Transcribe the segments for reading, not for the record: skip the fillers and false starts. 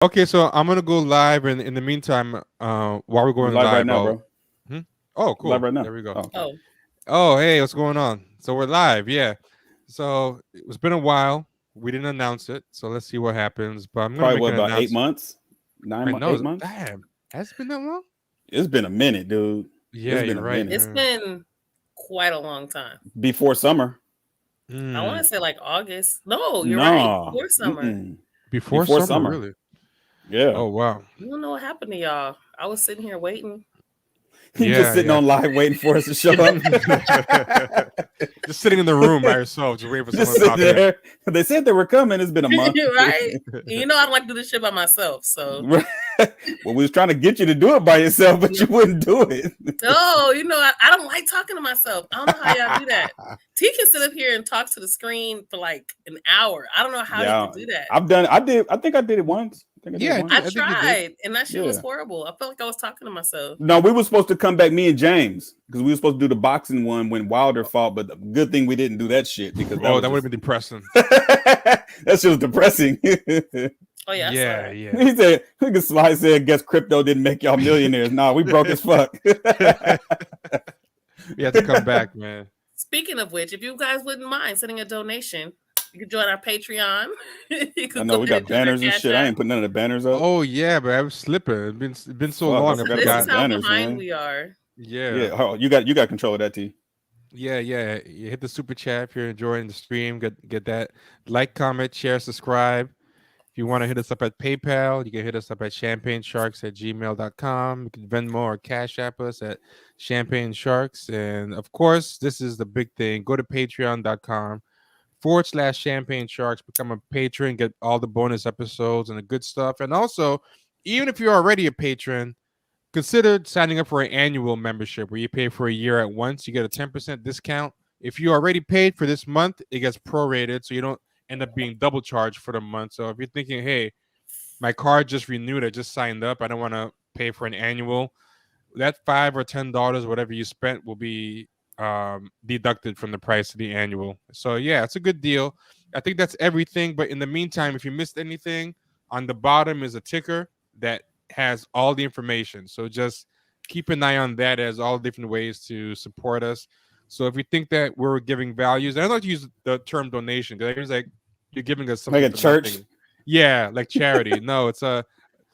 Okay, so I'm gonna go live, and in the meantime, while we're You going live right live, now, I'll. bro. Hmm? Oh, You live cool. right now. There we go. Oh, okay. Oh, Oh, hey, what's going on? So we're live, yeah. So it's been a while. We didn't announce it, so let's see what happens. But I'm gonna Probably make what an about eight announcement. months, I know. 8 months? Damn, has it been that long? It's been a minute, dude. Yeah, It's been you're a right. minute it's been quite a long time. before summer. I want Mm. to say like August. No, you're right. No, Before summer. mm-mm. Before Before summer, summer. really? Yeah, Oh wow. I don't know what happened to y'all. I was sitting here waiting. you just Yeah, sitting yeah. on live waiting for us to show up. Just sitting in the room by yourself, just waiting for Just someone to sitting pop in. there. They said they were coming. It's been a month. Right? You know I don't like to do this shit by myself. So Well, we was trying to get you to do it by yourself, but you wouldn't do it. oh, I don't like talking to myself. I don't know how y'all do that. T can sit up here and talk to the screen for like an hour. I don't know how he Yeah, could do that. I've done. I did. I think I did it once. I think I did Yeah, it once. I I think you did. tried, and that shit was Yeah. horrible. I felt like I was talking to myself. No, we were supposed to come back, me and James, because we were supposed to do the boxing one when Wilder fought. But the good thing we didn't do that shit because that Oh, was that would have just, been depressing. that's just depressing. Oh yeah, I saw Yeah, that. yeah. He said, "Look at Sly said, guess crypto didn't make y'all millionaires." Nah, we broke as fuck. You have to come back, man. Speaking of which, if you guys wouldn't mind sending a donation, you can join our Patreon. You I can know go we ahead got and join our banners and Cash shit. I App. ain't put none of the banners up. Oh yeah, but I was slipping. It's been so Fuck, I long. I forgot This about is the forgot. how banners, behind man. we are. Yeah, Yeah, oh, you got control of that, T. yeah, yeah. You hit the super chat if you're enjoying the stream. Get that like, comment, share, subscribe. If you want to hit us up at PayPal, you can hit us up at champagnesharks@gmail.com. You can Venmo or Cash App us at Champagne Sharks. And of course, this is the big thing. Go to patreon.com/Champagne Sharks. Become a patron, get all the bonus episodes and the good stuff. And also, even if you're already a patron, consider signing up for an annual membership where you pay for a year at once. You get a 10% discount. If you already paid for this month, it gets prorated, so you don't end up being double charged for the month. So if you're thinking, hey, my card just renewed, I just signed up, I don't want to pay for an annual, that $5 or $10, whatever you spent, will be deducted from the price of the annual. So yeah, it's a good deal. I think that's everything. But in the meantime, if you missed anything, on the bottom is a ticker that has all the information. So just keep an eye on that as all different ways to support us. So if you think that we're giving values, and I don't like to use the term donation because it's like you're giving us Like something a for church. nothing. Yeah, like charity. No, it's a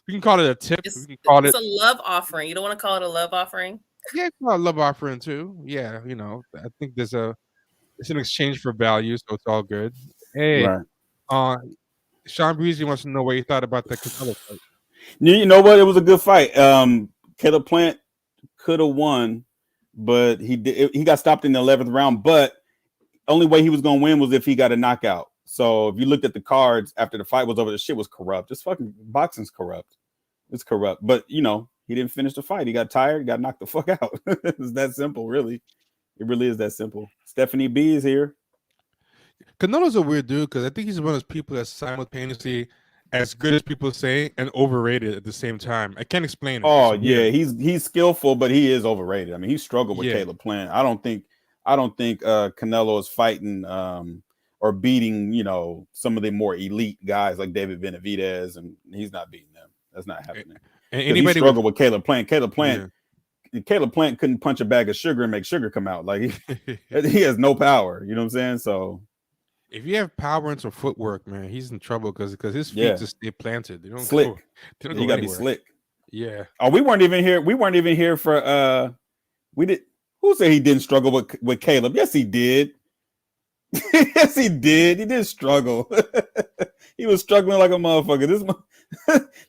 we can call it a tip. We It's can call it's it a love offering. You don't want to call it a love offering? yeah, it's not a love offering too. Yeah, I think it's an exchange for value, so it's all good. Hey, Right. uh, Sean Breezy wants to know what you thought about the Canelo fight. You know what? It was a good fight. Caleb Plant could have won, but he got stopped in the 11th round. But only way he was gonna win was if he got a knockout. So if you looked at the cards after the fight was over, the shit was corrupt. This fucking boxing's corrupt. It's corrupt. But he didn't finish the fight. He got tired, got knocked the fuck out. It's that simple, really. It really is that simple. Stephanie B is here. Canelo's a weird dude because I think he's one of those people that's simultaneously as good as people say and overrated at the same time. I can't explain it. Oh It's weird. yeah, he's skillful, but he is overrated. I mean, he struggled with Yeah, Caleb Plant. I don't think Canelo is fighting or beating, some of the more elite guys like David Benavidez, and he's not beating them. That's not happening. and Because he anybody with struggled with Caleb Plant. yeah. Caleb Plant couldn't punch a bag of sugar and make sugar come out. Like he has no power. You know what I'm saying? So If you have power and some footwork, man, he's in trouble because his feet yeah, just stay planted. They don't slick. go. They don't You go gotta be anywhere. slick. Yeah. Oh, we weren't even here. We weren't even here for we did who said he didn't struggle with Caleb? Yes, he did. Yes, he did. He did struggle. He was struggling like a motherfucker.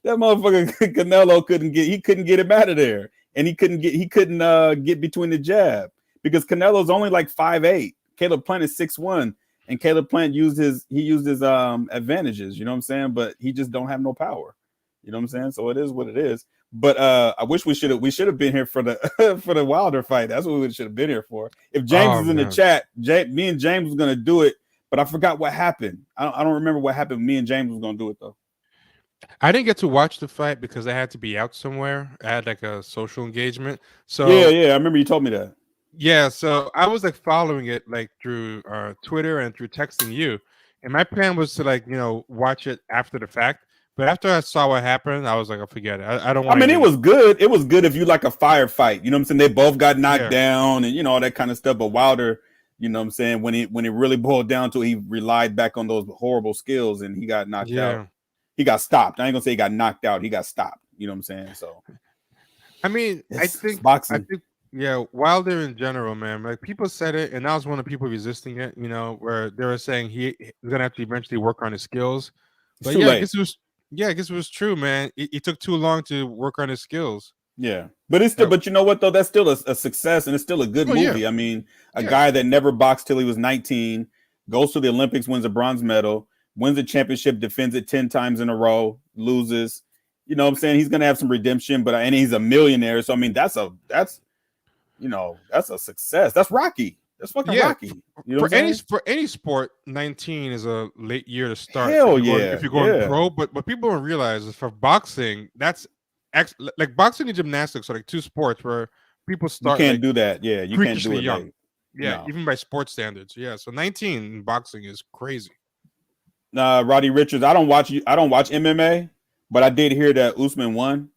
That motherfucker Canelo couldn't get him out of there. And he couldn't get between the jab because Canelo's only like 5'8". Caleb Plant is 6'1", and Caleb Plant used his advantages, you know what I'm saying? But he just don't have no power. You know what I'm saying? So it is what it is. But I wish we should have been here for the for the Wilder fight. That's what we should have been here for. If James Oh is in the man. chat, me and James was gonna do it, but I forgot what happened. I don't remember what happened. Me and James was gonna do it though. I didn't get to watch the fight because I had to be out somewhere. I had like a social engagement. Yeah, So yeah. I remember you told me that. yeah, so I was like following it like through Twitter and through texting you. And my plan was to like, watch it after the fact. But after I saw what happened, I was like, I forget it. I don't I want. mean, it was good. It was good if you like a firefight. You know what I'm saying? They both got knocked Yeah. down and all that kind of stuff. But Wilder, you know what I'm saying, when it really boiled down to it, he relied back on those horrible skills and he got knocked out. He got stopped. I ain't gonna say he got knocked out. He got stopped. You know what I'm saying? So I mean, it's boxing. Yeah, Wilder in general, man. Like people said it, and I was one of the people resisting it. Where they were saying he's gonna have to eventually work on his skills. It's But too yeah, late. I guess it was true, man. It took too long to work on his skills. Yeah, but it's still. But you know what though? That's still a success, and it's still a good movie. Yeah. I mean, a guy that never boxed till he was 19 goes to the Olympics, wins a bronze medal, wins a championship, defends it 10 times in a row, loses. You know what I'm saying? He's gonna have some redemption, and he's a millionaire. So I mean, that's a success. That's Rocky. That's fucking Rocky. You know what I'm saying? For any sport, 19 is a late year to start. Hell if you're going pro, but people don't realize is for boxing, that's like boxing and gymnastics are like two sports where people start. You can't do that. Yeah, you can't do it young. No. Even by sports standards. Yeah, so 19 in boxing is crazy. Roddy Richards. I don't watch MMA, but I did hear that Usman won.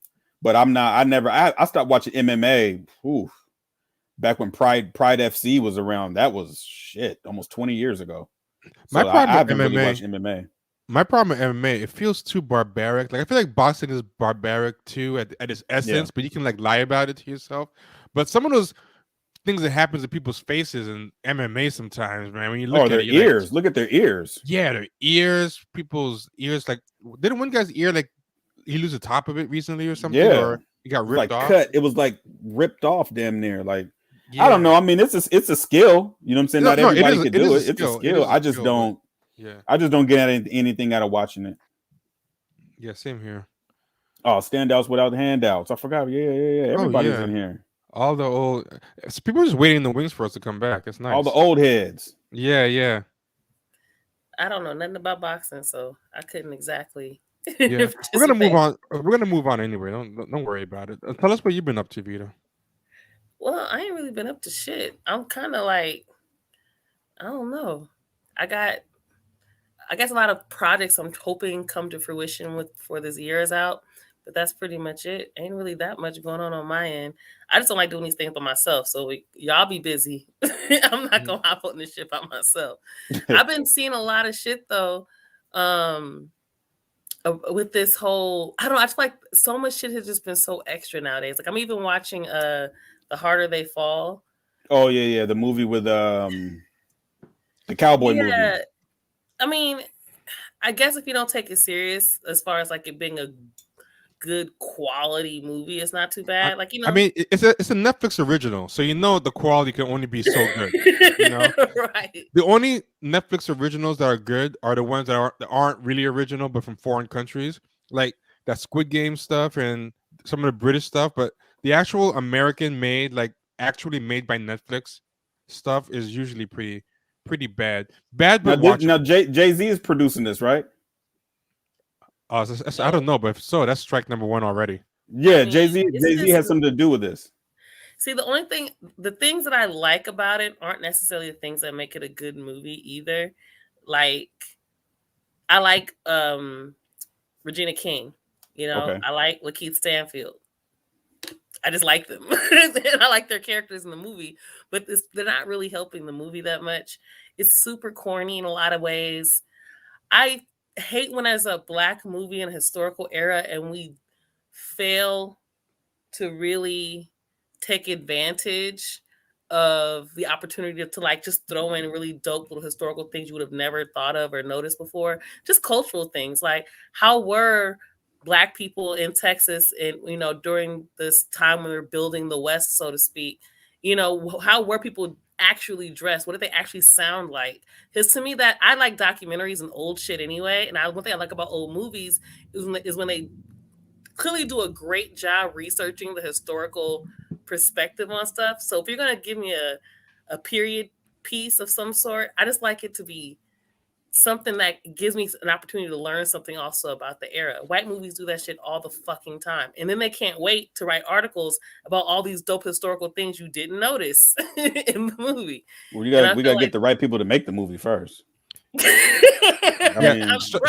But I stopped watching MMA. Oof. Back when Pride FC was around, that was almost 20 years ago. So I haven't really watched MMA. My problem with MMA, it feels too barbaric. Like I feel like boxing is barbaric too at its essence, but you can like lie about it to yourself. But some of those things that happens in people's faces in MMA sometimes, man, when you look at their ears, look at their ears. Yeah, their ears, people's ears. Like didn't one guy's ear like he lose the top of it recently or something? Yeah, or he got ripped off. Cut. It was like ripped off, damn near. Like I don't know. I mean, it's a skill. You know what I'm saying? Not everybody can do it. It's a skill. I just don't. I just don't get anything out of watching it. Yeah, same here. Oh, standouts without handouts. I forgot. Yeah. Everybody's in here. All the old people are just waiting in the wings for us to come back. It's nice. All the old heads. Yeah. I don't know nothing about boxing, so I couldn't exactly. Yeah, we're gonna move on. We're gonna move on anyway. Don't worry about it. Tell us what you've been up to, Vito. Well, I ain't really been up to shit. I'm kind of like, I don't know. I guess a lot of projects I'm hoping come to fruition before this year is out, but that's pretty much it. Ain't really that much going on my end. I just don't like doing these things by myself. So y'all be busy. I'm not gonna hop on this shit by myself. I've been seeing a lot of shit though. With this whole, I don't know. I feel like so much shit has just been so extra nowadays. Like I'm even watching The Harder They Fall. Oh yeah, the movie with the cowboy movie. I mean, I guess if you don't take it serious as far as like it being a good quality movie, it's not too bad. Like I mean, it's a Netflix original, so the quality can only be so good. Right. The only Netflix originals that are good are the ones that aren't really original, but from foreign countries, like that Squid Game stuff and some of the British stuff. But the actual American made, like actually made by Netflix stuff, is usually pretty bad. But now Jay-Z is producing this, right? I don't know, but if so, that's strike number one already. Yeah, Jay-Z has something to do with this. See, the things that I like about it aren't necessarily the things that make it a good movie either. Like, I like Regina King. Okay. I like Lakeith Stanfield. I just like them. And I like their characters in the movie, but they're not really helping the movie that much. It's super corny in a lot of ways. I hate when there's a Black movie in a historical era and we fail to really take advantage of the opportunity to like just throw in really dope little historical things you would have never thought of or noticed before. Just cultural things like how were Black people in Texas and during this time when they're building the West, so to speak, how were people actually dressed? What did they actually sound like? Because to me, that I like documentaries and old shit anyway. And one thing I like about old movies is when they clearly do a great job researching the historical perspective on stuff. So if you're gonna give me a period piece of some sort, I just like it to be something that gives me an opportunity to learn something also about the era. White movies do that shit all the fucking time. And then they can't wait to write articles about all these dope historical things you didn't notice in the movie. Well, we got to get the right people to make the movie first. Yeah, mean, right. I'm asking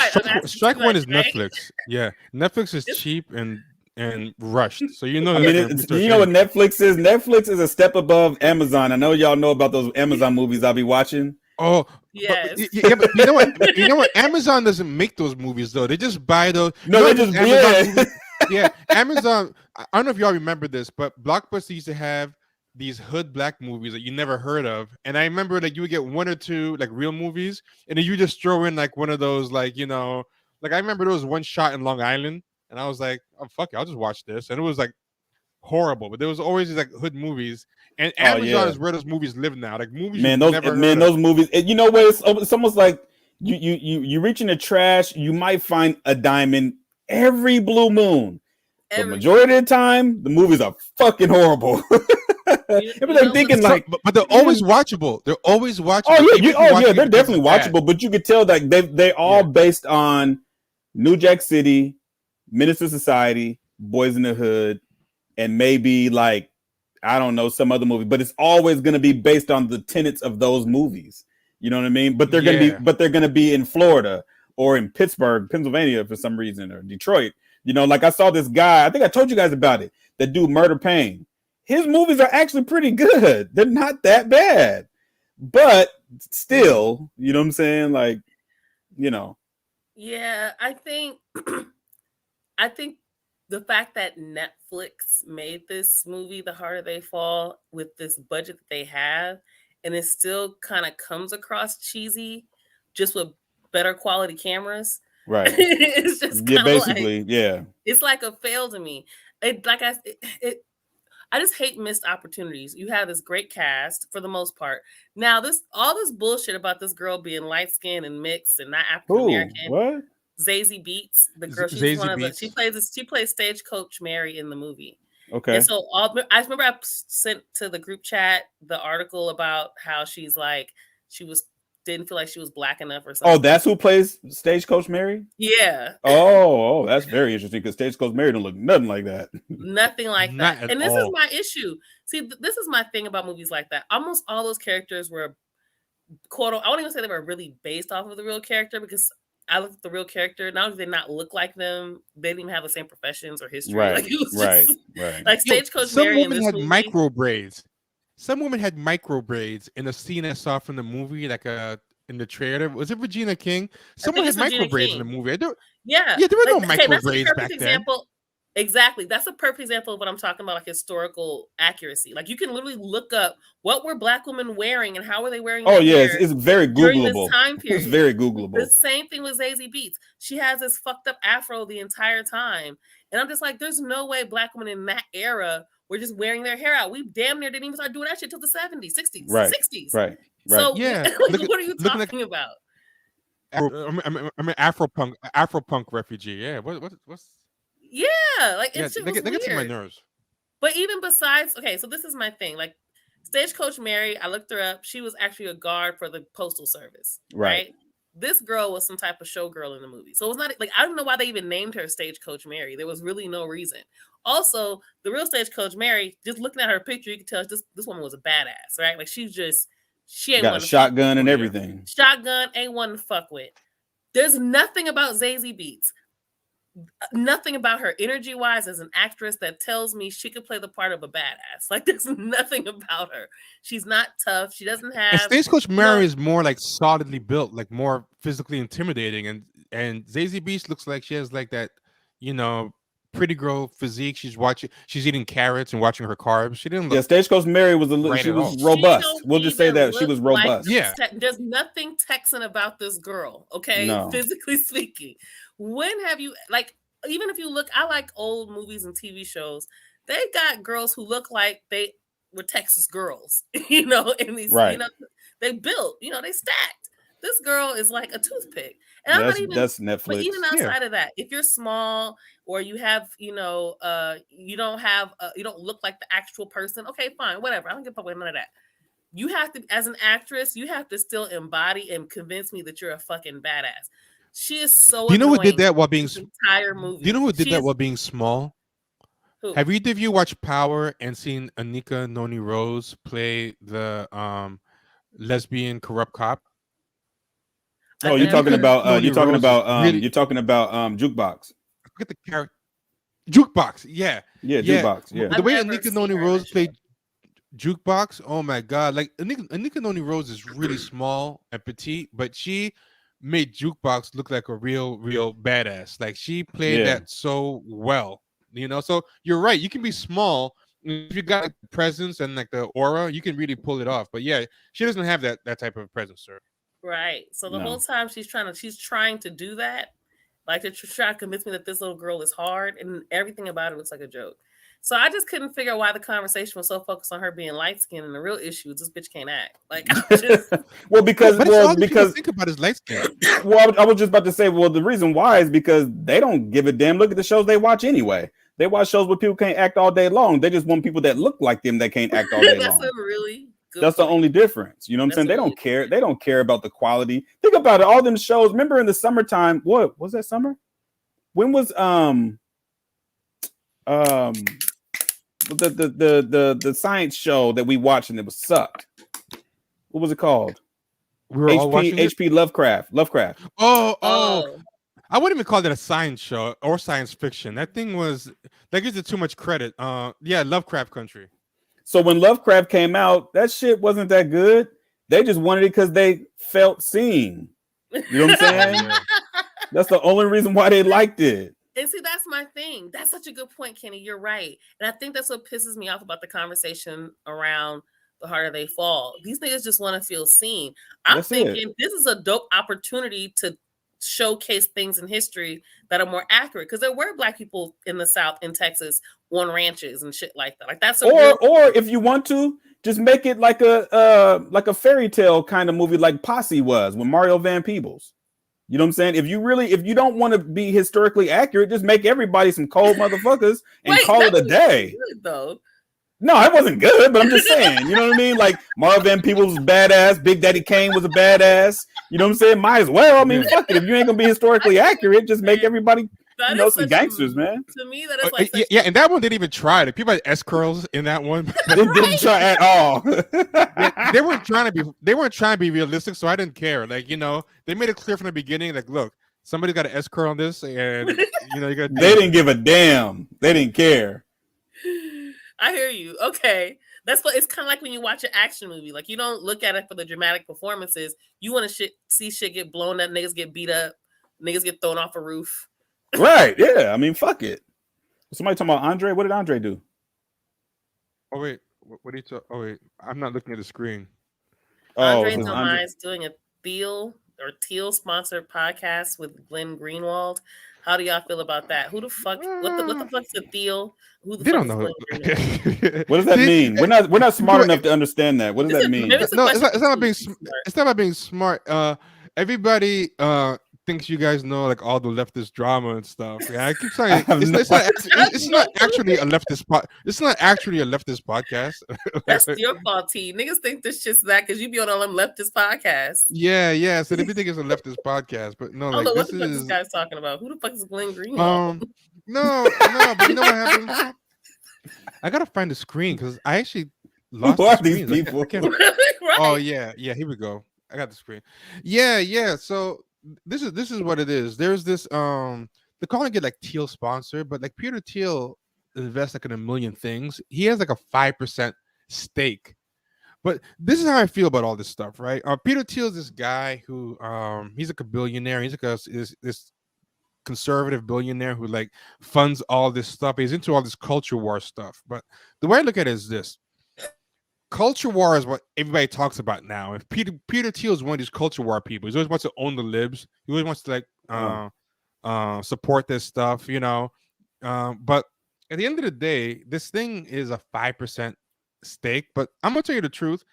Strike too One much, is right? Netflix. Yeah, Netflix is It's- cheap and rushed, so you know I they're mean, not gonna it's, research you know what anything. Netflix is? Netflix is a step above Amazon. I know y'all know about those Amazon movies I'll be watching. Oh, yes. yeah, but you know what? You know what? Amazon doesn't make those movies though. They just buy those. You No, know they what those just Amazon yeah. movies? Yeah, Amazon. I don't know if y'all remember this, but Blockbuster used to have these hood black movies that you never heard of, and I remember like you would get one or two like real movies, and then you just throw in like one of those like like I remember there was one shot in Long Island, and I was like, oh fuck it, I'll just watch this, and it was like horrible, but there was always these like hood movies, and Oh Amazon yeah, is where those movies live now, like movies you've man. never heard of. Those movies. You know what? It's almost like you reach in the trash. You might find a diamond every blue moon. But majority of the time, the movies are fucking horrible. It was like thinking like, but they're always watchable. They're always watchable. oh Even yeah, if you're watching they're it because definitely it's bad. watchable. But you could tell that they all based on New Jack City, Minister Society, Boys in the Hood, and maybe like I don't know some other movie. But it's always going to be based on the tenets of those movies. You know what I mean? But they're gonna be in Florida or in Pittsburgh, Pennsylvania for some reason, or Detroit. You know, like I saw this guy, I think I told you guys about it, that do Murder Pain. His movies are actually pretty good. They're not that bad. But still, you know what I'm saying? Like, you know. Yeah, I think the fact that Netflix made this movie, The Harder They Fall, with this budget that they have, and it still kind of comes across cheesy, just with better quality cameras. Right. It's just Yeah, kind of basically, like yeah. it's like a fail to me. I just hate missed opportunities. You have this great cast for the most part. Now, all this bullshit about this girl being light skinned and mixed and not African American. What? Zazie Beetz, the girl, she's Zazie one of the Beetz. she plays Stagecoach Mary in the movie. Okay. And so I remember I sent to the group chat the article about how she's like didn't feel like she was black enough or something. Oh, that's who plays Stagecoach Mary? Yeah. Oh, that's very interesting because Stagecoach Mary don't look nothing like that. Nothing like Not that. at And this all. is my issue. See, this is my thing about movies like that. Almost all those characters were I won't even say they were really based off of the real character because I looked at the real character. Not only did they not look like them, they didn't even have the same professions or history. Right. Like it was right. just Right. like Stagecoach Mary in this had movie. micro braids. Some women had micro braids in a scene I saw from the movie, like in the trailer. Was it Regina King? Someone had micro braids in the movie. Yeah, there were no like, micro that's braids a perfect back example. Exactly, that's a perfect example of what I'm talking about, like historical accuracy. Like you can literally look up what were Black women wearing and how were they wearing. Oh their yeah, hair it's very during this Googleable. time period. It's very Googleable. The same thing with Zazie Beetz. She has this fucked up afro the entire time, and I'm just like, there's no way Black women in that era were just wearing their hair out. We damn near didn't even start doing that shit till the 70s, 60s, Right. 60s. Right. So Yeah, like, what are you talking about? I'm an Afro-punk refugee. Yeah, what's Yeah, like yeah, it's just they get to my weird. nerves. But even besides, okay, so this is my thing. Like Stagecoach Mary, I looked her up. She was actually a guard for the Postal Service, right? This girl was some type of showgirl in the movie. So it was not like I don't know why they even named her Stagecoach Mary. There was really no reason. Also, the real Stagecoach Mary, just looking at her picture, you can tell this woman was a badass, right? Like she ain't got a shotgun and everything. Shotgun ain't one to fuck with. There's nothing about Zazie Beetz. Nothing about her energy wise as an actress that tells me she could play the part of a badass. Like there's nothing about her. She's not tough. She doesn't have. And Stagecoach Mary is more like solidly built, like more physically intimidating, and Zazie Beetz looks like she has like that, pretty girl physique. She's eating carrots and watching her carbs. She didn't look. Yeah, Stagecoach Mary was she was robust. We'll just say that she was robust. Yeah, there's nothing Texan about this girl. Okay, no. Physically speaking. When have you even if you look, I like old movies and TV shows. They got girls who look like they were Texas girls, in these, they built, they stacked. This girl is like a toothpick. And that's Netflix. But even outside of that, if you're small or you have, you don't look like the actual person, okay, fine, whatever. I don't give a fuck with none of that. You have to, as an actress, you have to still embody and convince me that you're a fucking badass. She is so. Do you know who did that while being entire movie? Do you know who did that while being small? Who? Have either of you watched Power and seen Anika Noni Rose play the lesbian corrupt cop? Oh, I you're talking never- about Tony Rose is really- you're talking about Jukebox. Look at the character. Jukebox, yeah. Yeah, Yeah. Jukebox. Yeah. The I've way never Anika seen Noni her in Rose that show. played Jukebox, oh my god! Like Anika Noni Rose is really small and petite, but she made Jukebox look like a real badass. Like she played Yeah. that so well, you know. So you're right. You can be small if you got like, the presence and like the aura. You can really pull it off. But yeah, she doesn't have that type of presence, sir. Right. So the No. whole time she's trying to do that, like to try to convince me that this little girl is hard, and everything about it looks like a joke. So I just couldn't figure out why the conversation was so focused on her being light skinned, and the real issue is this bitch can't act. Like I just, well, because But it's all these people think about is light skin. well, I was just about to say, well, the reason why is because they don't give a damn. Look at the shows they watch anyway. They watch shows where people can't act all day long. They just want people that look like them that can't act all day that's long. a really good That's the point. only difference. You know what I'm That's saying? a They really don't care. They don't care about the quality. Think about it. All them shows. Remember in the summertime? What was that summer? When was the science show that we watched and it was sucked? What was it called? We were all watching it? HP Lovecraft. Oh. I wouldn't even call that a science show or science fiction. That thing was that gives it too much credit. Yeah, Lovecraft Country. So when Lovecraft came out, that shit wasn't that good. They just wanted it because they felt seen. You know what I'm saying? That's the only reason why they liked it. And see, that's my thing. That's such a good point, Kenny. You're right. And I think that's what pisses me off about the conversation around The Harder They Fall. These niggas just want to feel seen. I'm That's thinking this is a dope opportunity to showcase things in history that are more accurate. Because there were Black people in the South, in Texas, on ranches and shit like that. Like that's or if you want to, just make it like a fairy tale kind of movie like Posse was with Mario Van Peebles. You know what I'm saying? If you don't want to be historically accurate, just make everybody some cold motherfuckers and call it a day. Good, though. No, it wasn't good, but I'm just saying, you know what I mean? Like Mario Van Peebles was badass, Big Daddy Kane was a badass. You know what I'm saying? Might as well. I mean, fuck it. If you ain't gonna be historically accurate, just make everybody some gangsters, man. To me, that is like yeah, and that one didn't even try. The people had S curls in that one. They didn't try at all. they weren't trying to be realistic, so I didn't care. Like, you know, they made it clear from the beginning, like, look, somebody got an S curl on this, and you know, you got they didn't give a damn. They didn't care. I hear you. Okay. That's what it's kind of like when you watch an action movie. Like, you don't look at it for the dramatic performances. You want to see shit get blown up, niggas get beat up, niggas get thrown off a roof. Right. Yeah. I mean, fuck it. Somebody talking about Andre. What did Andre do? Oh wait, what are you talking? Oh wait, I'm not looking at the screen. Andre Delmai is doing a Teal sponsored podcast with Glenn Greenwald. How do y'all feel about that? Who the fuck? What the fuck's a Theo? Who the They fuck don't know. What does that mean? We're not smart enough to understand that. What does that mean? No, it's not about being. It's not about being smart. Everybody thinks you guys know like all the leftist drama and stuff. Yeah, I keep saying it's not actually a leftist It's not actually a leftist podcast. That's your fault, T. Niggas think this shit's that because you be on all them leftist podcasts. Yeah. So they think it's a leftist podcast, but no, like what the fuck this guy's talking about? Who the fuck is Glenn Greenwald? No, but you know what happened? I gotta find the screen because I actually lost. Who are these people? Right. Oh yeah. Here we go. I got the screen. Yeah. So this is what it is. There's this they're calling it like Teal sponsor, but like Peter Thiel invests like in a million things. He has like a 5% stake. But this is how I feel about all this stuff, right? Peter Thiel is this guy who he's like a billionaire. He's like this conservative billionaire who like funds all this stuff. He's into all this culture war stuff. But the way I look at it is this. Culture war is what everybody talks about now. If Peter Thiel is one of these culture war people, he always wants to own the libs. He always wants to like support this stuff, you know. But at the end of the day, this thing is a 5% stake. But I'm gonna tell you the truth.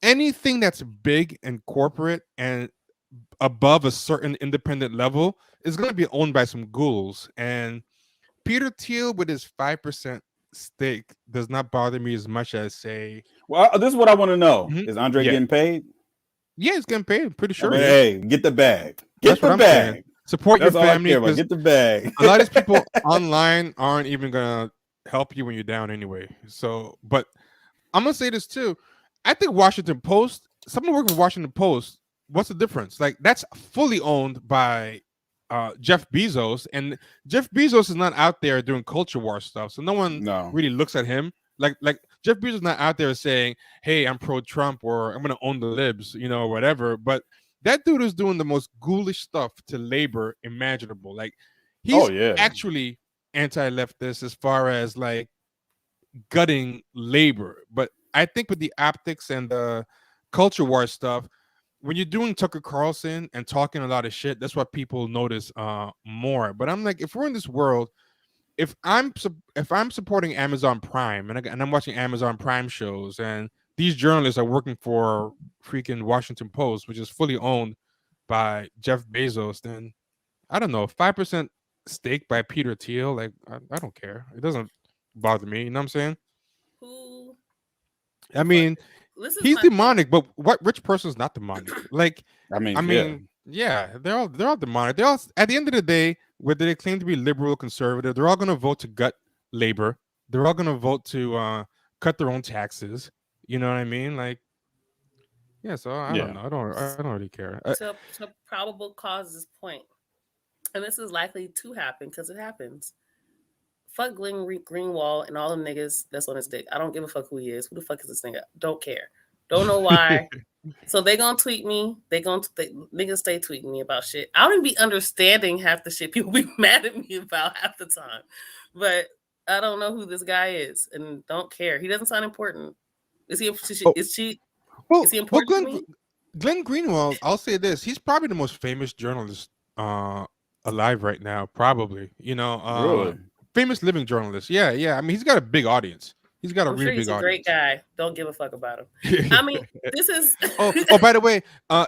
Anything that's big and corporate and above a certain independent level is gonna be owned by some ghouls. And Peter Thiel with his 5% stake does not bother me as much as say. Well, this is what I want to know. Is Andre getting paid? Yeah, he's getting paid. I'm pretty sure. I mean, hey, get the bag. Get the bag. Saying. Support your family. Get the bag. A lot of these people online aren't even gonna help you when you're down anyway. So, but I'm gonna say this too. I think Washington Post. Someone working with Washington Post what's the difference? Like that's fully owned by Jeff Bezos, and Jeff Bezos is not out there doing culture war stuff, so no one No. really looks at him. Like Jeff Bezos is not out there saying, "Hey, I'm pro Trump" or "I'm gonna own the libs," or whatever. But that dude is doing the most ghoulish stuff to labor imaginable. Like he's yeah. actually anti-leftist as far as like gutting labor. But I think with the optics and the culture war stuff, when you're doing Tucker Carlson and talking a lot of shit, that's what people notice more. But I'm like, if we're in this world, if I'm supporting Amazon Prime and I'm watching Amazon Prime shows, and these journalists are working for freaking Washington Post, which is fully owned by Jeff Bezos, then I don't know, 5% stake by Peter Thiel, like I don't care. It doesn't bother me. You know what I'm saying? Who? I mean, This is he's my thing. demonic, but what rich person is not demonic? Like, I mean, yeah, they're all demonic. They're all, at the end of the day, whether they claim to be liberal or conservative, they're all going to vote to gut labor. They're all going to vote to cut their own taxes. You know what I mean? Like, yeah. So I don't know. I don't really care. To probable causes point, and this is likely to happen because it happens. Fuck Glenn Greenwald and all them niggas that's on his dick. I don't give a fuck who he is. Who the fuck is this nigga? Don't care. Don't know why. So they gonna tweet me. Niggas stay tweeting me about shit. I don't even be understanding half the shit people be mad at me about half the time. But I don't know who this guy is and don't care. He doesn't sound important. Is he? Is he important to me? Glenn Greenwald, I'll say this: he's probably the most famous journalist alive right now. Probably, really? Famous living journalist. Yeah. I mean, he's got a big audience. He's got a really big audience. He's a great guy. Don't give a fuck about him. I mean, this is. oh, by the way, I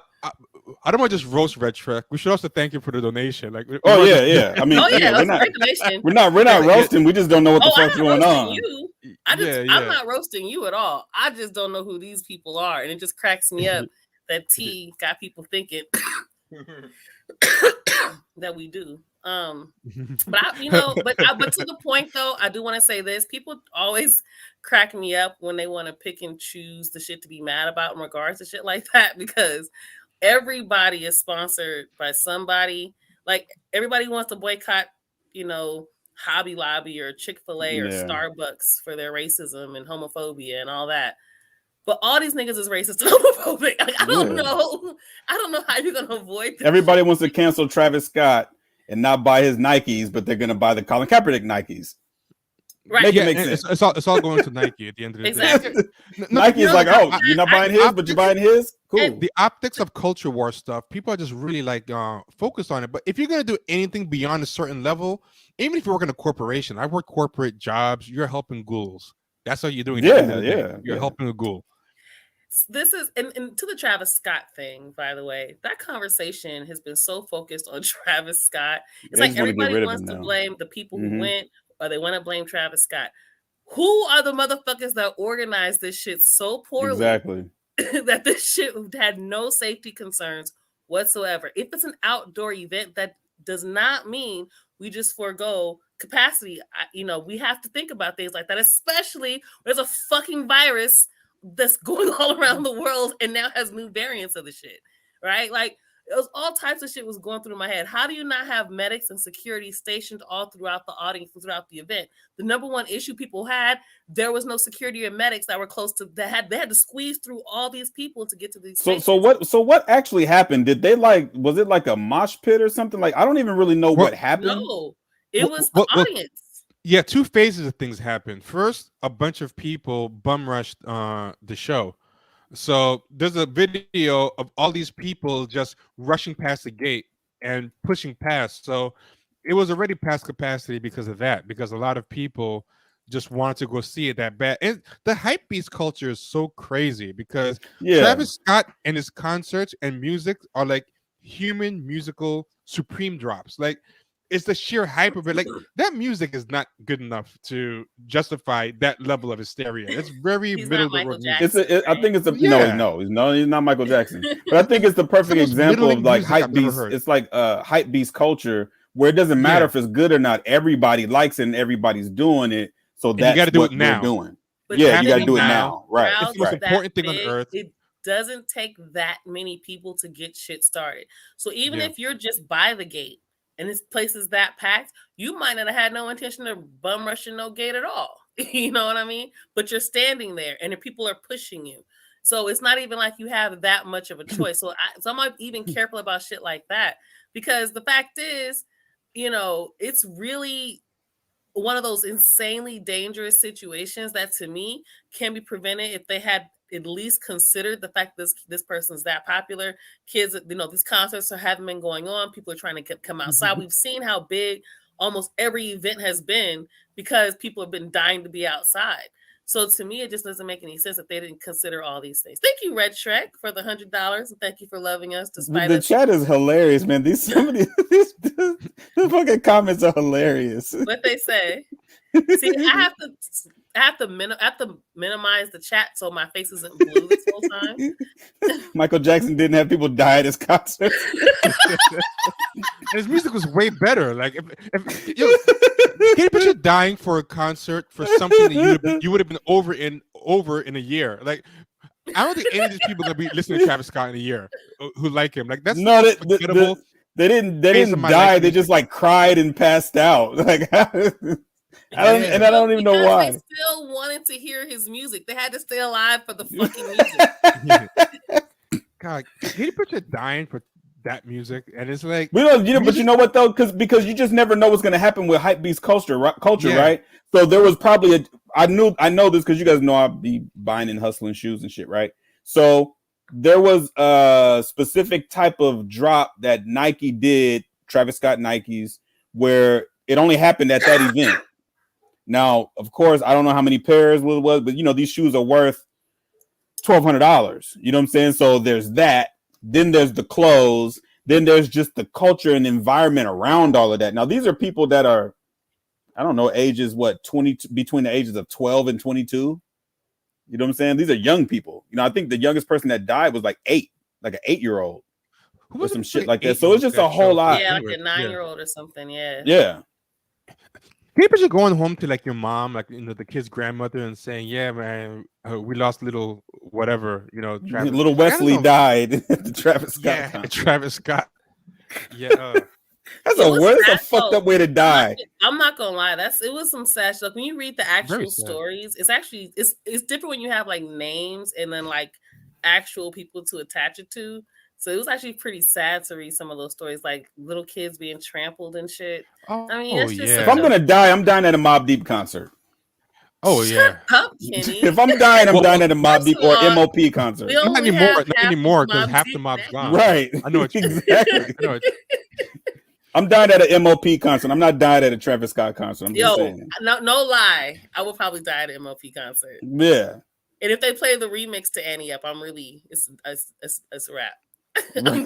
don't want to just roast Red Trek. We should also thank you for the donation. Like, yeah. I mean, that's a great donation. We're not roasting. We just don't know what the fuck's going on. You. I'm not roasting you at all. I just don't know who these people are, and it just cracks me up that T got people thinking that we do. But to the point though, I do want to say this: people always crack me up when they want to pick and choose the shit to be mad about in regards to shit like that, because everybody is sponsored by somebody. Like everybody wants to boycott, Hobby Lobby or Chick-fil-A or Starbucks for their racism and homophobia and all that. But all these niggas is racist and homophobic. Like, I don't know how you're gonna avoid this. Everybody wants to cancel Travis Scott and not buy his Nikes, but they're gonna buy the Colin Kaepernick Nikes. Right. Make it make sense. It's all going to Nike at the end of the day. Nike is like, you're not buying his, but you're buying his? Cool. The optics of culture war stuff, people are just really like focused on it. But if you're gonna do anything beyond a certain level, even if you work in a corporation, I work corporate jobs, you're helping ghouls. That's what you're doing. You're helping a ghoul. This is and to the Travis Scott thing, by the way, that conversation has been so focused on Travis Scott. It's like everybody wants to blame the people who went, or they want to blame Travis Scott. Who are the motherfuckers that organized this shit so poorly? Exactly. That this shit had no safety concerns whatsoever. If it's an outdoor event, that does not mean we just forego capacity. We have to think about things like that, especially when there's a fucking virus that's going all around the world and now has new variants of the shit, right? Like, it was all types of shit was going through my head. How do you not have medics and security stationed all throughout the audience, throughout the event? The number one issue people had, there was no security or medics that were close to they had to squeeze through all these people to get to these stations. So what actually happened? Did they was it like a mosh pit or something? Like, I don't even really know what happened. No, it was the audience. Yeah, two phases of things happened. First, a bunch of people bum rushed the show. So there's a video of all these people just rushing past the gate and pushing past. So it was already past capacity because of that, because a lot of people just wanted to go see it that bad. And the Hypebeast culture is so crazy because Travis Scott and his concerts and music are like human musical supreme drops. Like, it's the sheer hype of it. Like, that music is not good enough to justify that level of hysteria. It's very middle of the road. I think it's no, he's not Michael Jackson. But I think it's the perfect example of like Hypebeast. It's like Hypebeast culture where it doesn't matter if it's good or not. Everybody likes it and everybody's doing it. So that's what we're doing. But you got to do it now, right? It's the most important thing on earth. doesn't take that many people to get shit started. So even Yeah. if you're just by the gate and this place is that packed, you might not have had no intention of bum rushing no gate at all. You know what I mean? But you're standing there and the people are pushing you. So it's not even like you have that much of a choice. So I'm even careful about shit like that, because the fact is, you know, it's really one of those insanely dangerous situations that to me can be prevented if they had at least considered the fact that this person's that popular. Kids, you know, these concerts haven't been going on. People are trying to come outside. We've seen how big almost every event has been because people have been dying to be outside. So to me, it just doesn't make any sense that they didn't consider all these things. Thank you, Red Shrek, for the $100, and thank you for loving us despite the chat is hilarious, man. These the fucking comments are hilarious. What they say. See, I have to minimize the chat so my face isn't blue this whole time. Michael Jackson didn't have people die at his concert. His music was way better. Like, if yo, can you picture dying for a concert for something that you would have been over in a year? Like, I don't think any of these people are gonna be listening to Travis Scott in a year who like him. Like, that's No, forgettable. They didn't die. They just like cried and passed out. Like, I don't even know why. They still wanted to hear his music. They had to stay alive for the fucking music. God, can you picture dying for that music? And it's like, we don't, but you know what though? Because you just never know what's going to happen with Hypebeast culture, right? So there was probably I know this because you guys know I'll be buying and hustling shoes and shit, right? So there was a specific type of drop that Nike did, Travis Scott Nikes, where it only happened at that event. Now, of course, I don't know how many pairs it was, but you know, these shoes are worth $1,200. You know what I'm saying? So there's that. Then there's the clothes. Then there's just the culture and environment around all of that. Now, these are people that are, I don't know, ages, between the ages of 12 and 22. You know what I'm saying? These are young people. You know, I think the youngest person that died was like 8, like an 8-year-old or some shit like that. So it's just a whole lot. Yeah, like a 9-year-old or something. Yeah. Yeah. Can you picture going home to like your mom, like, you know, the kid's grandmother, and saying, "Yeah, man, we lost little whatever, you know, Travis. Little Wesley died at the Travis Scott concert." Travis Scott. Yeah, that's a fucked up way to die. I'm not gonna lie, it was some sad stuff. When you read the actual stories, it's actually it's different when you have like names and then like actual people to attach it to. So it was actually pretty sad to read some of those stories, like little kids being trampled and shit. I mean, it's just if I'm gonna die, I'm dying at a Mobb Deep concert. Oh yeah. Shut up, Kenny. If I'm dying, I'm dying at a Mobb Deep or MOP concert. Not anymore, because half the mob's gone. Right. I know it's exactly. I know it's... I'm dying at an MOP concert. I'm not dying at a Travis Scott concert. I'm just saying. No lie. I would probably die at an MOP concert. Yeah. And if they play the remix to Annie Up, I'm really it's a wrap. I'm done.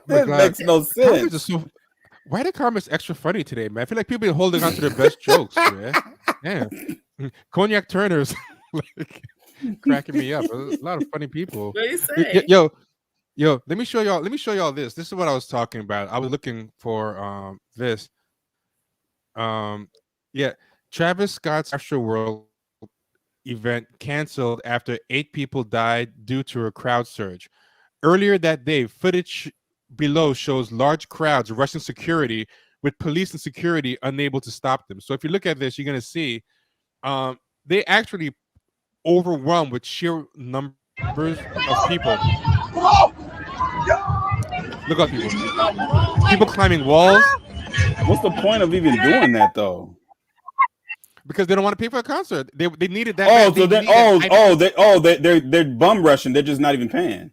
That makes no sense. Why the comments extra funny today, man? I feel like people are holding on to their best jokes, man. Yeah. Cognac Turner's like cracking me up. A lot of funny people. What do you say? Yo, let me show y'all this. This is what I was talking about. I was looking for this. Yeah, Travis Scott's Astroworld event canceled after 8 people died due to a crowd surge. Earlier that day, footage below shows large crowds rushing security, with police and security unable to stop them. So if you look at this, you're going to see they actually overwhelmed with sheer numbers of people. Look at people climbing walls. What's the point of even doing that though? Because they don't want to pay for a concert. They needed that. They're bum rushing. They're just not even paying.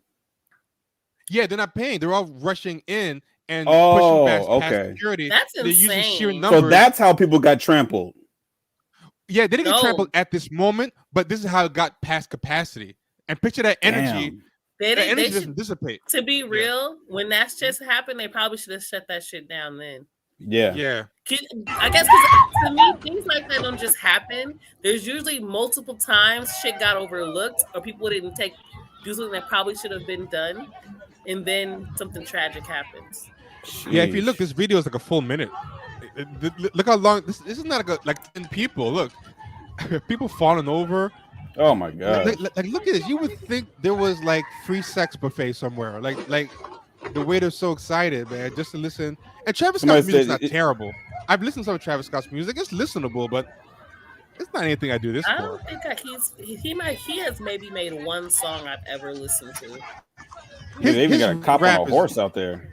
Yeah, they're not paying. They're all rushing in and pushing past security. That's insane. They're using sheer numbers. So that's how people got trampled. Yeah, they didn't get trampled at this moment, but this is how it got past capacity. And picture that energy. They doesn't dissipate. To be real, when that's just happened, they probably should have shut that shit down then. Yeah. I guess because to me, things like that don't just happen. There's usually multiple times shit got overlooked or people didn't do something that probably should have been done, and then something tragic happens. Yeah, if you look, this video is like a full minute. Look how long this is. Not like 10 people. Look, people falling over. Oh my god. Like, look at this. You would think there was like free sex buffet somewhere. Like the waiter's so excited, man, just to listen. And Travis Somebody Scott's music's said, not terrible. I've listened to some of Travis Scott's music. It's listenable, but it's not anything I do this I for. don't think that he has maybe made one song I've ever listened to. they even his got a cop on rap a is- horse out there.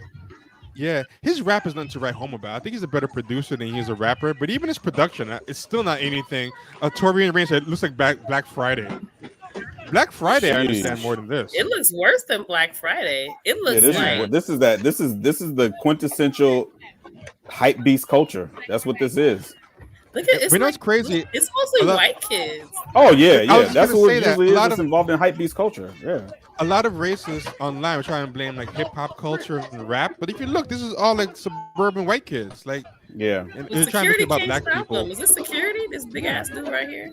Yeah, his rap is nothing to write home about. I think he's a better producer than he is a rapper. But even his production, it's still not anything. Torian Range, it looks like Black Friday. Black Friday, I understand more than this. It looks worse than Black Friday. It looks Yeah, this is the quintessential hype beast culture. That's what this is. Look at it's You know like, what's crazy? It's mostly white kids. Oh yeah, I was yeah. That's gonna what say it that. usually A is. lot It's of- involved in hype beast culture. Yeah. A lot of racists online are trying to blame like hip hop culture and rap, but if you look, this is all like suburban white kids. Like, Yeah. and The they're trying to security think about King's black problem. people. Is this security? This big ass dude right here.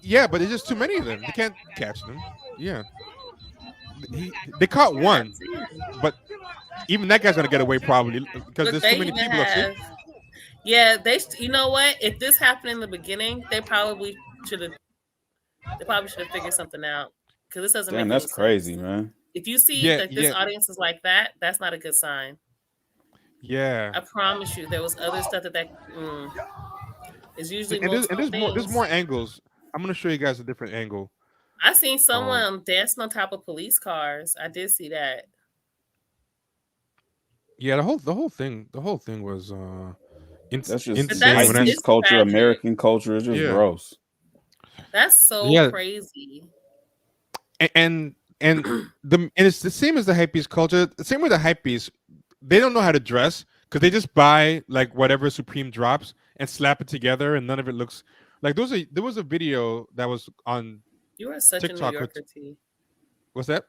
Yeah, but there's just too many of them. They can't catch them. Yeah, they caught one, but even that guy's gonna get away probably because Look, there's too many people. Yeah, you know what? If this happened in the beginning, they probably should have figured something out because this doesn't Damn, make that's any crazy, sense. man. If you see Yeah, that this yeah. audience is like that, that's not a good sign. Yeah, I promise you, there was other stuff that is usually and there's multiple there's things. more angles. I'm gonna show you guys a different angle. I seen someone dancing on top of police cars. I did see that. Yeah, the whole thing was That's just insane. hype When I- beast culture, tragic. American culture. It's just Yeah. gross. That's so Yeah. crazy. and it's the same as the hypebeast culture. The same with the hypebeast, they don't know how to dress because they just buy like whatever Supreme drops and slap it together, and none of it looks like there was a video that was on You are such TikTok a New with- Yorker, T. what's that?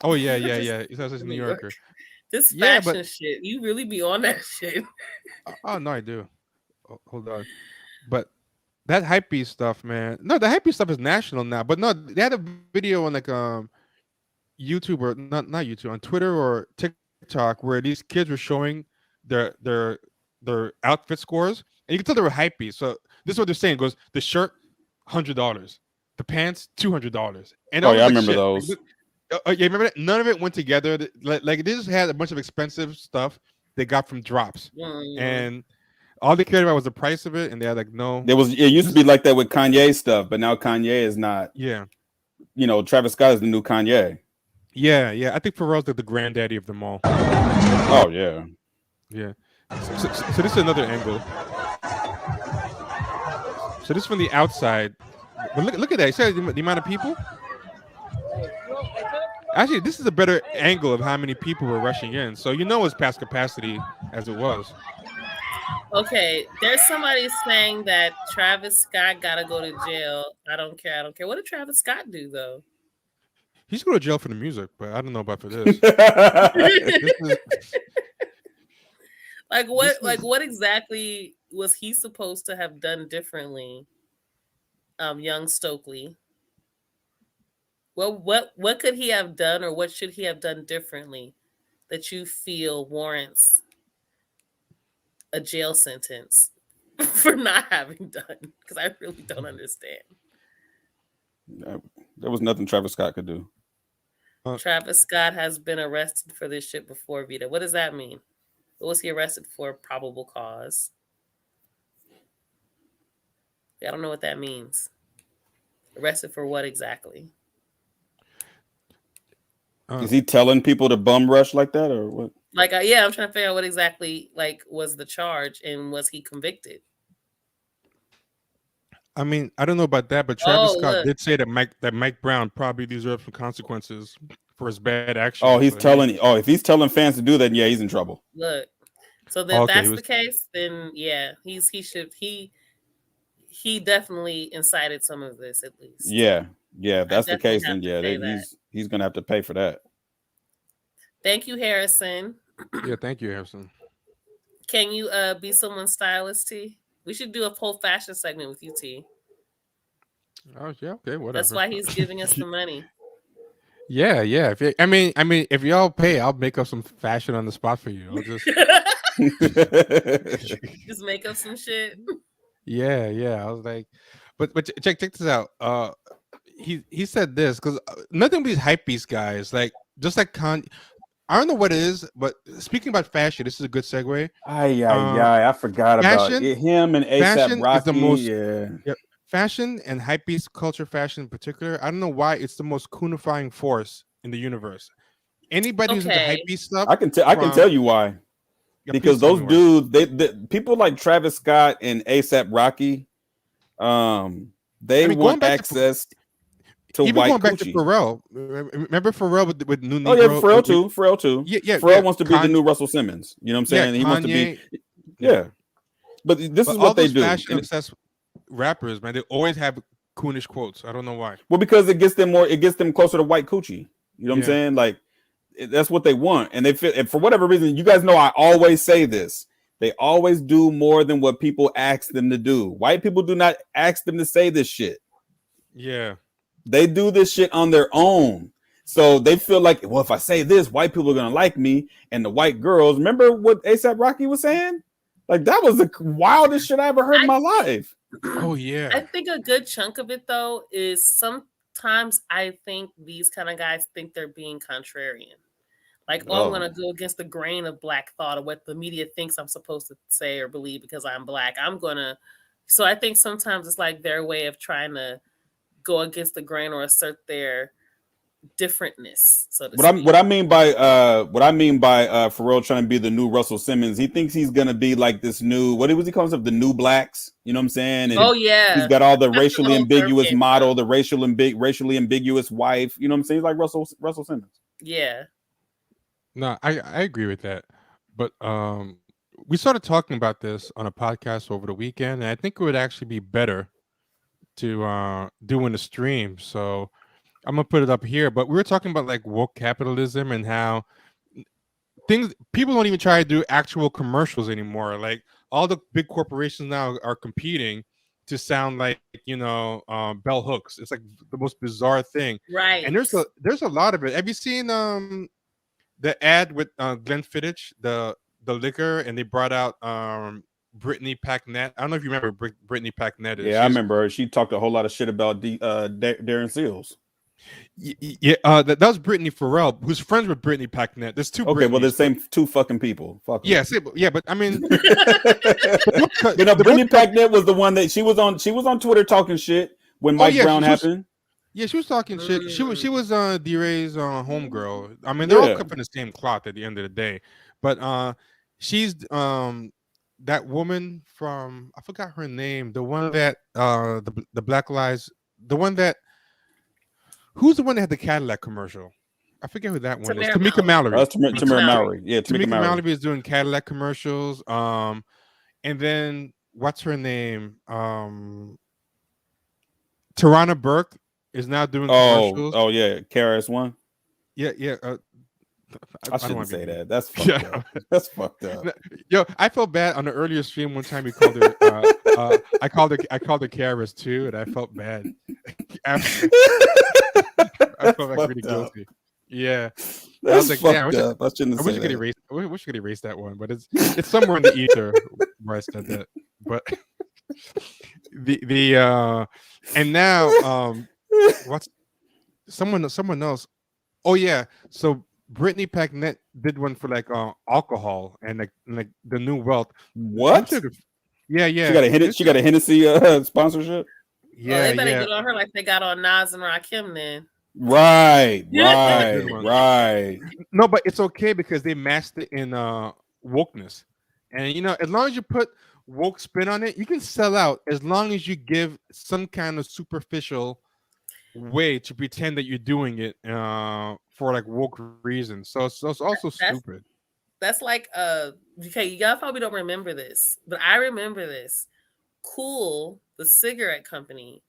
Oh yeah, You're yeah, just yeah. It's such a a New New Yorker. This Yeah, fashion but- shit, you really be on that shit. Oh no, I do. Oh, hold on, but that hypebeast stuff, man. No, the hypebeast stuff is national now. But no, they had a video on like YouTube or not YouTube, on Twitter or TikTok where these kids were showing their outfit scores, and you can tell they were hypebeast. So this is what they're saying: goes the shirt $100, the pants $200, and Oh, all yeah, I this remember shit. those. Yeah, remember that? None of it went together. Like they just had a bunch of expensive stuff they got from drops, and all they cared about was the price of it, and they had like no. It used to be like that with Kanye stuff, but now Kanye is not. Yeah, Travis Scott is the new Kanye. yeah. I think Pharrell's like the granddaddy of them all. Oh yeah. Yeah. So this is another angle. So this is from the outside. But look at that. You see the amount of people? Actually, this is a better angle of how many people were rushing in. So you know it's past capacity as it was. Okay, there's somebody saying that Travis Scott gotta go to jail. I don't care. What did Travis Scott do though? He's going to jail for the music, but I don't know about for this. This is- What exactly was he supposed to have done differently? Young Stokely. Well, what could he have done, or what should he have done differently that you feel warrants a jail sentence for not having done? Because I really don't understand. There was nothing Travis Scott could do. Travis Scott has been arrested for this shit before, Vita. What does that mean? What was he arrested for? Probable cause. I don't know what that means. Arrested for what exactly? Is he telling people to bum rush like that, or what? I'm trying to figure out what exactly was the charge, and was he convicted? I mean, I don't know about that, but Travis Scott look. did say that Mike Brown probably deserves some consequences for his bad actions. Oh, he's So telling. Oh, if he's telling fans to do that, yeah, he's in trouble. Look. So then Okay, that's he was- the case, then yeah, he definitely incited some of this at least. Yeah, if that's the definitely case, have then to yeah, say that. he's gonna have to pay for that. Thank you, Harrison. Yeah, thank you, Harrison. Can you be someone's stylist, T? We should do a whole fashion segment with you, T. Oh yeah, okay, whatever. That's why he's giving us the money. Yeah. I mean, if y'all pay, I'll make up some fashion on the spot for you. I'll just Just make up some shit. yeah. I was like, but check this out. he said this because nothing but these Hypebeast guys, like just like I don't know what it is, but speaking about fashion, this is a good segue. I forgot about Fashion, it. Him and ASAP fashion is the Rocky. most Yeah. Yep. Fashion and Hypebeast culture, fashion in particular. I don't know why it's the most counifying force in the universe. Anybody who's into Okay. Hypebeast stuff, I can tell you why. Yeah, Because please tell those me why. dudes, they people like Travis Scott and ASAP Rocky, they I mean, want access to even white going back to coochie. Pharrell. Remember Pharrell with New Oh yeah, Negro? Pharrell too. Pharrell too. Yeah. Pharrell wants to be the new Russell Simmons. You know what I'm saying? He wants to be. Kanye. Yeah. But this is all what they those do. fashion obsessed rappers, man, they always have coonish quotes. I don't know why. Well, because it gets them closer to white coochie. You know what I'm Yeah. saying? Like that's what they want. And they feel, and for whatever reason, you guys know I always say this. They always do more than what people ask them to do. White people do not ask them to say this shit. Yeah. They do this shit on their own. So they feel like, well, if I say this, white people are gonna like me. And the white girls, remember what ASAP Rocky was saying? Like that was the wildest shit I ever heard in my life. Oh yeah. I think a good chunk of it though is sometimes I think these kind of guys think they're being contrarian. Like, I'm going to go against the grain of Black thought or what the media thinks I'm supposed to say or believe because I'm Black. So I think sometimes it's like their way of trying to go against the grain or assert their differentness. So to speak. What I mean by Pharrell trying to be the new Russell Simmons, he thinks he's gonna be like this new, what was he calling himself, the new blacks? You know what I'm saying? And he's got all the racially ambiguous model, the racially ambiguous wife. You know what I'm saying? He's like Russell Simmons. Yeah. No, I agree with that. But we started talking about this on a podcast over the weekend, and I think it would actually be better to do in the stream. So I'm gonna put it up here. But we were talking about like woke capitalism and how people don't even try to do actual commercials anymore. Like all the big corporations now are competing to sound like bell hooks. It's like the most bizarre thing. Right. And there's a lot of it. Have you seen the ad with Glenn Fittich, the liquor, and they brought out Brittany Packnett? I don't know if you remember Brittany Packnett. Yeah, I remember her. She talked a whole lot of shit about Darren Seals. Yeah, that was Brittany Farrell, who's friends with Brittany Packnett. There's two. Okay, well, the same two fucking people. Fuck. Yeah, but I mean, Brittany Packnett was the one that she was on Twitter talking shit when Mike Brown happened. Yeah, she was talking shit. She was DeRay's homegirl. I mean, they're all cut from the same cloth at the end of the day. But she's that woman from, I forgot her name. The one that the Black Lives, the one that, who's the one that had the Cadillac commercial? I forget who that one is. Tamika Mallory. That's Tamika Mallory. Yeah, Tamika Mallory is doing Cadillac commercials. And then what's her name? Tarana Burke is now doing commercials. Oh yeah, KRS-One. Yeah. I shouldn't say that. That's fucked up. That's fucked up. Yo, I felt bad on the earlier stream one time. He called her. I called her KRS too, and I felt bad. I felt like really guilty. Yeah, that's I was like, fucked up. I shouldn't have said that. I wish I could erase that one, but it's somewhere in the ether where I said that. But the and now what's someone else? Oh yeah, so Brittany Packnett did one for like alcohol and like the New Wealth. What? Yeah. She got a Hennessy sponsorship. Yeah, they better get on her like they got on Nas and Rakim then. Right. No, but it's okay because they masked it in wokeness, and as long as you put woke spin on it, you can sell out as long as you give some kind of superficial way to pretend that you're doing it for like woke reasons. So it's also stupid. That's like okay, y'all probably don't remember this, but I remember this. Cool, the cigarette company,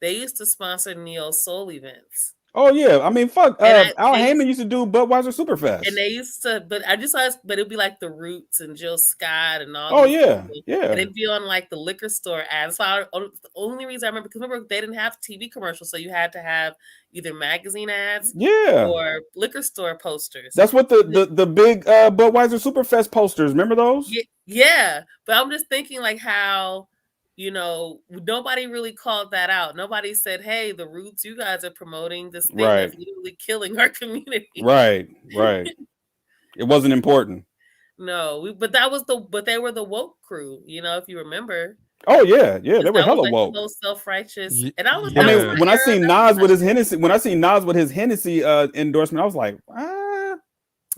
they used to sponsor neo soul events. Oh yeah, I mean, fuck. Al Heyman used to do Budweiser Superfest, and they used to. But I just saw, but it'd be like the Roots and Jill Scott and all. Oh yeah, people. Yeah. And it'd be on like the liquor store ads. So the only reason I remember, because remember they didn't have TV commercials, so you had to have either magazine ads, or liquor store posters. That's what the big Budweiser Superfest posters. Remember those? Yeah. But I'm just thinking like how you know, nobody really called that out. Nobody said, hey, the Roots, you guys are promoting this thing Right. that's literally killing our community. Right. It wasn't important. No, but they were the woke crew, you know, if you remember. Oh yeah, they were That was hella like woke. the most self-righteous. And I that was mean, my when I era. seen Nas with his Hennessy, endorsement, I was like, I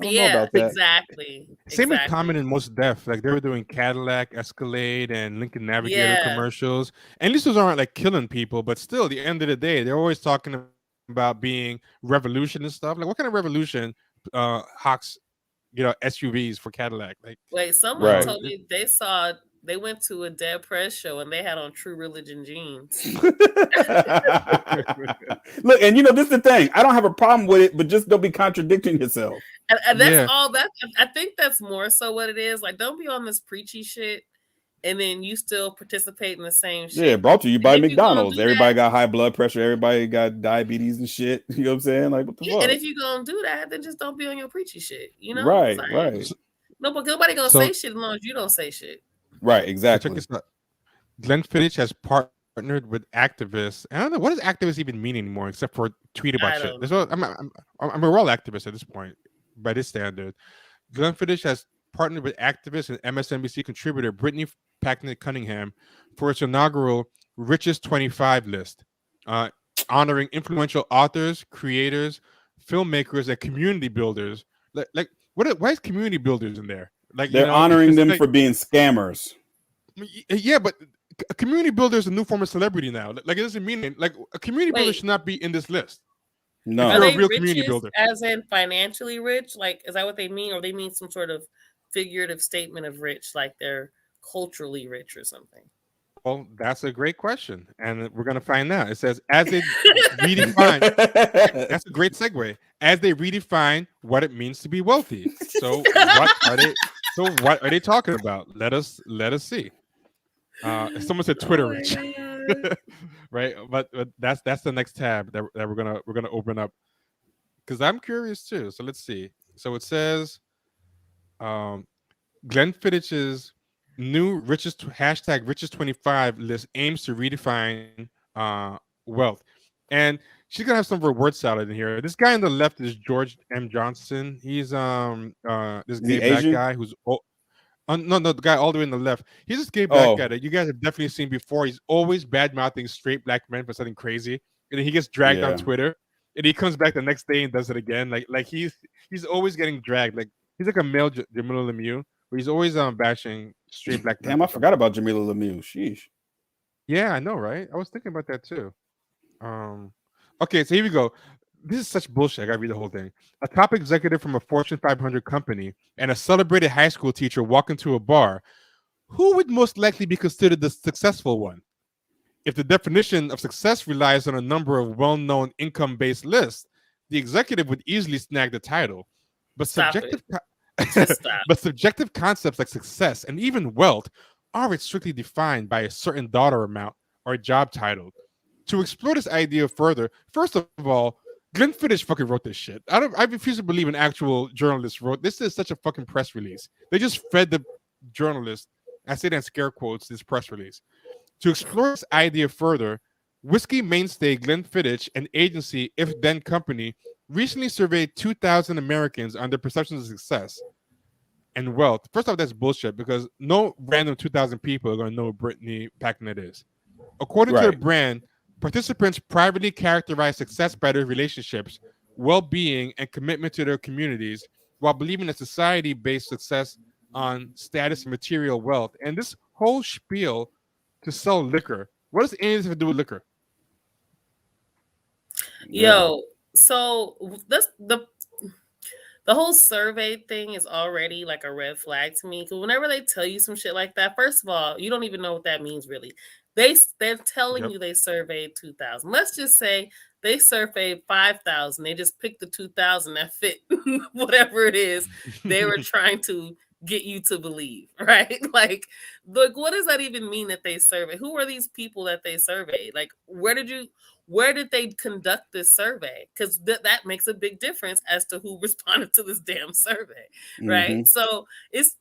don't know about that. Exactly. Same with Common and Mos Def. Like they were doing Cadillac, Escalade, and Lincoln Navigator commercials. And these aren't like killing people, but still, at the end of the day, they're always talking about being revolution and stuff. Like, what kind of revolution hawks, SUVs for Cadillac? Like, wait, someone told me they went to a Dead Prez show and they had on True Religion jeans. Look, and this is the thing. I don't have a problem with it, but just don't be contradicting yourself. And that's all that I think that's more so what it is. Like, don't be on this preachy shit and then you still participate in the same shit. Yeah, brought to you by McDonald's. Everybody got high blood pressure. Everybody got diabetes and shit. You know what I'm saying? Like, what the fuck? And if you're gonna do that, then just don't be on your preachy shit. You know? Right. Nobody gonna say shit as long as you don't say shit. Right, exactly. Check this out. Glenn Fittich has partnered with activists. I don't know, what does activists even mean anymore, except for tweet about shit. I'm a real activist at this point, by this standard. Glenn Fittich has partnered with activist and MSNBC contributor Brittany Cunningham for its inaugural Richest 25 list, honoring influential authors, creators, filmmakers, and community builders. Why is community builders in there? Like, they're honoring them for being scammers. Yeah, but a community builder is a new form of celebrity now. Like, it doesn't mean like a community builder should not be in this list. No, are they a real community builder, as in financially rich? Like, is that what they mean, or they mean some sort of figurative statement of rich, like they're culturally rich or something? Well, that's a great question, and we're gonna find out. It says, as they redefine. That's a great segue. As they redefine what it means to be wealthy. So what are they talking about? Let us see. Someone said Twitter rich, right? But that's the next tab that we're gonna open up, because I'm curious too. So let's see. So it says, Glenn Fittich's new richest 25 list aims to redefine wealth, and she's gonna have some of her word salad in here. This guy on the left is George M. Johnson. He's this gay black guy who's no, the guy all the way on the left. He's this gay black guy that you guys have definitely seen before. He's always bad mouthing straight black men for something crazy, and then he gets dragged on Twitter, and he comes back the next day and does it again. Like he's always getting dragged. Like, he's like a male Jamila Lemieux, where he's always bashing straight black men. Damn, I forgot about Jamila Lemieux. Sheesh. Yeah, I know, right? I was thinking about that too. Okay, so here we go. This is such bullshit. I gotta read the whole thing. A top executive from a Fortune 500 company and a celebrated high school teacher walk into a bar. Who would most likely be considered the successful one? If the definition of success relies on a number of well-known income-based lists, the executive would easily snag the title. But subjective concepts like success and even wealth aren't strictly defined by a certain dollar amount or job title. To explore this idea further, first of all, Glenn Fittich fucking wrote this shit. I refuse to believe an actual journalist wrote this. Is such a fucking press release. They just fed the journalist, I say that in scare quotes, this press release. To explore this idea further, whiskey mainstay Glenn Fittich, an agency, If Then Company, recently surveyed 2,000 Americans on their perceptions of success and wealth. First off, that's bullshit, because no random 2,000 people are going to know who Brittany Packnett is. According to the brand, participants privately characterize success by their relationships, well-being, and commitment to their communities, while believing that society-based success on status and material wealth. And this whole spiel to sell liquor. What does anything have to do with liquor? Yo, so the whole survey thing is already like a red flag to me, because whenever they tell you some shit like that, first of all, you don't even know what that means really. They're telling you they surveyed 2,000. Let's just say they surveyed 5,000. They just picked the 2,000 that fit whatever it is they were trying to get you to believe, right? Like, what does that even mean that they surveyed? Who are these people that they surveyed? Like, where did they conduct this survey? Because that makes a big difference as to who responded to this damn survey, right? So it's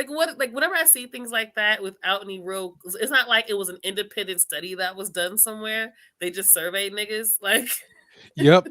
Like whenever I see things like that without any real, it's not like it was an independent study that was done somewhere. They just surveyed niggas. Like, Yep.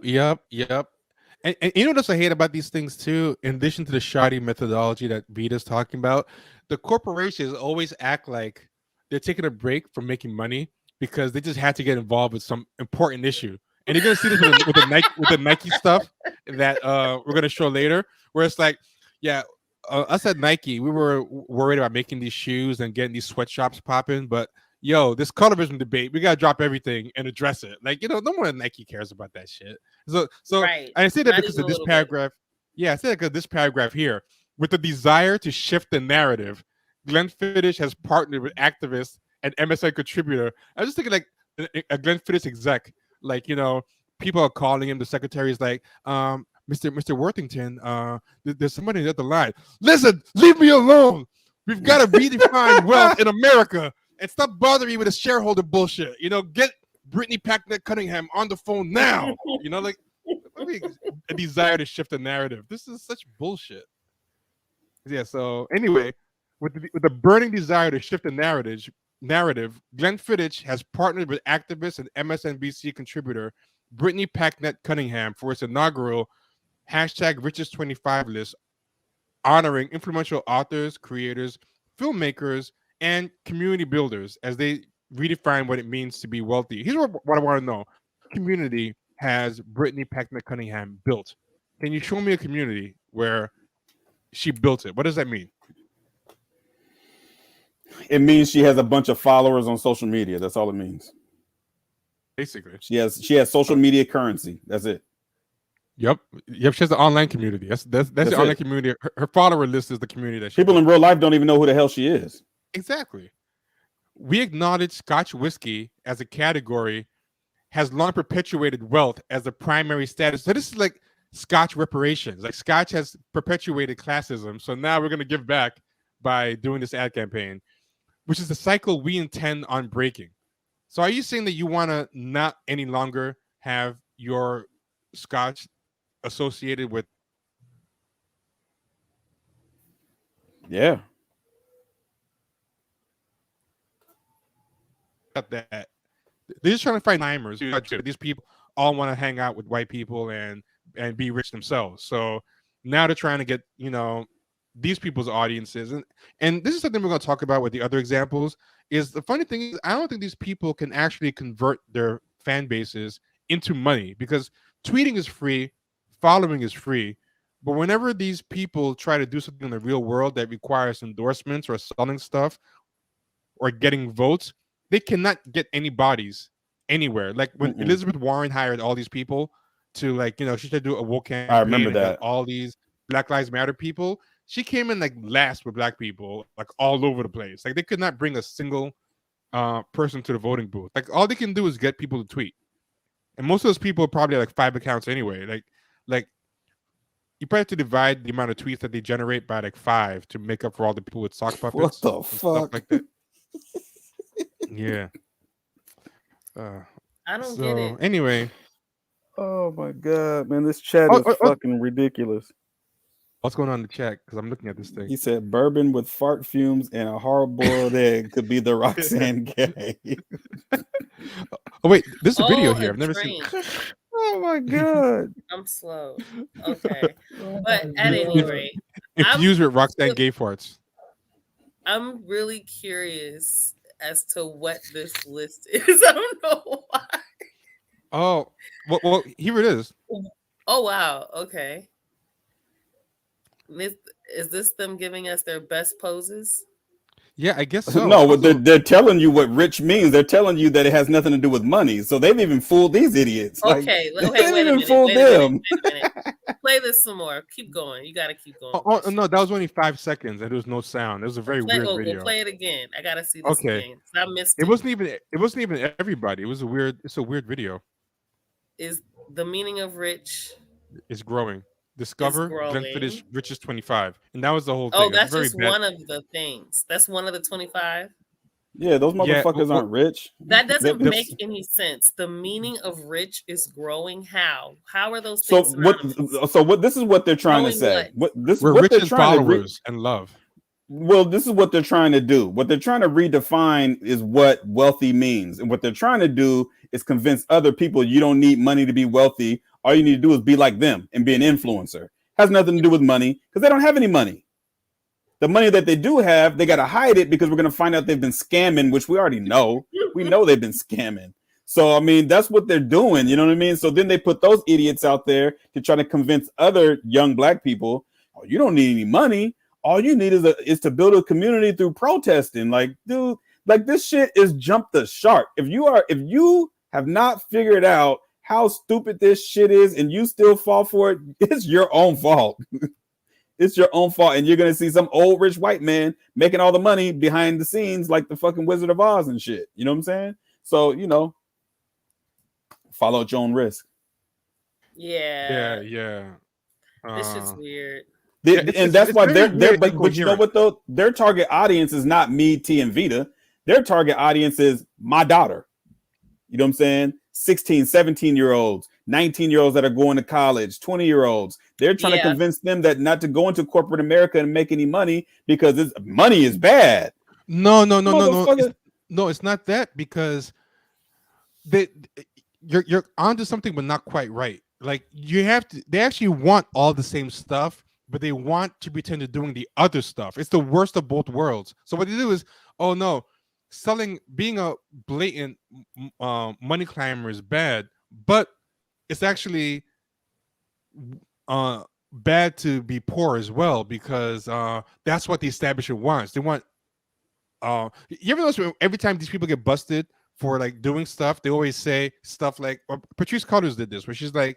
And you know what else I hate about these things too? In addition to the shoddy methodology that Vita's talking about, the corporations always act like they're taking a break from making money because they just had to get involved with some important issue. And you're gonna see this with the Nike stuff that we're gonna show later, where it's like, yeah, us at Nike, we were worried about making these shoes and getting these sweatshops popping, but yo, this colorism debate, we gotta drop everything and address it. Like, no one at Nike cares about that shit. So right? I say that Not because even of a this little bit. paragraph. Yeah, I say that because of this paragraph here, with the desire to shift the narrative, Glenn Fiddish has partnered with activist and MSN contributor. I was just thinking like a Glenn Fiddish exec, like people are calling him. The secretary is like, Mr. Worthington, there's somebody at the line. Listen, leave me alone. We've got to redefine wealth in America and stop bothering me with this shareholder bullshit. Get Brittany Packnett Cunningham on the phone now. Like a desire to shift the narrative. This is such bullshit. Yeah. So anyway, with the burning desire to shift the narrative, Glenn Fiddish has partnered with activist and MSNBC contributor Brittany Packnett Cunningham for its inaugural #Richest25 list, honoring influential authors, creators, filmmakers, and community builders as they redefine what it means to be wealthy. Here's what I want to know. What community has Brittany Packnett Cunningham built? Can you show me a community where she built it? What does that mean? It means she has a bunch of followers on social media. That's all it means. Basically. She has social media currency. That's it. Yep. She has the online community. That's the online community. Her follower list is the community that people in real life don't even know who the hell she is. Exactly. We acknowledge Scotch whiskey as a category has long perpetuated wealth as a primary status. So this is like Scotch reparations. Like Scotch has perpetuated classism. So now we're going to give back by doing this ad campaign, which is the cycle we intend on breaking. So are you saying that you want to not any longer have your Scotch associated with? Yeah. That they're just trying to find timers. These people all want to hang out with white people and be rich themselves. So now they're trying to get these people's audiences, and this is something we're going to talk about with the other examples. Is the funny thing is I don't think these people can actually convert their fan bases into money, because tweeting is free, following is free, but whenever these people try to do something in the real world that requires endorsements or selling stuff or getting votes, they cannot get any bodies anywhere. Like when Elizabeth Warren hired all these people to she should do a woke campaign. I remember that. All these Black Lives Matter people. She came in like last with black people, like all over the place. Like they could not bring a single person to the voting booth. Like all they can do is get people to tweet. And most of those people are probably like 5 accounts anyway. Like you probably have to divide the amount of tweets that they generate by like 5 to make up for all the people with sock puppets. What the fuck? Like that. Yeah. I don't get it. Anyway. Oh my god, man, this chat is fucking ridiculous. What's going on in the chat? Because I'm looking at this thing. He said bourbon with fart fumes and a hard-boiled egg could be the Roxanne gay. Oh wait, there's a video here. I've never seen. Oh my god, I'm slow. Okay, but at any rate, infused with Roxanne gay farts. I'm really curious as to what this list is. I don't know why. Oh, well, here it is. Oh wow. Okay. Is this them giving us their best poses? Yeah, I guess so. No, they're telling you what rich means. They're telling you that it has nothing to do with money. So they've even fooled these idiots. Okay, wait a minute. Play this some more. Keep going. You got to keep going. Oh no, that was only 5 seconds and there was no sound. It was a very weird video. We'll play it again. I gotta see this again. I missed it. It wasn't even everybody. It's a weird video. Is the meaning of rich is growing. Discover Glenn Fiddish Richest25. And that was the whole thing. Oh, that's just one of the things. That's one of the 25. Yeah, those motherfuckers aren't rich. That doesn't make any sense. The meaning of rich is growing. How are those things? So what this is what they're trying to say. We're rich in followers and love. Well, this is what they're trying to do. What they're trying to redefine is what wealthy means. And what they're trying to do is convince other people you don't need money to be wealthy. All you need to do is be like them and be an influencer. Has nothing to do with money because they don't have any money. The money that they do have, they got to hide it because we're going to find out they've been scamming, which we already know. We know they've been scamming. So, I mean, that's what they're doing. You know what I mean? So then they put those idiots out there to try to convince other young black people, oh, you don't need any money. All you need is to build a community through protesting. Like, dude, like this shit is jump the shark. If you have not figured out how stupid this shit is and you still fall for it, it's your own fault. It's your own fault. And you're going to see some old rich white man making all the money behind the scenes like the fucking Wizard of Oz and shit. You know what I'm saying? So, you know, follow at your own risk. Yeah. This shit's Uh, weird. And that's why they're weird, but you know what though? Their target audience is not me, T, and Vita. Their target audience is my daughter. You know what I'm saying? 16, 17-year-olds, 19-year-olds that are going to college, 20-year-olds. They're trying to convince them that not to go into corporate America and make any money because money is bad. No. It's not that, because you're onto something, but not quite right. Like they actually want all the same stuff, but they want to pretend they're doing the other stuff. It's the worst of both worlds. So what they do is, oh no, being a blatant money climber is bad, but it's actually bad to be poor as well, because that's what the establishment wants. They want. You ever notice every time these people get busted for like doing stuff, they always say stuff like, Patrice Cullors did this, where she's like,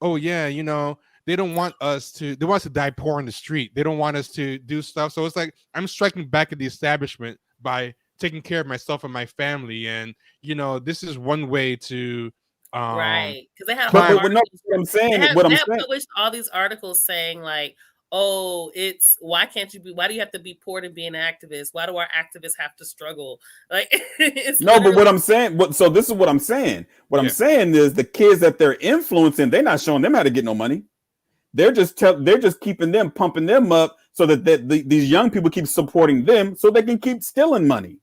oh yeah, you know, they want us to die poor in the street. They don't want us to do stuff. So it's like, I'm striking back at the establishment by taking care of myself and my family. And, you know, this is one way to, right. Because they have, what I'm saying, they published all these articles saying like, oh, why do you have to be poor to be an activist? Why do our activists have to struggle? Like, but what I'm saying, so this is what I'm saying. What I'm saying is the kids that they're influencing, they're not showing them how to get no money. They're just keeping them, pumping them up so that these young people keep supporting them so they can keep stealing money.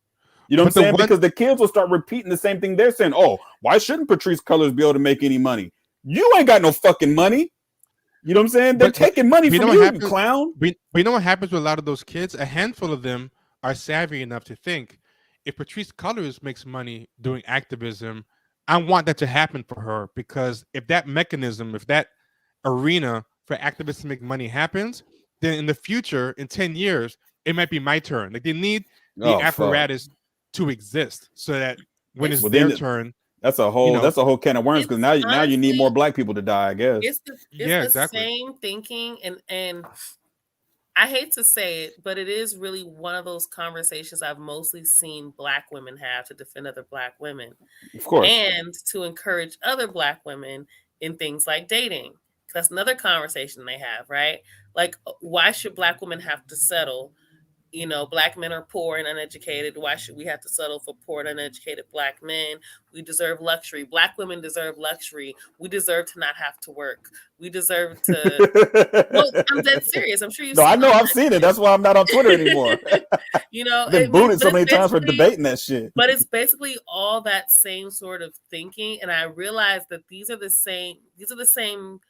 You know what I'm saying? Because the kids will start repeating the same thing they're saying. Oh, why shouldn't Patrice Cullors be able to make any money? You ain't got no fucking money. You know what I'm saying? They're taking money from you, clown. But you know what happens with a lot of those kids? A handful of them are savvy enough to think, if Patrice Cullors makes money doing activism, I want that to happen for her, because if that mechanism, if that arena for activists to make money happens, then in the future, in 10 years, it might be my turn. Like, they need the apparatus to exist so that when it's their turn. That's a whole can of worms, because now you need more black people to die, I guess. It's the same thinking, and I hate to say it, but it is really one of those conversations I've mostly seen black women have to defend other black women. Of course. And to encourage other black women in things like dating. That's another conversation they have, right? Like, why should black women have to settle? You know, black men are poor and uneducated. Why should we have to settle for poor and uneducated black men? We deserve luxury. Black women deserve luxury. We deserve to not have to work. We deserve to. Well, I'm dead serious. I'm sure you've seen it. I've seen it. That's why I'm not on Twitter anymore. You know, I've been booted so many times for debating that shit. But it's basically all that same sort of thinking. And I realized that these are the same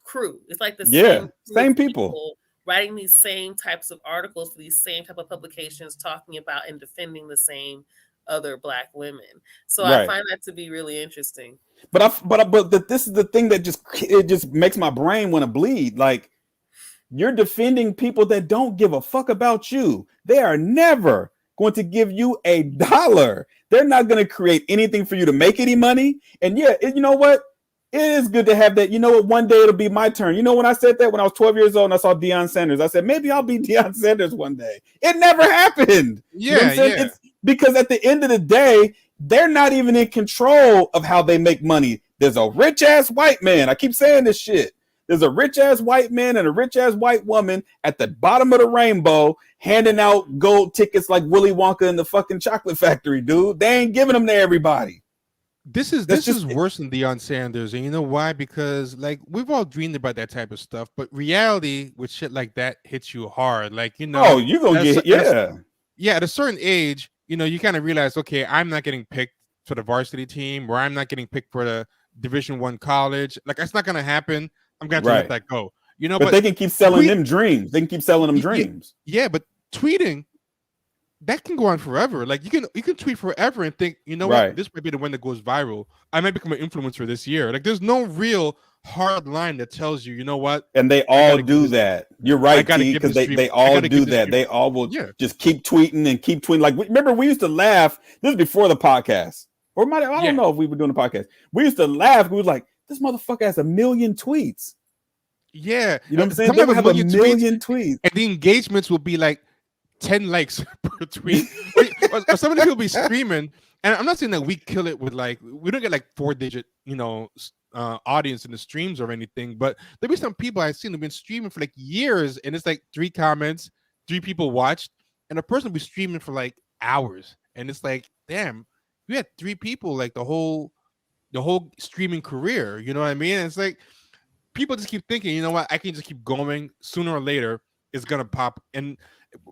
crew. It's like the same people writing these same types of articles for these same type of publications, talking about and defending the same other black women. So I find that to be really interesting. But this is the thing that just makes my brain want to bleed. Like, you're defending people that don't give a fuck about you. They are never going to give you $1. They're not going to create anything for you to make any money. And you know what? It is good to have that. You know what? One day it'll be my turn. You know, when I said that when I was 12 years old and I saw Deion Sanders, I said, maybe I'll be Deion Sanders one day. It never happened. Yeah, you know what I'm saying? It's because at the end of the day, they're not even in control of how they make money. There's a rich ass white man. I keep saying this shit. There's a rich ass white man and a rich ass white woman at the bottom of the rainbow handing out gold tickets like Willy Wonka in the fucking chocolate factory, dude. They ain't giving them to everybody. This is worse than Deion Sanders, and you know why? Because like we've all dreamed about that type of stuff, but reality with shit like that hits you hard. Like Oh, you gonna get at a certain age, you kind of realize, okay, I'm not getting picked for the varsity team, or I'm not getting picked for the Division I college. Like that's not gonna happen. I'm gonna have to let that go. But they can keep selling them dreams. They can keep selling them dreams. Yeah, but tweeting, that can go on forever. Like you can tweet forever and think, what, this might be the one that goes viral. I might become an influencer this year. Like there's no real hard line that tells you, you know what? And they all do that. You're right, because they all do that. They all will just keep tweeting and keep tweeting. Like remember, we used to laugh. This is before the podcast, or I don't know if we were doing the podcast. We used to laugh. We were like, this motherfucker has 1 million tweets. Yeah, you know what I'm saying? They would have 1 million tweets, and the engagements will be like 10 likes per tweet. or some of the people be streaming, and I'm not saying that we kill it with like we don't get like 4-digit audience in the streams or anything, but there'll be some people I've seen who've been streaming for like years, and it's like 3 comments, 3 people watched, and a person will be streaming for like hours, and it's like, damn, you had 3 people like the whole streaming career. You know what I mean? And it's like people just keep thinking, you know what, I can just keep going. Sooner or later, it's gonna pop. And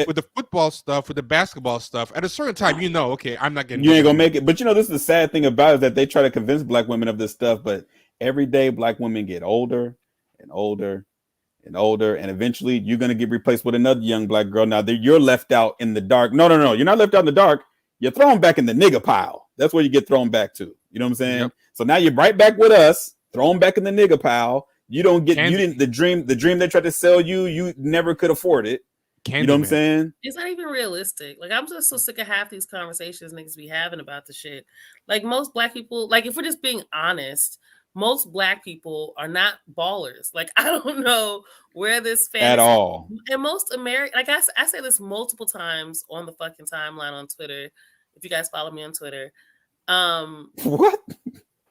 with the football stuff, with the basketball stuff, at a certain time, okay, I'm not getting. You ain't gonna make it. But this is the sad thing about it, is that they try to convince black women of this stuff, but every day black women get older and older and older, and eventually you're gonna get replaced with another young black girl. Now you're left out in the dark. No, you're not left out in the dark. You're thrown back in the nigga pile. That's where you get thrown back to. You know what I'm saying? Yep. So now you're right back with us, thrown back in the nigga pile. You don't get the dream they tried to sell you. You never could afford it. You know what I'm saying? It's not even realistic. Like I'm just so sick of half these conversations niggas be having about the shit. Like most black people, like if we're just being honest, most black people are not ballers. Like I don't know where this fantasy at all. And most American, like I say this multiple times on the fucking timeline on Twitter. If you guys follow me on Twitter, what?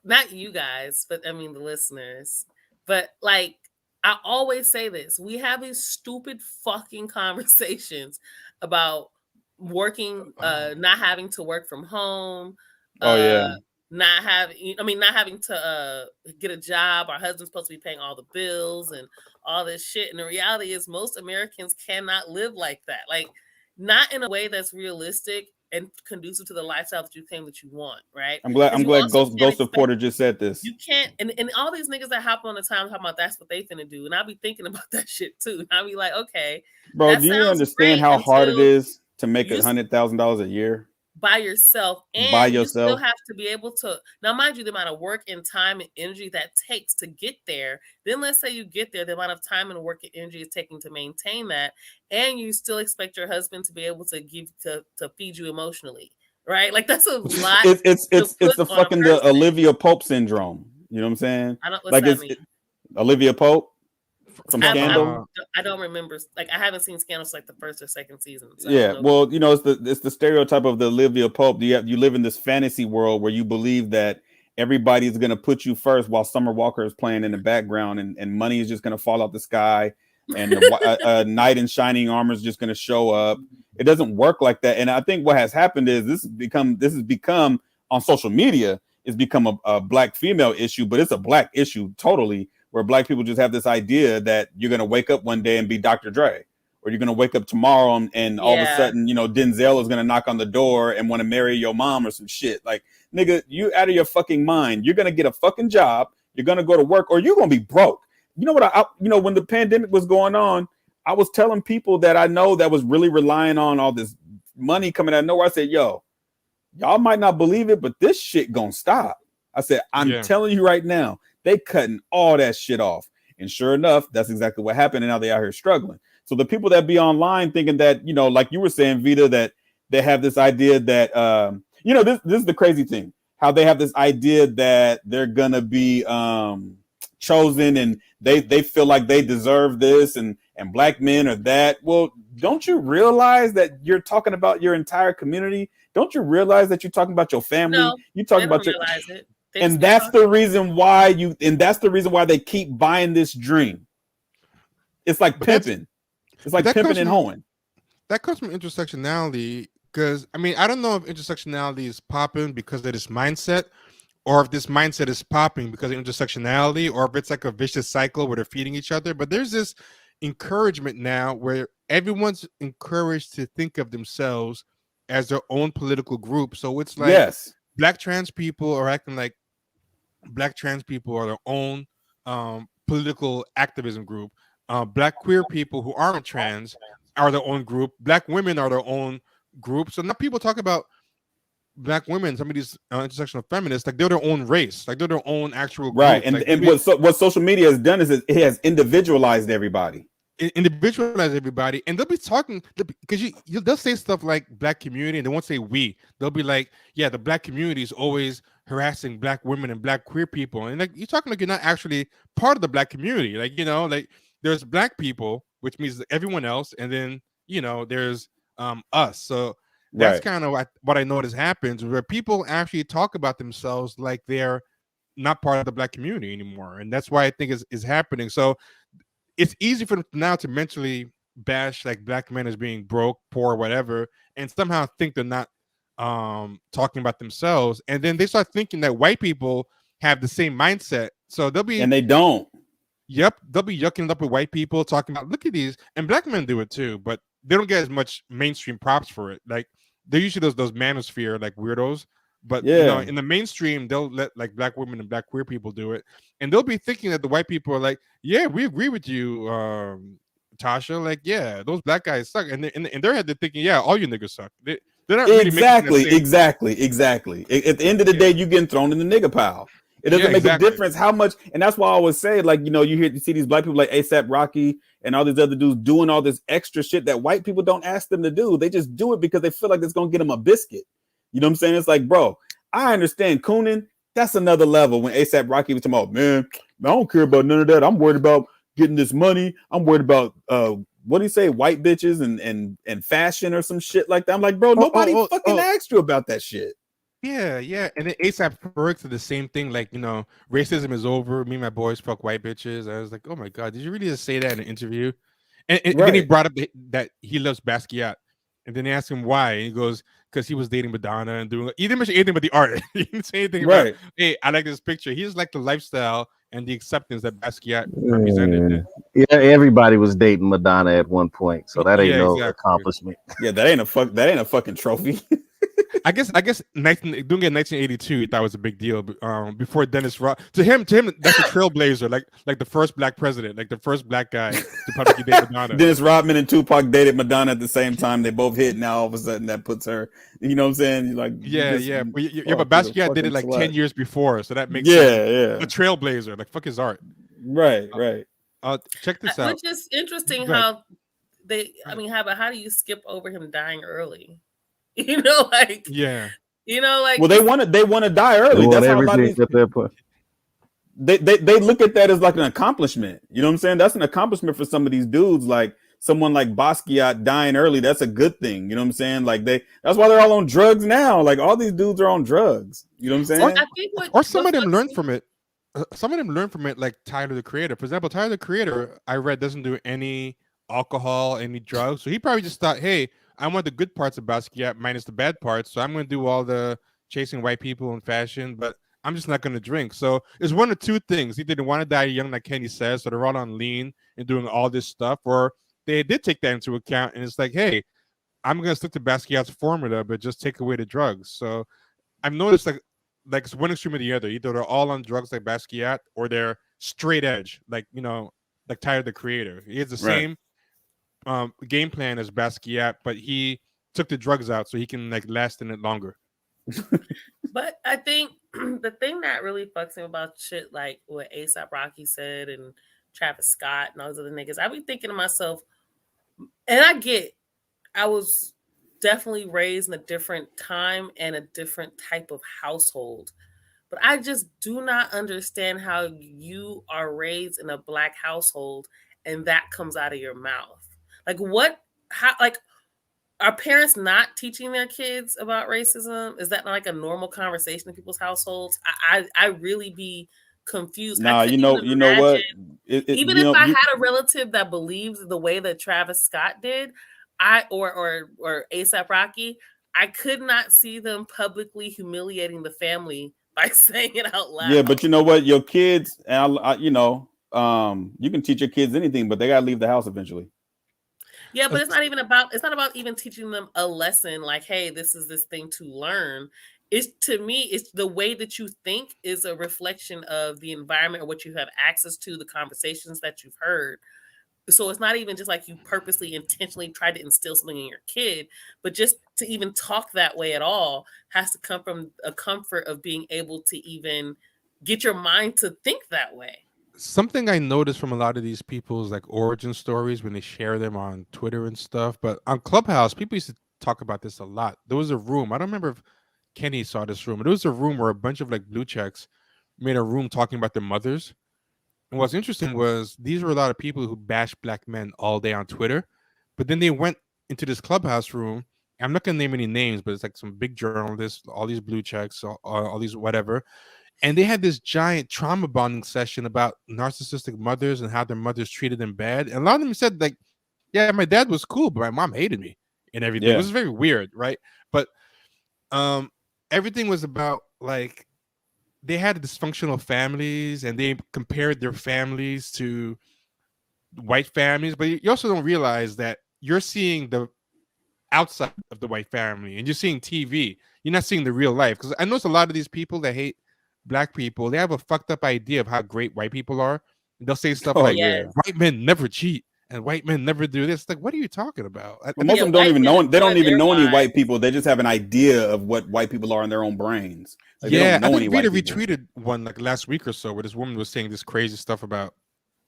Not you guys, but I mean the listeners. But like I always say this, we have these stupid fucking conversations about working, not having to work from home. Not having to get a job. Our husband's supposed to be paying all the bills and all this shit. And the reality is most Americans cannot live like that. Like not in a way that's realistic and conducive to the lifestyle that you claim that you want, right? I'm glad Ghost Reporter just said this. You can't, and all these niggas that hop on the time talking about that's what they finna do, and I'll be thinking about that shit too. And I'll be like, okay, bro, do you understand how hard it is to make $100,000 a year by yourself? And you still have to be able to, now mind you, the amount of work and time and energy that takes to get there. Then let's say you get there, the amount of time and work and energy is taking to maintain that, and you still expect your husband to be able to give to feed you emotionally, right? Like that's a lot. It's the fucking the Olivia Pope syndrome. You know what I'm saying? I don't. What's that mean? Olivia Pope from Scandal. I don't remember. Like I haven't seen Scandal like the first or second season. So well, it's the stereotype of the Olivia Pope. You live in this fantasy world where you believe that everybody's gonna put you first while Summer Walker is playing in the background, and money is just gonna fall out the sky, and a knight in shining armor is just gonna show up. It doesn't work like that. And I think what has happened is this has become on social media. It's become a black female issue, but it's a black issue totally, where black people just have this idea that you're going to wake up one day and be Dr. Dre, or you're going to wake up tomorrow and all of a sudden, Denzel is going to knock on the door and want to marry your mom or some shit. Like, nigga, you out of your fucking mind. You're going to get a fucking job. You're going to go to work, or you're going to be broke. You know what? When the pandemic was going on, I was telling people that I know that was really relying on all this money coming out of nowhere. I said, yo, y'all might not believe it, but this shit gonna stop. I said, I'm telling you right now, they cutting all that shit off. And sure enough, that's exactly what happened. And now they out here struggling. So the people that be online thinking that, like you were saying, Vita, that they have this idea that, this is the crazy thing, how they have this idea that they're gonna be chosen and they feel like they deserve this and black men are that. Well, don't you realize that you're talking about your entire community? Don't you realize that you're talking about your family? No, you're talking about your it. And that's the reason why they keep buying this dream. It's like pimping. It's like pimping and hoeing. That comes from intersectionality, because I don't know if intersectionality is popping because of this mindset, or if this mindset is popping because of intersectionality, or if it's like a vicious cycle where they're feeding each other. But there's this encouragement now where everyone's encouraged to think of themselves as their own political group. So it's like Yes. black trans people are acting like black trans people are their own political activism group. Black queer people who aren't trans are their own group. Black women are their own group. So now people talk about black women, some of these intersectional feminists, like they're their own race, like they're their own actual Right. group. Like And what social media has done is it has individualized everybody. Individualize everybody, and they'll be talking because they'll say stuff like black community, and they won't say we. They'll be like, yeah, the black community is always harassing black women and black queer people, and like you're talking like you're not actually part of the black community. Like, you know, like there's black people, which means everyone else, and then, you know, there's us. So that's Right. kind of what I notice happens, where people actually talk about themselves like they're not part of the black community anymore, and that's why I think is happening. So it's easy for them now to mentally bash like black men as being broke, poor, whatever, and somehow think they're not talking about themselves. And then they start thinking that white people have the same mindset. So they'll be, And they don't. yep, they'll be yucking it up with white people, talking about, look at these, and black men do it too, but they don't get as much mainstream props for it. Like they're usually those manosphere like weirdos. But you know, Yeah. in the mainstream, they'll let like black women and black queer people do it, and they'll be thinking that the white people are like, "Yeah, we agree with you, Tasha. Like, yeah, those black guys suck." And in their head, they're thinking, "Yeah, all you niggas suck." They're not really making that same. Exactly. At the end of the day, you getting thrown in the nigga pile. It doesn't Yeah, make a exactly. difference how much, and that's why I always say, like, you know, you see these black people like ASAP Rocky and all these other dudes doing all this extra shit that white people don't ask them to do. They just do it because they feel like it's gonna get them a biscuit. You know what I'm saying? It's like, bro, I understand cooning. That's another level. When ASAP Rocky was talking about, man, I don't care about none of that. I'm worried about getting this money. I'm worried about what do you say, white bitches and fashion or some shit like that. I'm like, bro, nobody fucking asked you about that shit. Yeah. And then ASAP Ferg did the same thing. Like, you know, racism is over. Me and my boys fuck white bitches. I was like, oh my god, did you really just say that in an interview? And then he brought up that he loves Basquiat. And then they asked him why. And he goes, because he was dating Madonna and doing. He didn't mention anything about the art. He didn't say anything about, hey, I like this picture. He just liked the lifestyle and the acceptance that Basquiat represented. Yeah, everybody was dating Madonna at one point, so that ain't no accomplishment. Yeah, that ain't a fucking trophy. I guess doing it in 1982, that was a big deal. Before Dennis Rodman, to him, that's a trailblazer, like the first black president, like the first black guy to publicly date Madonna. Dennis Rodman and Tupac dated Madonna at the same time. They both hit. Now all of a sudden, that puts her. You know what I'm saying? Like, yeah. But Basquiat did it like 10 years before, so that makes him a trailblazer. Like, fuck his art. Right. Check this out. Which is interesting how they. I mean, how do you skip over him dying early? You know, like, yeah, you know, like, well, they want to die early. That's how a lot of these, they look at that as like an accomplishment. You know what I'm saying? That's an accomplishment for some of these dudes. Like someone like Basquiat dying early, that's a good thing. You know what I'm saying? Like that's why they're all on drugs now. Like all these dudes are on drugs. You know what I'm saying? I think or some of them learn from it. Some of them learn from it, like Tyler the Creator. For example, Tyler the Creator, I read, doesn't do any alcohol, any drugs. So he probably just thought, hey, I want the good parts of Basquiat minus the bad parts. So I'm going to do all the chasing white people in fashion, but I'm just not going to drink. So it's one of two things. Either they want to die young, like Kenny says, so they're all on lean and doing all this stuff, or they did take that into account. And it's like, hey, I'm going to stick to Basquiat's formula, but just take away the drugs. So I've noticed like it's one extreme or the other. Either they're all on drugs like Basquiat, or they're straight edge, like, you know, like Tyler the Creator. He has the same game plan as Basquiat, but he took the drugs out so he can like last in it longer. But I think the thing that really fucks me about shit like what ASAP Rocky said and Travis Scott and all those other niggas, I be thinking to myself, and I was definitely raised in a different time and a different type of household, but I just do not understand how you are raised in a black household and that comes out of your mouth. Like are parents not teaching their kids about racism? Is that like a normal conversation in people's households? I really be confused. Nah, you know what? Even if I had a relative that believes the way that Travis Scott did, or ASAP Rocky, I could not see them publicly humiliating the family by saying it out loud. Yeah, but you know what? Your kids, you can teach your kids anything, but they gotta leave the house eventually. Yeah, but it's not about even teaching them a lesson like, hey, this is this thing to learn. It's, to me, it's the way that you think is a reflection of the environment or what you have access to, the conversations that you've heard. So it's not even just like you purposely, intentionally tried to instill something in your kid, but just to even talk that way at all has to come from a comfort of being able to even get your mind to think that way. Something I noticed from a lot of these people's like origin stories when they share them on Twitter and stuff, but on Clubhouse, people used to talk about this a lot. There was a room, I don't remember if Kenny saw this room, but there was a room where a bunch of like blue checks made a room talking about their mothers. And what's interesting was these were a lot of people who bashed black men all day on Twitter, but then they went into this Clubhouse room. I'm not gonna name any names, but it's like some big journalists, all these blue checks, all these whatever, and they had this giant trauma bonding session about narcissistic mothers and how their mothers treated them bad. And a lot of them said like, "Yeah, my dad was cool, but my mom hated me and everything." Yeah. It was very weird, right? But everything was about like they had dysfunctional families and they compared their families to white families, but you also don't realize that you're seeing the outside of the white family and you're seeing TV. You're not seeing the real life. Because I notice a lot of these people that hate black people, they have a fucked up idea of how great white people are. And they'll say stuff like, yeah. white men never cheat and white men never do this. Like, what are you talking about? Well, most of them don't even know. They don't even know any white people. They just have an idea of what white people are in their own brains. Like, yeah, they don't know I think any Vita white people. retweeted one like last week or so where this woman was saying this crazy stuff about.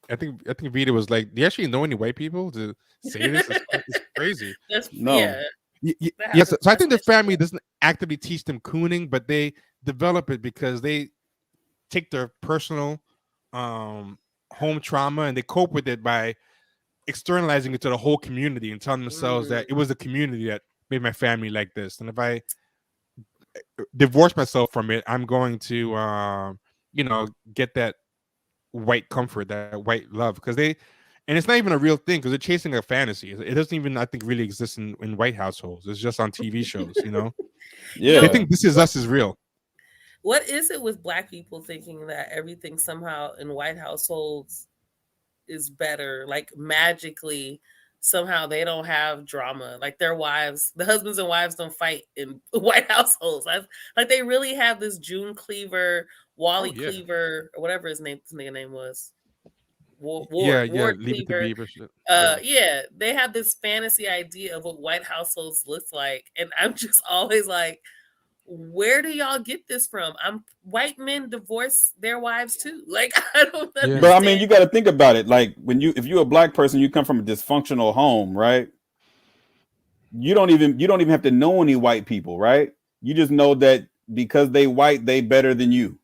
I think Vita was like, "Do you actually know any white people to say this? It's crazy." No. Yes, so I think the family doesn't actively teach them cooning, but they develop it because they take their personal home trauma and they cope with it by externalizing it to the whole community and telling themselves that it was the community that made my family like this. And if I divorce myself from it, I'm going to, get that white comfort, that white love, because and it's not even a real thing because they're chasing a fantasy. It doesn't even, I think, really exist in white households. It's just on TV shows, Yeah. They think This Is Us is real. What is it with black people thinking that everything somehow in white households is better? Like magically, somehow they don't have drama. Like their wives, the husbands and wives don't fight in white households. Like they really have this June Cleaver, Wally Cleaver, or whatever his nigga name was. Ward Leave It to Beaver. They have this fantasy idea of what white households look like, and I'm just always like, where do y'all get this from? White men divorce their wives too. Like I don't understand. But I mean, you got to think about it. Like if you're a black person, you come from a dysfunctional home, right? You don't even have to know any white people, right? You just know that because they white, they better than you.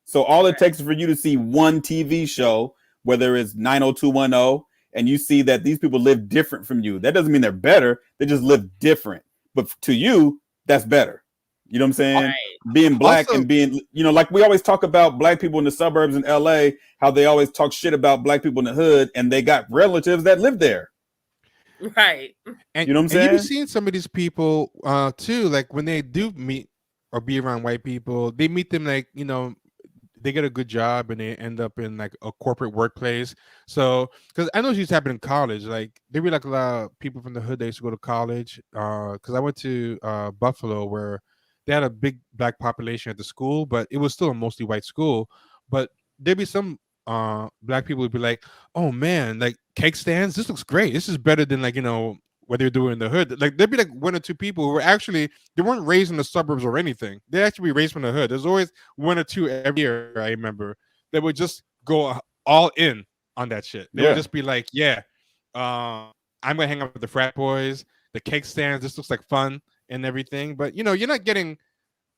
So all it takes is for you to see one TV show, whether it's 90210, and you see that these people live different from you. That doesn't mean they're better. They just live different. But to you, that's better. You know what I'm saying? Right. Being black also, and being, like we always talk about black people in the suburbs in LA, how they always talk shit about black people in the hood, and they got relatives that live there. Right. And, you know what I'm saying? You've seen some of these people too, like when they do meet or be around white people, they meet them like, they get a good job and they end up in like a corporate workplace. So, because I know this used to happen in college, like there were like a lot of people from the hood that used to go to college. Because I went to Buffalo where they had a big black population at the school, but it was still a mostly white school. But there'd be some black people would be like, "Oh man, like cake stands, this looks great. This is better than like what they're doing in the hood." Like there'd be like one or two people who were actually, they weren't raised in the suburbs or anything. They actually be raised from the hood. There's always one or two every year, I remember, that would just go all in on that shit. They would just be like, I'm gonna hang out with the frat boys, the cake stands, this looks like fun and everything. But you're not getting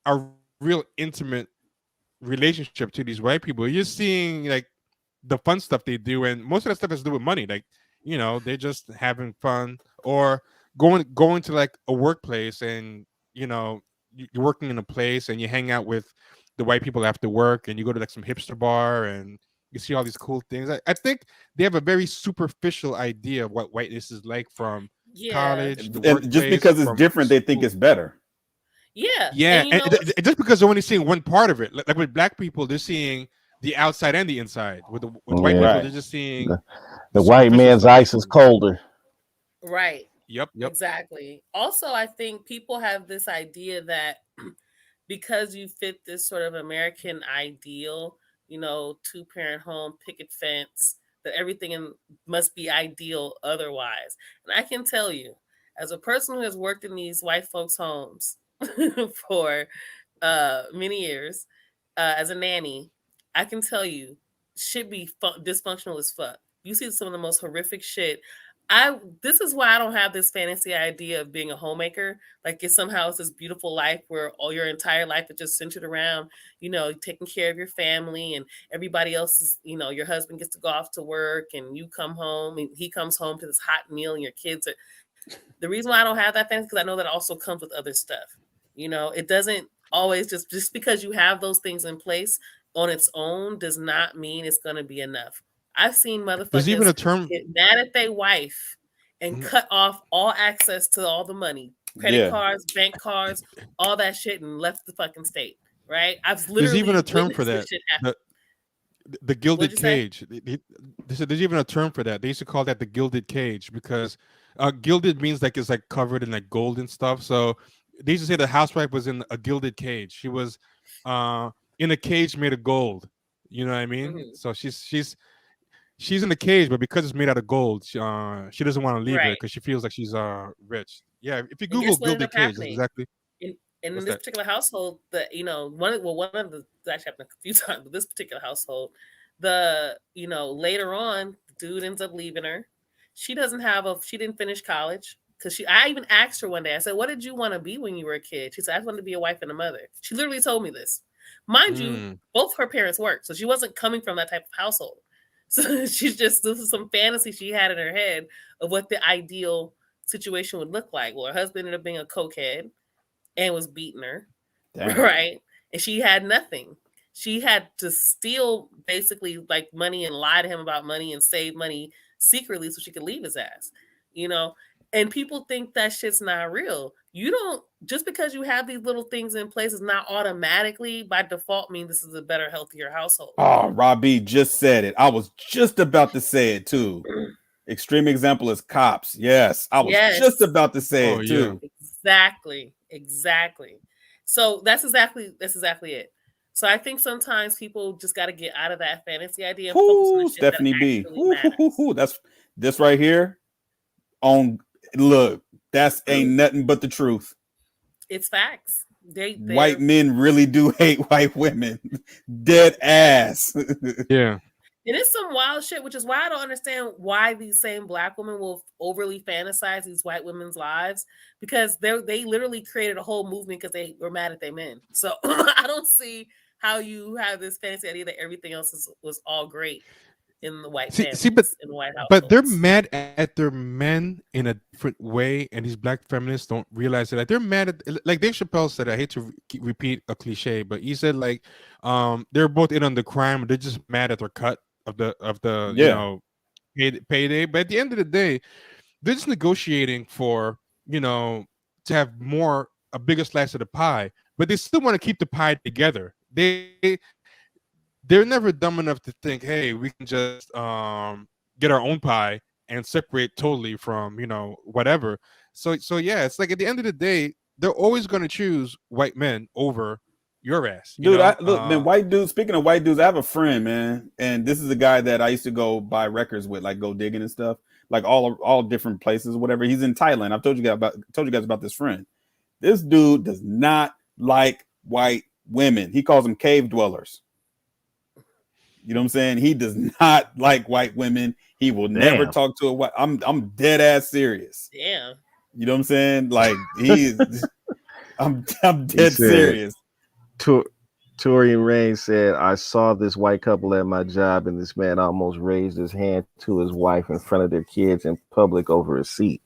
a real intimate relationship to these white people. You're seeing like the fun stuff they do, and most of that stuff has to do with money. Like they're just having fun or going to like a workplace, and you're working in a place and you hang out with the white people after work, and you go to like some hipster bar and you see all these cool things. I think they have a very superficial idea of what whiteness is like from college, the and just because it's different, they think it's better. Yeah. Yeah, And you and know, just because they're only seeing one part of it, like with black people, they're seeing the outside and the inside. With white Yeah. people, Right. they're just seeing the The white superficial man's stuff. ice is colder. right. Yep. Exactly. Also, I think people have this idea that because you fit this sort of American ideal, you know, two-parent home, picket fence, that must be ideal otherwise. And I can tell you, as a person who has worked in these white folks' homes for many years as a nanny, I can tell you, should be dysfunctional as fuck. You see some of the most horrific shit. This is why I don't have this fantasy idea of being a homemaker. Like somehow it's this beautiful life where all your entire life is just centered around, you know, taking care of your family and everybody else is, you know, your husband gets to go off to work and you come home and he comes home to this hot meal and your kids are. The reason why I don't have that fantasy because I know that also comes with other stuff. You know, it doesn't always just because you have those things in place on its own does not mean it's going to be enough. I've seen There's even motherfuckers a term. get mad at their wife and Mhm. cut off all access to all the money, credit Yeah. cards, bank cards, all that shit, and left the fucking state. Right? I've There's even literally a term for witnessed this that. shit happen. The What'd gilded you say? cage. They said there's even a term for that. They used to call that the gilded cage because gilded means like it's like covered in like gold and stuff. So they used to say the housewife was in a gilded cage. She was uh in a cage made of gold. You know what I mean? Mhm. So she's in the cage, but because it's made out of gold, she doesn't want to leave it Right. because she feels like she's rich. Yeah, if you And Google guess what ended gilded up cage, that's happening? exactly in in what's this that. particular household, that you know, one of the that actually happened a few times, but this particular household, later on, the dude ends up leaving her. She didn't finish college because I even asked her one day. I said, "What did you want to be when you were a kid?" She said, "I just wanted to be a wife and a mother." She literally told me this. Mind you, Mm. both her parents worked, so she wasn't coming from that type of household. So this is some fantasy she had in her head of what the ideal situation would look like. Well, her husband ended up being a cokehead and was beating her, Damn. right? And she had nothing. She had to steal basically like money and lie to him about money and save money secretly so she could leave his ass, you know? And people think that shit's not real. You don't, just because you have these little things in place is not automatically by default mean this is a better, healthier household. Oh, Robbie just said it. I was just about to say it too. Extreme example is Cops. Yes, I was just Yes. about to say Oh it yeah. too. Exactly. So that's exactly it. So I think sometimes people just got to get out of that fantasy idea and focus on the Whoo, shit that Stephanie B. actually Whoo, hoo, hoo, matters. hoo. That's this right here. On Look, that's ain't nothing but the truth. It's facts. White men really do hate white women. Dead ass. Yeah. And it's some wild shit, which is why I don't understand why these same black women will overly fantasize these white women's lives, because they literally created a whole movement because they were mad at their men. So I don't see how you have this fantasy idea that everything else was all great in the white See, families, in the white but they're households. mad at their men in a different way, and these black feminists don't realize it. Like they're mad at, like Dave Chappelle said. I hate to repeat a cliche, but he said like, they're both in on the crime. They're just mad at their cut of the Yeah. payday. But at the end of the day, they're just negotiating for to have a bigger slice of the pie, but they still want to keep the pie together. They're never dumb enough to think, hey, we can just get our own pie and separate totally from whatever. So yeah, it's like at the end of the day, they're always going to choose white men over your ass. Dude, man, white dudes. Speaking of white dudes, I have a friend, man, and this is a guy that I used to go buy records with, like go digging and stuff, like all different places, whatever. He's in Thailand. I've told you guys about this friend. This dude does not like white women. He calls them cave dwellers. You know what I'm saying? He does not like white women. He will never talk to a white. I'm dead ass serious. Damn. You know what I'm saying? Like I'm dead serious. Torian Rain said, I saw this white couple at my job, and this man almost raised his hand to his wife in front of their kids in public over a seat.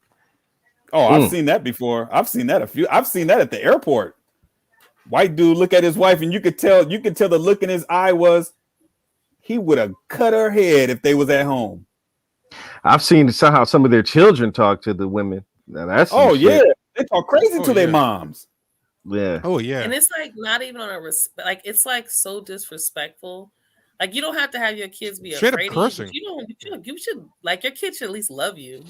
Oh, I've seen that before. I've seen that I've seen that at the airport. White dude look at his wife, and you could tell the look in his eye was he would have cut her head if they was at home. I've seen somehow some of their children talk to the women. Now that's yeah, they talk crazy to their moms. Yeah. Oh yeah. And it's like not even on a respect. Like it's like so disrespectful. Like you don't have to have your kids be Straight up afraid of you, cursing. but you should like your kids should at least love you.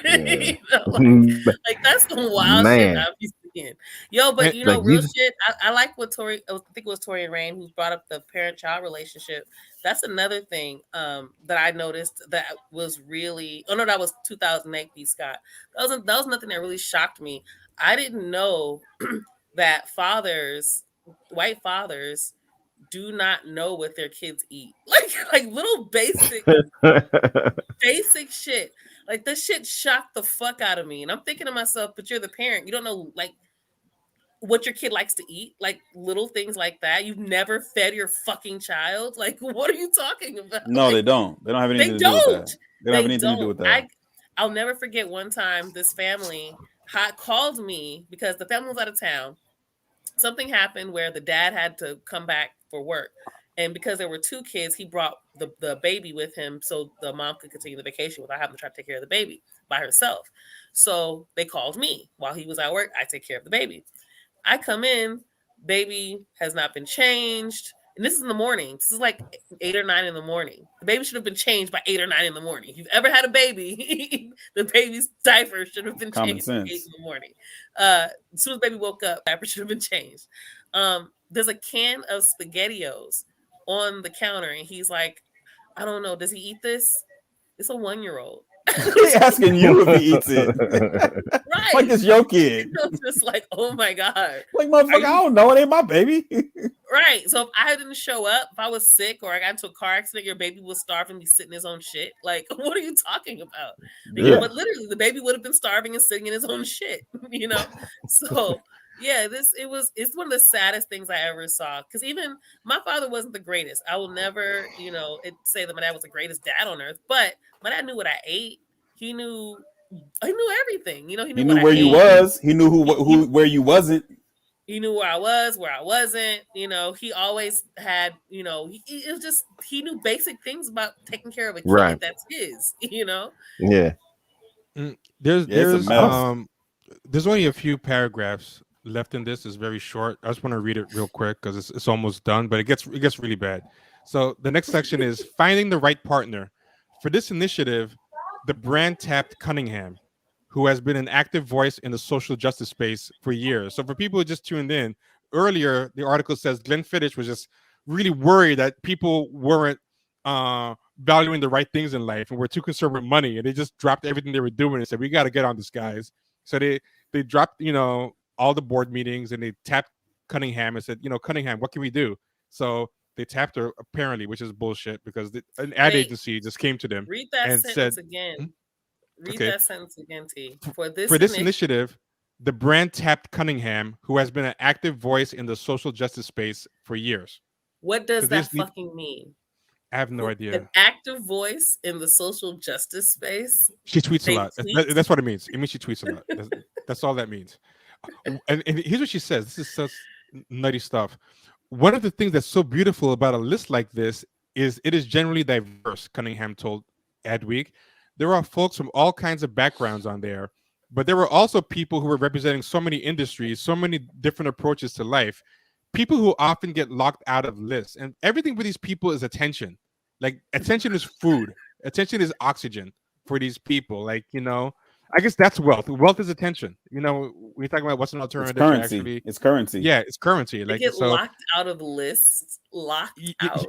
Yeah. You know, like that's the wild shit Man. I be seeing. Yo, but And- you know, Like real you- shit. I like what Tori. I think it was Tori and Rain who brought up the parent-child relationship. That's another thing that I noticed that was really. Oh no, that was 2008. B. Scott. That was nothing that really shocked me. I didn't know that white fathers, do not know what their kids eat. Like little basic shit. Like this shit shocked the fuck out of me. And I'm thinking to myself, but you're the parent. You don't know like what your kid likes to eat, like little things like that. You've never fed your fucking child. Like, what are you talking about? No, Like, they don't. They don't have anything they to do with don't. that. They don't have anything to do with that. I'll never forget one time this family called me because the family was out of town. Something happened where the dad had to come back for work. And because there were two kids, he brought the baby with him so the mom could continue the vacation without having to try to take care of the baby by herself. So they called me while he was at work. I take care of the baby. I come in, baby has not been changed. And this is in the morning. This is like 8 or 9 in the morning. The baby should have been changed by 8 or 9 in the morning. If you've ever had a baby, the baby's diaper should have been Common changed at 8 sense. in the morning. As soon as baby woke up, diaper should have been changed. There's a can of SpaghettiOs on the counter, and he's like, I don't know, does he eat this? It's a 1-year-old. They asking you if he eats it. Right. Like it's your kid. I'm just like, oh my God. Like, motherfucker, I don't know. It ain't my baby. Right. So if I didn't show up, if I was sick or I got into a car accident, your baby was starving and be sitting in his own shit. Like, what are you talking about? Yeah. But literally, the baby would have been starving and sitting in his own shit, you know? So yeah, it's one of the saddest things I ever saw. Because even my father wasn't the greatest. I will never, say that my dad was the greatest dad on earth, but my dad knew what I ate. He knew everything. He He knew where you was. He knew where you wasn't. He knew where I was, where I wasn't. He always had, it was just, he knew basic things about taking care of a kid. Right. That's his, Yeah. There's mess. there's only a few paragraphs left in this. It's very short. I just want to read it real quick because it's almost done, but it gets really bad. So the next section is finding the right partner. For this initiative, the brand tapped Cunningham, who has been an active voice in the social justice space for years. So for people who just tuned in, earlier the article says Glenn Fittich was just really worried that people weren't valuing the right things in life and were too concerned with money, and they just dropped everything they were doing and said, we got to get on this, guys. So they dropped all the board meetings, and they tapped Cunningham and said, Cunningham, what can we do? So they tapped her, apparently, which is bullshit, because an ad agency just came to them. Read that and sentence said, again. Read Okay. that sentence again, T. For this initiative, the brand tapped Cunningham, who has been an active voice in the social justice space for years. What does 'Cause they that just need- fucking mean? I have no idea. An active voice in the social justice space. She tweets They a lot. tweet? That's what it means. It means she tweets a lot. That's all that means. And here's what she says. This is such nutty stuff. One of the things that's so beautiful about a list like this is it is generally diverse, Cunningham told Adweek. There are folks from all kinds of backgrounds on there, but there were also people who were representing so many industries, so many different approaches to life, people who often get locked out of lists. And everything for these people is attention. Like, attention is food. Attention is oxygen for these people. Like, I guess that's wealth. Wealth is attention. We're talking about what's an alternative. It's currency. Actually, it's currency. Yeah, it's currency. They Like, get so, locked out of lists. Locked out.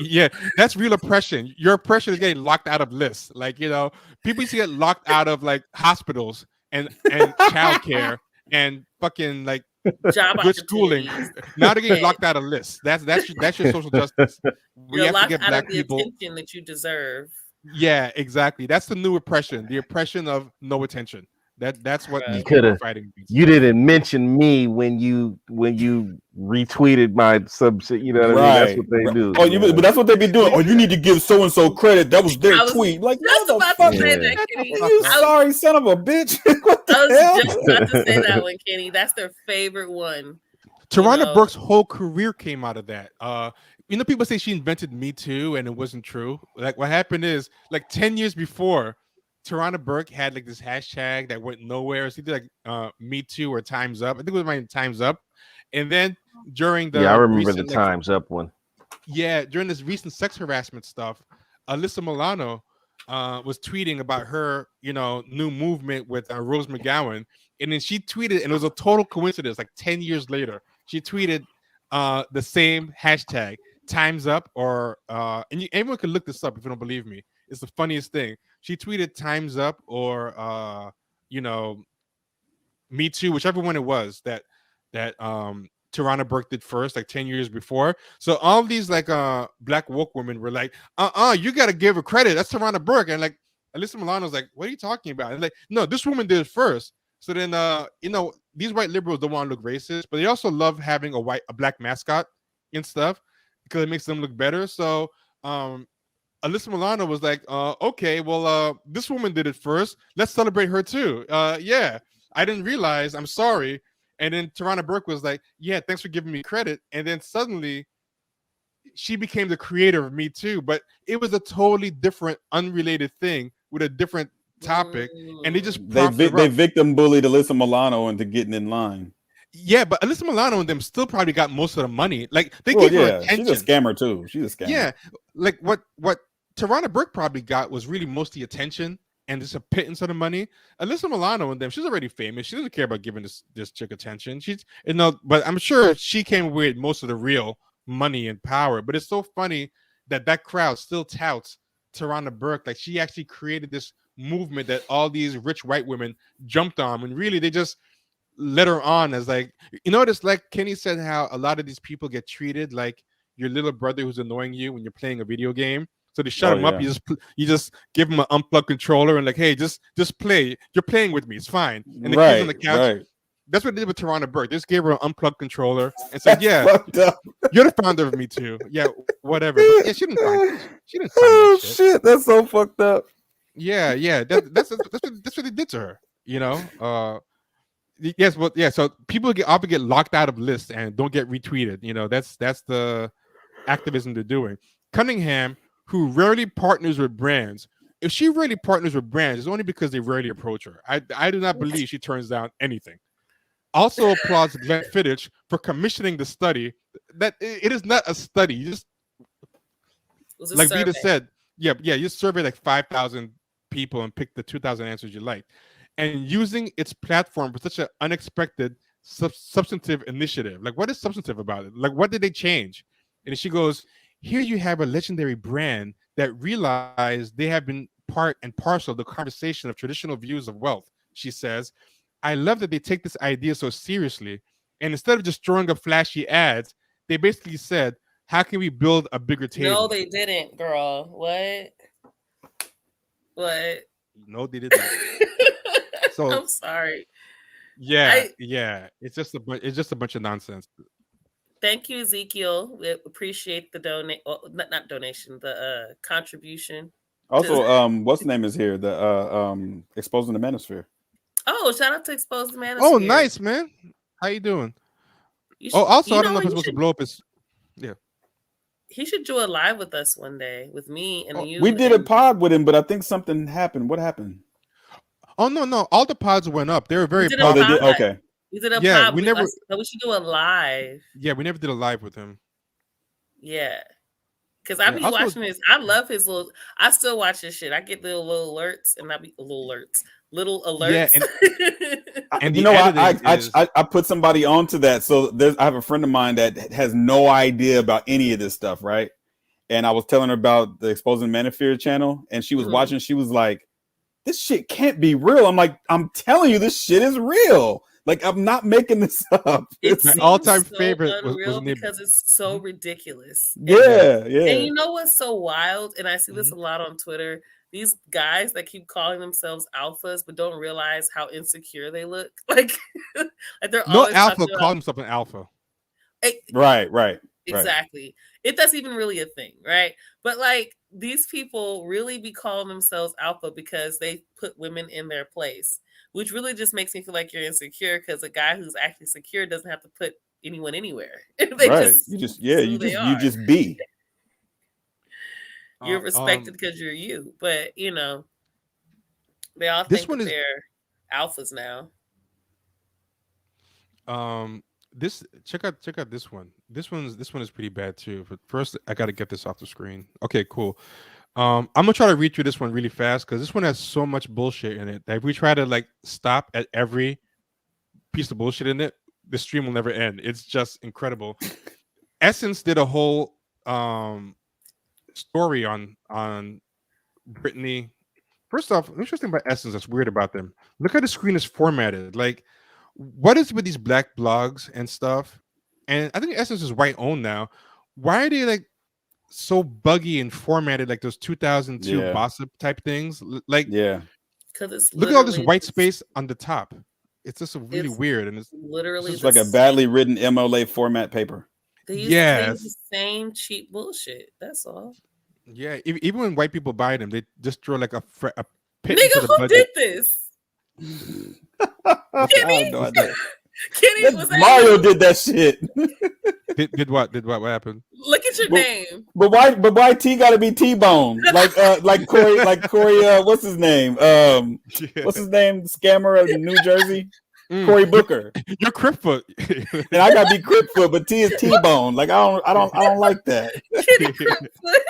yeah, that's real oppression. Your oppression is getting locked out of lists. Like, people used to get locked out of like hospitals and childcare and fucking like Job good schooling. opportunities. Now they're getting Yeah. locked out of lists. That's your social justice. We You're have to locked get out black of the people. attention that you deserve. Yeah, exactly. That's the new oppression. The oppression of no attention. That's what Right. these You people are coulda- fighting against. You didn't mention me when you retweeted my sub. You know what I mean? That's what they do. Oh, but that's what they be doing. Oh, you need to give so and so credit. That was their tweet. Like, Just about to motherfucker. say Yeah. that, Kenny. You sorry son of a bitch. What the I hell? was just about to say that one, Kenny. That's their favorite one. Tarana Brooks' whole career came out of that. People say she invented Me Too, and it wasn't true. Like, what happened is, like 10 years before, Tarana Burke had like this hashtag that went nowhere. So he did like Me Too or Time's Up. I think it was my Time's Up. And then during Yeah, I the remember the recent Times Up one. yeah, during this recent sex harassment stuff, Alyssa Milano was tweeting about her, new movement with Rose McGowan, and then she tweeted, and it was a total coincidence. Like 10 years later, she tweeted the same hashtag, "Times Up," or anyone can look this up if you don't believe me. It's the funniest thing. She tweeted "Times Up" or Me Too, whichever one it was that Tarana Burke did first, like 10 years before. So all these like black woke women were like, you gotta give her credit. That's Tarana Burke. And like Alyssa Milano's like, what are you talking about? And like, no, this woman did it first. So then these white liberals don't want to look racist, but they also love having a black mascot and stuff because it makes them look better. So Alyssa Milano was like, okay, well, this woman did it first. Let's celebrate her too. Yeah, I didn't realize. I'm sorry. And then Tarana Burke was like, yeah, thanks for giving me credit. And then suddenly she became the creator of Me Too. But it was a totally different, unrelated thing with a different topic. And they just they victim bullied Alyssa Milano into getting in line. Yeah, but Alyssa Milano and them still probably got most of the money. Like they gave her attention. She's a scammer too. She's a scammer. Yeah, like what Tarana Burke probably got was really most of the attention and just a pittance of the money. Alyssa Milano and them, she's already famous. She doesn't care about giving this chick attention. But I'm sure she came away with most of the real money and power. But it's so funny that crowd still touts Tarana Burke. Like she actually created this movement that all these rich white women jumped on, and really they just let her on as like, it's like Kenny said how a lot of these people get treated like your little brother who's annoying you when you're playing a video game. So they shut him up. You just give him an unplugged controller and like, hey, just play. You're playing with me. It's fine. And the kids on the couch. Right. That's what they did with Tarana Burke. They just gave her an unplugged controller and said, "Yeah, you're the founder of Me Too. Yeah, whatever." But yeah, she didn't sign that shit. That's so fucked up. Yeah. That's what they did to her. Yes, well, yeah. So people often get locked out of lists and don't get retweeted. That's the activism they're doing. Cunningham, who rarely partners with brands. If she rarely partners with brands, it's only because they rarely approach her. I do not believe she turns down anything. Also applauds Glenn Fittich for commissioning the study. That it is not a study. You just like Vita said, you survey like 5,000 people and pick the 2,000 answers you like. And using its platform for such an unexpected substantive initiative. Like, what is substantive about it? Like, what did they change? And she goes, here you have a legendary brand that realized they have been part and parcel of the conversation of traditional views of wealth. She says, I love that they take this idea so seriously. And instead of just throwing up flashy ads, they basically said, how can we build a bigger table? No, they didn't, girl. What? No, they did not. So I'm sorry. Yeah. It's just a bunch of nonsense. Thank you, Ezekiel. We appreciate the not donation, the contribution. Also, what's the name is here? The Exposing the Manosphere. Oh, shout out to Expose the Manosphere. Oh, nice, man. How you doing? Also, I don't know if it's supposed to blow up his. Yeah. He should do a live with us one day with me and you. We did a pod with him, but I think something happened. What happened? Oh no! All the pods went up. They were very. Okay. We did a pod with us, but we should do a live. Yeah, we never did a live with him. Yeah, because I be watching this. I love his little. I still watch this shit. I get little alerts, and I be little alerts. Yeah, and you know, I put somebody onto that. So I have a friend of mine that has no idea about any of this stuff, right? And I was telling her about the Exposing Manosphere channel, and she was watching. She was like, "This shit can't be real." I'm like, "I'm telling you, this shit is real. Like, I'm not making this up." It's my all-time favorite was because it's so ridiculous. Yeah. And you know what's so wild? And I see this a lot on Twitter. These guys that keep calling themselves alphas, but don't realize how insecure they look. Like they're no alpha call himself an alpha. Right. Exactly. If that's even really a thing, right? But like these people really be calling themselves alpha because they put women in their place, which really just makes me feel like you're insecure because a guy who's actually secure doesn't have to put anyone anywhere. Right. You just be. You're respected because you're you. But They all This think one that is they're alphas now. this check out this one. This one is pretty bad too. But first I gotta get this off the screen. Okay, cool. I'm gonna try to read through this one really fast because this one has so much bullshit in it that if we try to like stop at every piece of bullshit in it, the stream will never end. It's just incredible. Essence did a whole story on Britney. First off, interesting about Essence that's weird about them. Look how the screen is formatted. Like, what is with these black blogs and stuff? And I think Essence is white owned now. Why are they like so buggy and formatted like those 2002 Yeah. Bossip type things? Like, Yeah. Because it's look at all this literally white just- space on the top. It's just really It's weird, and it's literally It's the like a same- badly written MLA format paper. They use yes, the same cheap bullshit. That's all. yeah. Even when white people buy them, they just throw like a pit Nigga, into the who budget. did this? I have no idea. Kenny was Mario did that shit. Did what? Did what? What happened? Look at your But- name. But why T got to be T-Bone? Like Corey what's his name? What's his name? Scammer of New Jersey? Cory Booker. You're Cripfoot. And I gotta be Cripfoot, but T is T-Bone. Like I don't like that. Kenny Cripfoot.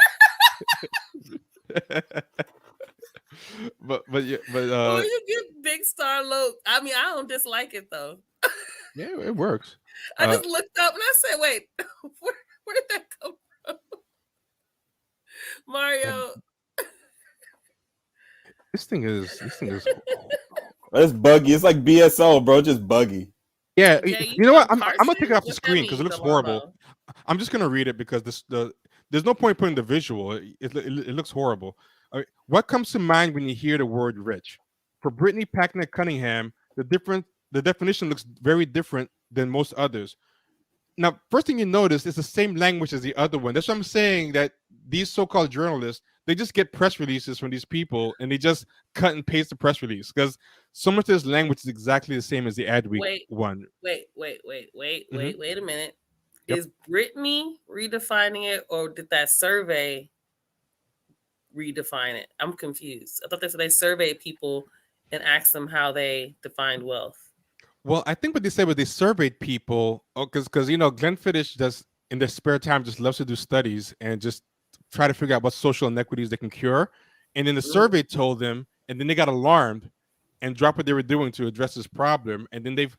but Or you get Big Star Loc. I mean, I don't dislike it though. yeah, it works. I just looked up and I said, "Wait, where did that come from?" Mario. This thing is It's buggy. It's like BSO, bro. Just buggy. yeah. Yeah, You know what? I'm gonna Carson? take it off the What that screen because it mean, looks Delano? horrible. I'm just gonna read it because there's no point putting the visual. It looks horrible. All right. What comes to mind when you hear the word rich? For Brittany Packnett Cunningham, the definition looks very different than most others. Now, first thing you notice is the same language as the other one. That's what I'm saying, that these so-called journalists, they just get press releases from these people and they just cut and paste the press release because so much of this language is exactly the same as the Adweek one. Wait a minute. Yep. Is Brittany redefining it, or did that survey redefine it? I'm confused. I thought they surveyed people and asked them how they defined wealth. Well, I think what they said was they surveyed people because Glenn Fiddish just in their spare time just loves to do studies and just try to figure out what social inequities they can cure. And then the survey told them, and then they got alarmed and dropped what they were doing to address this problem. And then they've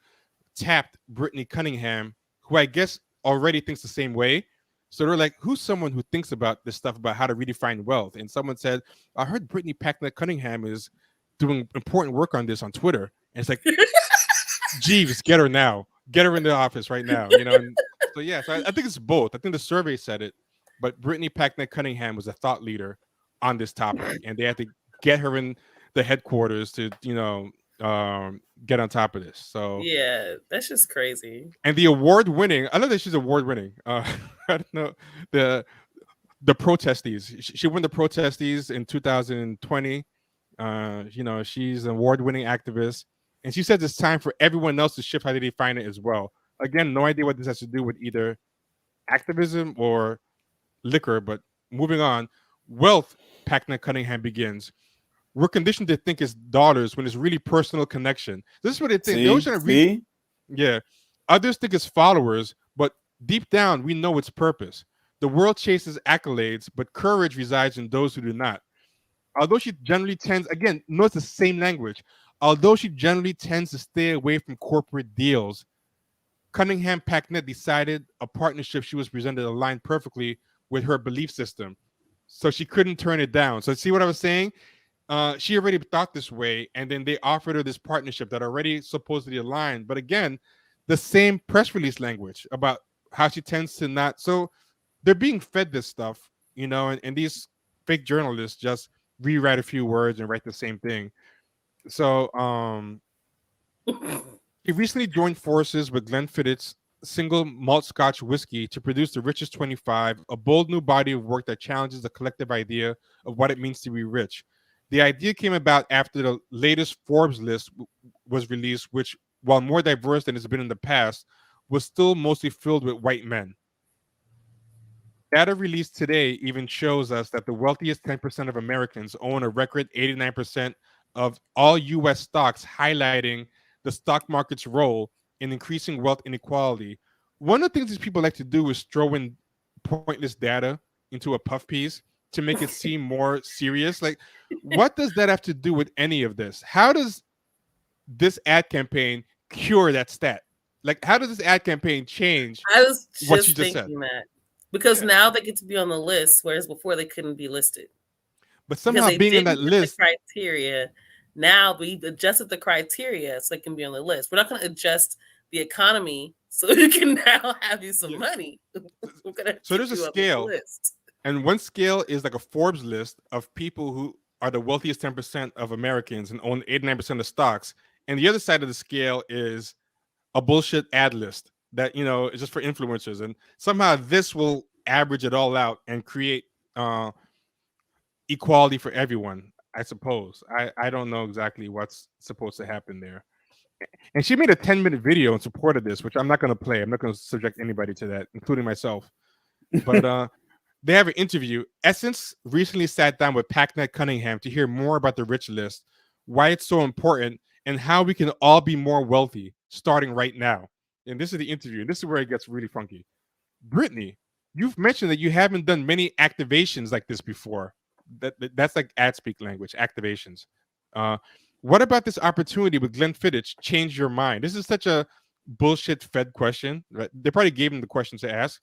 tapped Brittany Cunningham, who I guess already thinks the same way. So they're like, who's someone who thinks about this stuff about how to redefine wealth? And someone said, I heard Brittany Packnett Cunningham is doing important work on this on Twitter. And it's like, Jeeves, get her now. Get her in the office right now. And so yeah, so I think it's both. I think the survey said it, but Brittany Packnett Cunningham was a thought leader on this topic, and they had to get her in the headquarters to get on top of this. So yeah, that's just crazy. And the award-winning, I love that she's award-winning. I don't know the protesties. She won the protesties in 2020. She's an award-winning activist. And she says it's time for everyone else to shift how they define it as well. Again, no idea what this has to do with either activism or liquor, but moving on. Wealth, Packnett Cunningham begins. We're conditioned to think it's dollars when it's really personal connection. This is what they think. They always trying to read. Yeah. Others think it's followers, but deep down, we know its purpose. The world chases accolades, but courage resides in those who do not. Although she generally tends, again, notice the same language. Although she generally tends to stay away from corporate deals, Cunningham Packnett decided a partnership she was presented aligned perfectly with her belief system. So she couldn't turn it down. So see what I was saying? She already thought this way, and then they offered her this partnership that already supposedly aligned. But again, the same press release language about how she tends to not. So they're being fed this stuff, and these fake journalists just rewrite a few words and write the same thing. So he recently joined forces with Glenn Fiddich's single malt Scotch whiskey to produce The Richest 25, a bold new body of work that challenges the collective idea of what it means to be rich. The idea came about after the latest Forbes list was released, which, while more diverse than it's been in the past, was still mostly filled with white men. Data released today even shows us that the wealthiest 10% of Americans own a record 89% of all U.S. stocks, highlighting the stock market's role in increasing wealth inequality. One of the things these people like to do is throw in pointless data into a puff piece to make it seem more serious. Like, what does that have to do with any of this? How does this ad campaign cure that stat? Like, how does this ad campaign change I was what you just just said? thinking that because Yeah. now they get to be on the list, whereas before they couldn't be listed. But Because somehow they being in didn't that get list, the criteria. Now we adjusted the criteria so they can be on the list. We're not going to adjust the economy so you can now have you some money. We're going to so there's a scale, list. and one scale is like a Forbes list of people who are the wealthiest 10% of Americans and own 89% of stocks. And the other side of the scale is a bullshit ad list that, you know, is just for influencers. And somehow this will average it all out and create equality for everyone, I suppose. I don't know exactly what's supposed to happen there. And she made a 10-minute video in support of this, which I'm not going to play. I'm not going to subject anybody to that, including myself. But they have an interview. Essence recently sat down with Packnet Cunningham to hear more about the rich list, why it's so important, and how we can all be more wealthy starting right now. And this is the interview, and this is where it gets really funky. Brittany, you've mentioned that you haven't done many activations like this before. That's like ad speak language, activations. What about this opportunity with Glenn Fittich changed your mind? This is such a bullshit fed question. Right? They probably gave him the question to ask.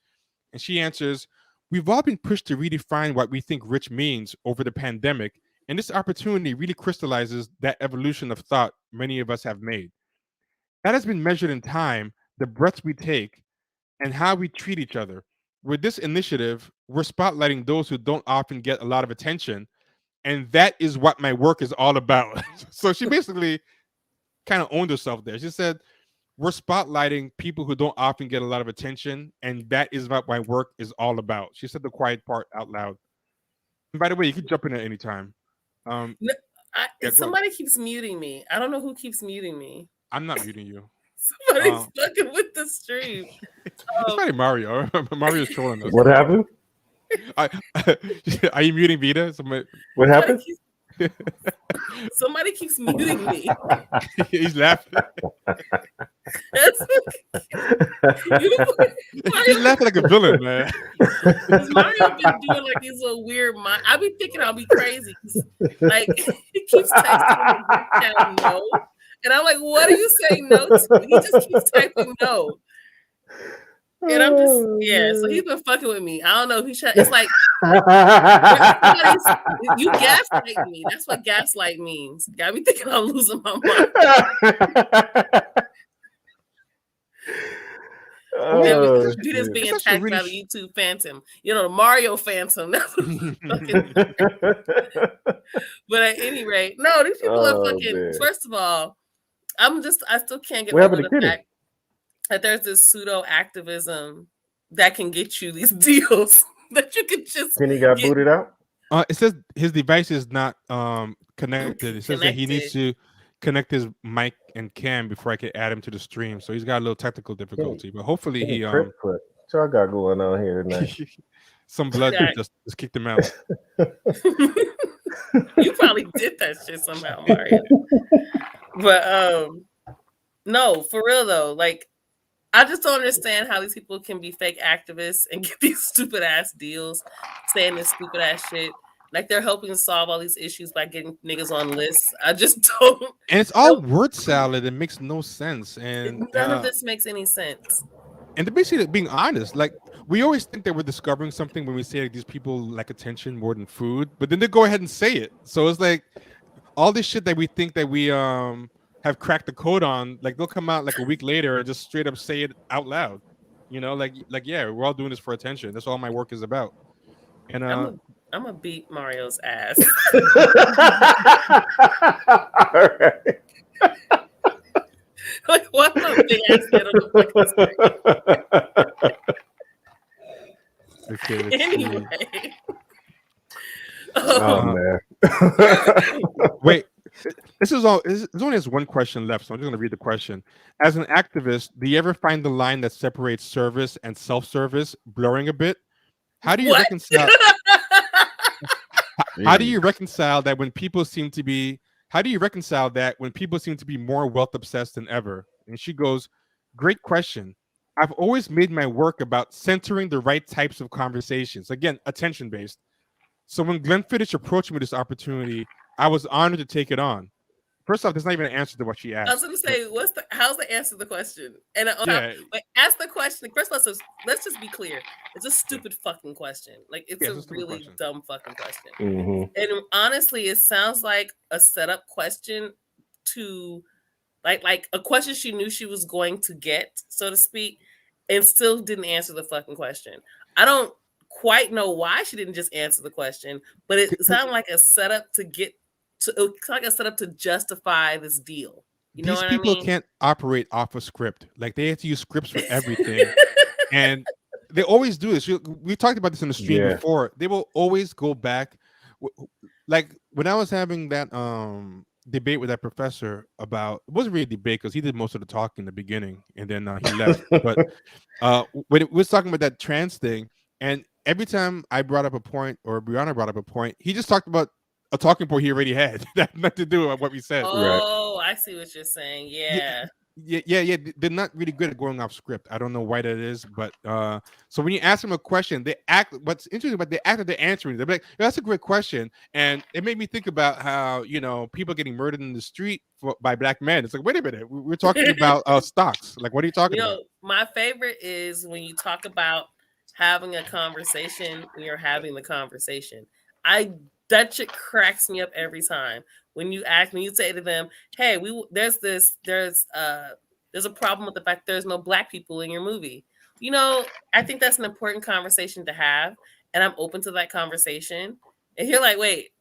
And she answers, we've all been pushed to redefine what we think rich means over the pandemic. And this opportunity really crystallizes that evolution of thought many of us have made. That has been measured in time, the breaths we take, and how we treat each other. With this initiative, we're spotlighting those who don't often get a lot of attention. And that is what my work is all about. So she basically kind of owned herself there. She said, we're spotlighting people who don't often get a lot of attention. And that is what my work is all about. She said the quiet part out loud. And by the way, you can jump in at any time. Somebody keeps muting me. I don't know who keeps muting me. I'm not muting you. Somebody's fucking with the stream. It's probably Mario. Mario's trolling us. What happened? Are you muting Vita? What happened? Somebody keeps muting me. He's laughing. He's laughing like a villain, man. Mario been doing like these little weird. I be thinking I'll be crazy. Like he keeps texting no, and I'm like, "What are you saying no to?" He just keeps typing no. And I'm just, so he's been fucking with me. I don't know if he's it's like you gaslight me. That's what gaslight means. Got me thinking I'm losing my mind. Vita's being attacked by the YouTube Phantom. You know, the Mario Phantom. But at any rate, no, these people are fucking. Man. First of all, I still can't get over the fact that there's this pseudo activism that can get you these deals that you could just. Kenny got booted out. It says his device is not connected. It says that he needs to connect his mic and cam before I can add him to the stream. So he's got a little technical difficulty, but hopefully he. What y'all got going on here tonight? Some blood just kicked him out. You probably did that shit somehow, Mario. But no, for real though, like. I just don't understand how these people can be fake activists and get these stupid ass deals, saying this stupid ass shit. Like they're helping solve all these issues by getting niggas on lists. I just don't. And it's all word salad. It makes no sense. And none of this makes any sense. And they're basically being honest. Like we always think that we're discovering something when we say like these people like attention more than food, but then they go ahead and say it. So it's like all this shit that we think that we have cracked the code on, like they'll come out like a week later and just straight up say it out loud, you know, like yeah, we're all doing this for attention. That's all my work is about. And I'm gonna beat Mario's ass. Like what a big ass head on the fucking anyway. Oh man. Wait. This is all. There's only one question left, so I'm just going to read the question. As an activist, do you ever find the line that separates service and self-service blurring a bit? How do you reconcile? How do you reconcile that when people seem to be how do you reconcile that when people seem to be more wealth obsessed than ever? And she goes, great question. I've always made my work about centering the right types of conversations. Again, attention based. So when Glenfiddich approached me with this opportunity, I was honored to take it on. First off, there's not even an answer to what she asked. I was going to say, how's the answer to the question? And Yeah. but ask the question. First, let's just be clear. It's a stupid fucking question. Like, it's a really question. dumb fucking question. Mhm. And honestly, it sounds like a setup question to like a question she knew she was going to get, so to speak, and still didn't answer the fucking question. I don't quite know why she didn't just answer the question, but it sounded like a setup to get to, it's like a setup to justify this deal. You know These what people I mean? can't operate off a script. Like they have to use scripts for everything. And they always do this. We talked about this in the stream Yeah. before. They will always go back. Like when I was having that debate with that professor about, it wasn't really a debate because he did most of the talking in the beginning and then he left. But when it was talking about that trans thing, and every time I brought up a point or Brianna brought up a point, he just talked about a talking point he already had that had nothing to do with what we said. Oh, I see what you're saying. Yeah. Yeah. They're not really good at going off script. I don't know why that is, but so when you ask them a question, they act. What's interesting about they act like they're answering. They're like, "That's a great question," and it made me think about how people getting murdered in the street by black men. It's like, wait a minute, we're talking about stocks. Like, what are you talking about? My favorite is when you talk about having a conversation when you're having the conversation. That shit cracks me up every time. When you say to them, "Hey, there's a problem with the fact there's no black people in your movie." I think that's an important conversation to have, and I'm open to that conversation. And you're like, wait.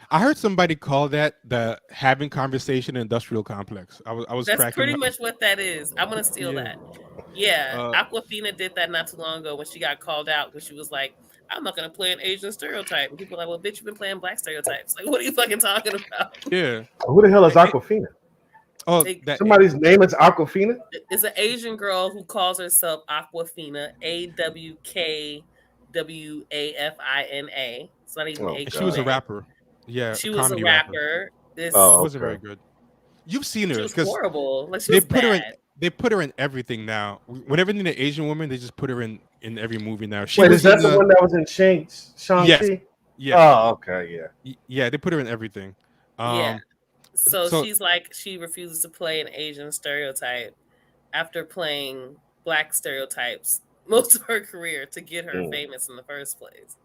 I heard somebody call that the having conversation industrial complex. I was That's cracking pretty up. much what that is. I'm gonna steal Yeah. that. Yeah, Aquafina did that not too long ago when she got called out because she was like, "I'm not gonna play an Asian stereotype." And people are like, "Well, bitch, you've been playing black stereotypes. Like, what are you fucking talking about?" Yeah. Who the hell is Aquafina? Oh, somebody's name is Aquafina? It's an Asian girl who calls herself Aquafina, AWKWAFINA. It's not even a girl. She was a rapper. Yeah, she was a rapper. This wasn't very good. You've seen her. She was horrible. Like she they was put bad. They put her in everything now. Whenever they need an Asian woman, they just put her in every movie now. Wait, is that the one that was in Shang-Chi? Yes. Yeah. Oh, okay, yeah. Yeah, they put her in everything. Yeah. So she's like, she refuses to play an Asian stereotype after playing black stereotypes most of her career to get her famous in the first place.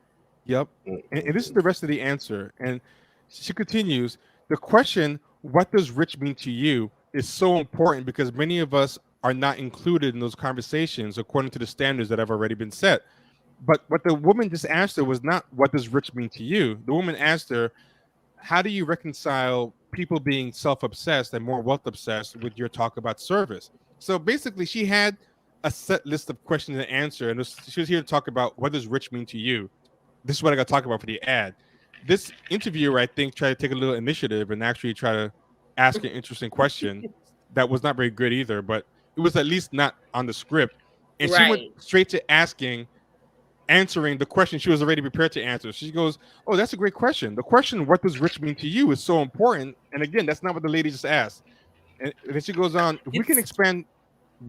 Yep. And this is the rest of the answer. And she continues, the question, what does rich mean to you, is so important because many of us are not included in those conversations according to the standards that have already been set. But what the woman just asked her was not, what does rich mean to you? The woman asked her, how do you reconcile people being self-obsessed and more wealth-obsessed with your talk about service? So basically, she had a set list of questions to answer, and she was here to talk about, what does rich mean to you? This is what I got to talk about for the ad. This interviewer, I think, tried to take a little initiative and actually try to ask an interesting question that was not very good either, but it was at least not on the script. And she went straight to answering the question she was already prepared to answer. She goes, oh, that's a great question. The question, what does rich mean to you, is so important. And again, that's not what the lady just asked. And then she goes on, if we can expand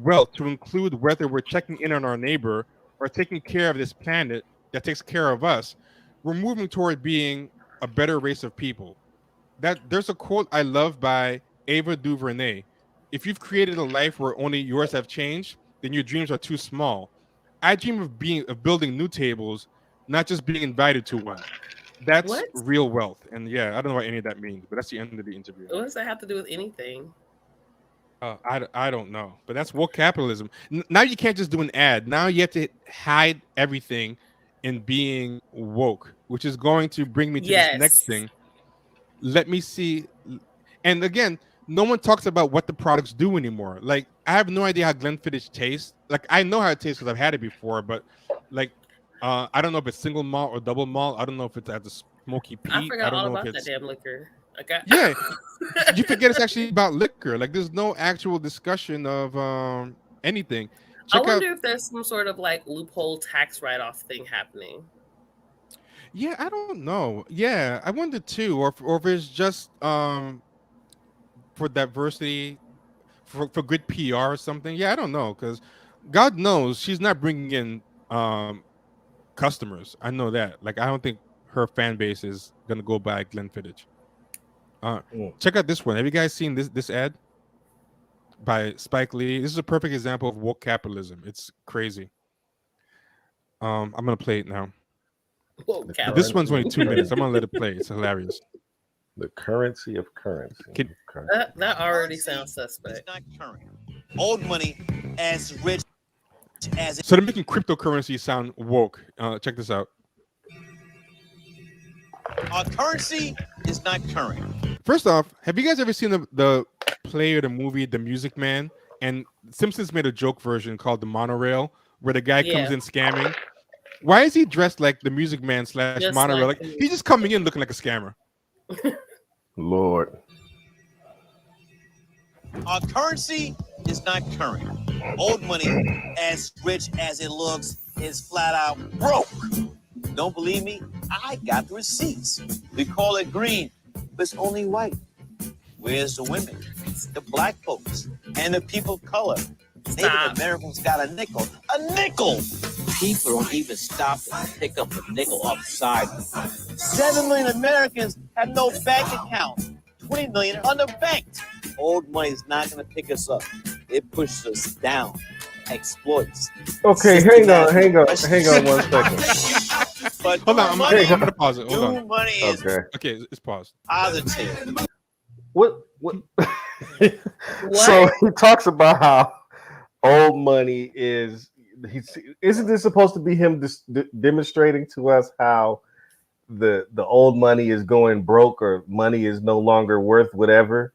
wealth to include whether we're checking in on our neighbor or taking care of this planet that takes care of us, we're moving toward being a better race of people. There's a quote I love by Ava DuVernay. If you've created a life where only yours have changed, then your dreams are too small. I dream of building new tables, not just being invited to one. That's real wealth. And yeah, I don't know what any of that means, but that's the end of the interview. What does that have to do with anything? I don't know, but that's woke capitalism. Now you can't just do an ad. Now you have to hide everything in being woke, which is going to bring me to this next thing. Let me see. And again, no one talks about what the products do anymore. Like, I have no idea how Glenfiddich tastes. Like, I know how it tastes because I've had it before, but like, I don't know if it's single malt or double malt. I don't know if it's at the smoky peat. I forgot all about that damn liquor. Yeah, you forget it's actually about liquor. Like, there's no actual discussion of anything. I wonder if there's some sort of like loophole tax write-off thing happening. Yeah, I don't know. Yeah, I wonder too, or if it's just for diversity, for good PR or something. Yeah, I don't know, because God knows she's not bringing in customers. I know that. Like, I don't think her fan base is gonna go by Glenfiddich. Mm. Check out this one. Have you guys seen this ad by Spike Lee? This is a perfect example of woke capitalism. It's crazy. I'm gonna play it now. Whoa, The Cal. This one's currency only of 2 minutes. I'm currency. gonna let it play. It's hilarious. The currency of currency. Can- Okay. That already sounds suspect. It's not current. Old money as rich as So they're making cryptocurrency sound woke. Check this out. our currency is not current. First off, have you guys ever seen the play or the movie The Music Man? And Simpsons made a joke version called The Monorail, where the guy comes Yeah. in scamming. Why is he dressed like the Music Man / Just Monorail? like Like, the- he's just coming in looking like a scammer. Lord. Our currency is not current. Old money, as rich as it looks, is flat out broke. Don't believe me? I got the receipts. We call it green, but it's only white. Where's the women, the black folks, and the people of color? Stop. Native Americans got a nickel. A nickel! People don't even stop and pick up a nickel off the sidewalk. 7 million Americans have no bank account. 20 million underbanked. Old money's not going to pick us up. It pushes us down. Exploits. Okay, hang on one second. But Hold on, I'm money, gonna pause it. Hold new on. money is Okay. Okay, it's paused. positive. What? So he talks about how old money is. Isn't this supposed to be him demonstrating to us how the old money is going broke or money is no longer worth whatever?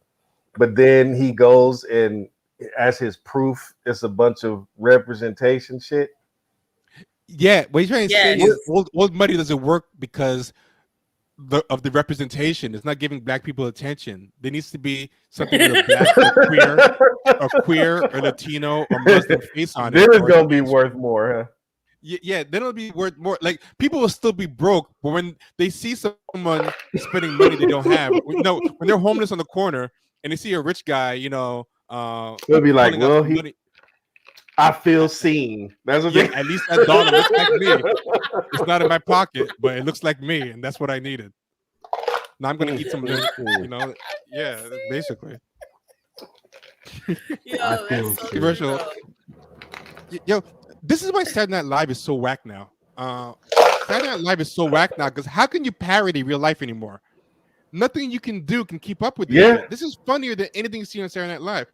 But then he goes and as his proof, it's a bunch of representation shit. Yeah, what he's trying to say Yes. is old money doesn't work because of the representation. It's not giving black people attention. There needs to be something with a black or queer or Latino or Muslim face on it. Then it's or gonna be worth more, huh? Yeah, then it'll be worth more. Like, people will still be broke, but when they see someone spending money they don't have, when they're homeless on the corner and they see a rich guy, They'll be like, pulling out well, some money, I feel seen. That's what yeah, they at least that dollar looks like me. It's not in my pocket, but it looks like me, and that's what I needed. Now I'm gonna eat some of this, yeah, basically. Yo, I that's feel so commercial. true. Yo, this is why Saturday Night Live is so whack now. Saturday Night Live is so whack now because how can you parody real life anymore? Nothing you can do can keep up with this. Yeah. shit. This is funnier than anything you see on Saturday Night Live.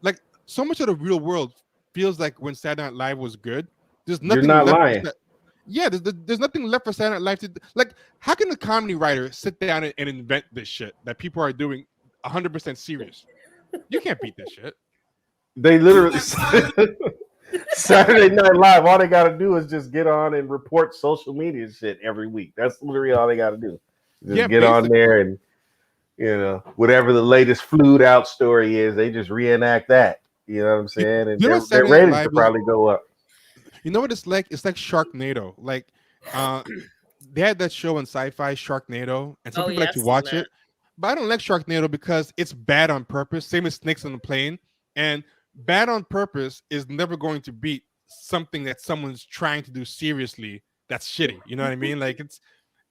Like, so much of the real world feels like when Saturday Night Live was good. There's You're nothing not left. lying. There's nothing left for Saturday Night Live to like. How can a comedy writer sit down and invent this shit that people are doing 100% serious? You can't beat this shit. They literally Saturday Night Live. All they got to do is just get on and report social media shit every week. That's literally all they got to do. Just get on there and whatever the latest flued out story is, they just reenact that. You know what I'm saying? And You know their what Saturday Night ratings Live could is? probably go up. You know what it's like? It's like Sharknado. Like, they had that show on Sci-Fi, Sharknado, and some Oh, people yeah, like to I've watch seen it. But I don't like Sharknado because it's bad on purpose. Same as Snakes on the Plane. And bad on purpose is never going to beat something that someone's trying to do seriously that's shitty. You know what I mean? Like,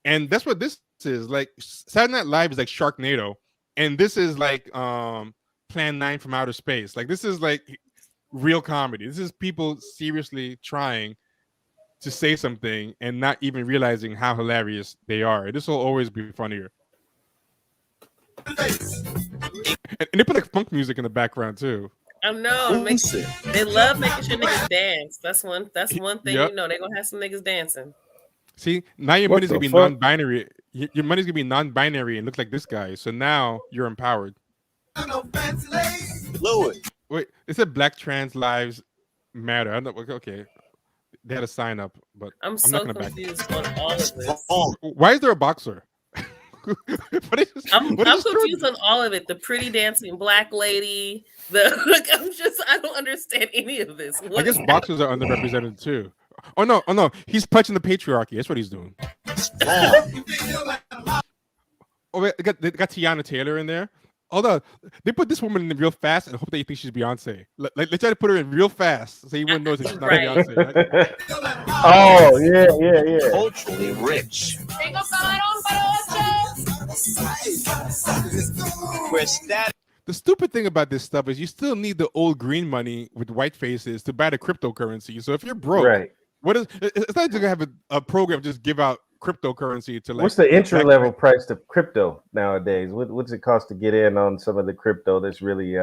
and that's what this is. Like, Saturday Night Live is like Sharknado, and this is like Plan 9 from outer space. Like, this is like real comedy. This is people seriously trying to say something and not even realizing how hilarious they are. This will always be funnier. And they put like funk music in the background too. I know. They love making sure niggas dance. That's one thing Yep. you know. They're gonna have some niggas dancing. See, now your What money's gonna the be fuck? non-binary. Your money's gonna be non-binary and look like this guy. So now you're empowered. Louis. Wait, it said Black Trans Lives Matter. I don't know. Okay, they had a sign up, but I'm not so gonna back. confused on all of this. Why is there a boxer? I'm confused on all of it. The pretty dancing black lady. I don't understand any of this. I What guess is boxers are underrepresented too. Oh no, he's punching the patriarchy. That's what he's doing. Strong. Oh, wait, they got Tiana Taylor in there. Although they put this woman in real fast and hope that you think she's Beyonce. Like they try to put her in real fast so you wouldn't know that she's not Right. Beyonce. Right? Oh yeah. Culturally rich. Where status The stupid thing about this stuff is you still need the old green money with white faces to buy the cryptocurrency. So if you're broke, Right. what is it's not just gonna have a program just give out cryptocurrency to like What's the entry level price to crypto nowadays? What's it cost to get in on some of the crypto that's really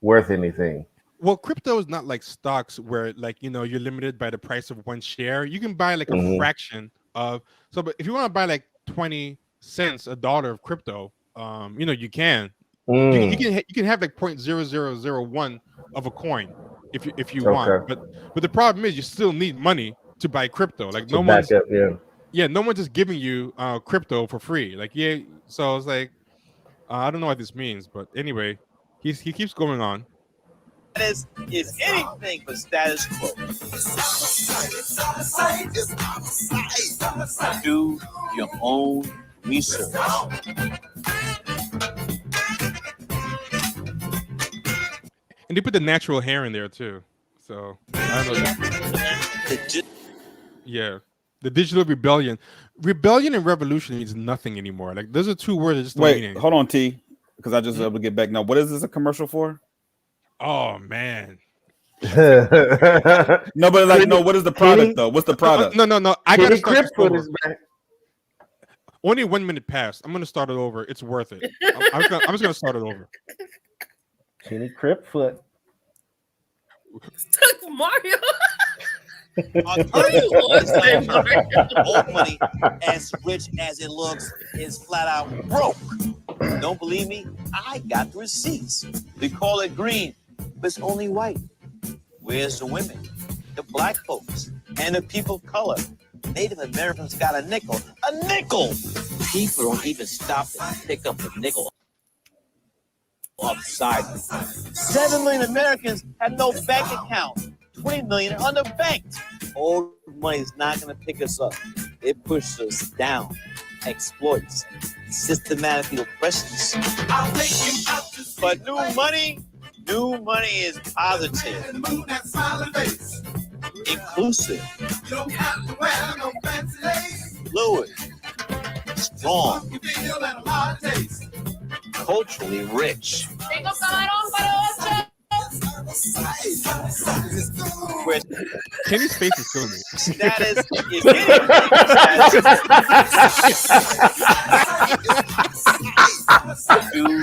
worth anything? Well, crypto is not like stocks where like you're limited by the price of one share. You can buy like a fraction of but if you want to buy like 20 cents a dollar of crypto, you can. You can have like 0.0001 of a coin if you want. But the problem is you still need money to buy crypto. Like no one's no one's just giving you crypto for free. Like so it's like I don't know what this means, but anyway, he keeps going on. is anything but status quo. Do your own research. And they put the natural hair in there too. So I don't know. Yeah. The digital rebellion. Rebellion and revolution means nothing anymore. Like those are two words that just don't mean anything. Hold on, T, because I just able to get back now. What is this a commercial for? Oh man. No, but like no, what is the product though? What's the product? No. I gotta start Cripfoot is back. Only 1 minute passed. I'm gonna start it over. It's worth it. I'm just gonna start it over. Kenny Cripfoot. Took Mario. Old money, as rich as it looks, is flat out broke. Don't believe me? I got the receipts. They call it green, but it's only white. Where's the women, the black folks, and the people of color? Native Americans got a nickel. A nickel! People don't even stop and pick up a nickel upside. 7 million Americans have no bank account. 20 million are underbanked. Old money is not going to pick us up. It pushes us down, exploits, systematically oppresses us. But new money is positive, inclusive, fluid, strong, culturally rich. Where Kenny's face is killing me. status is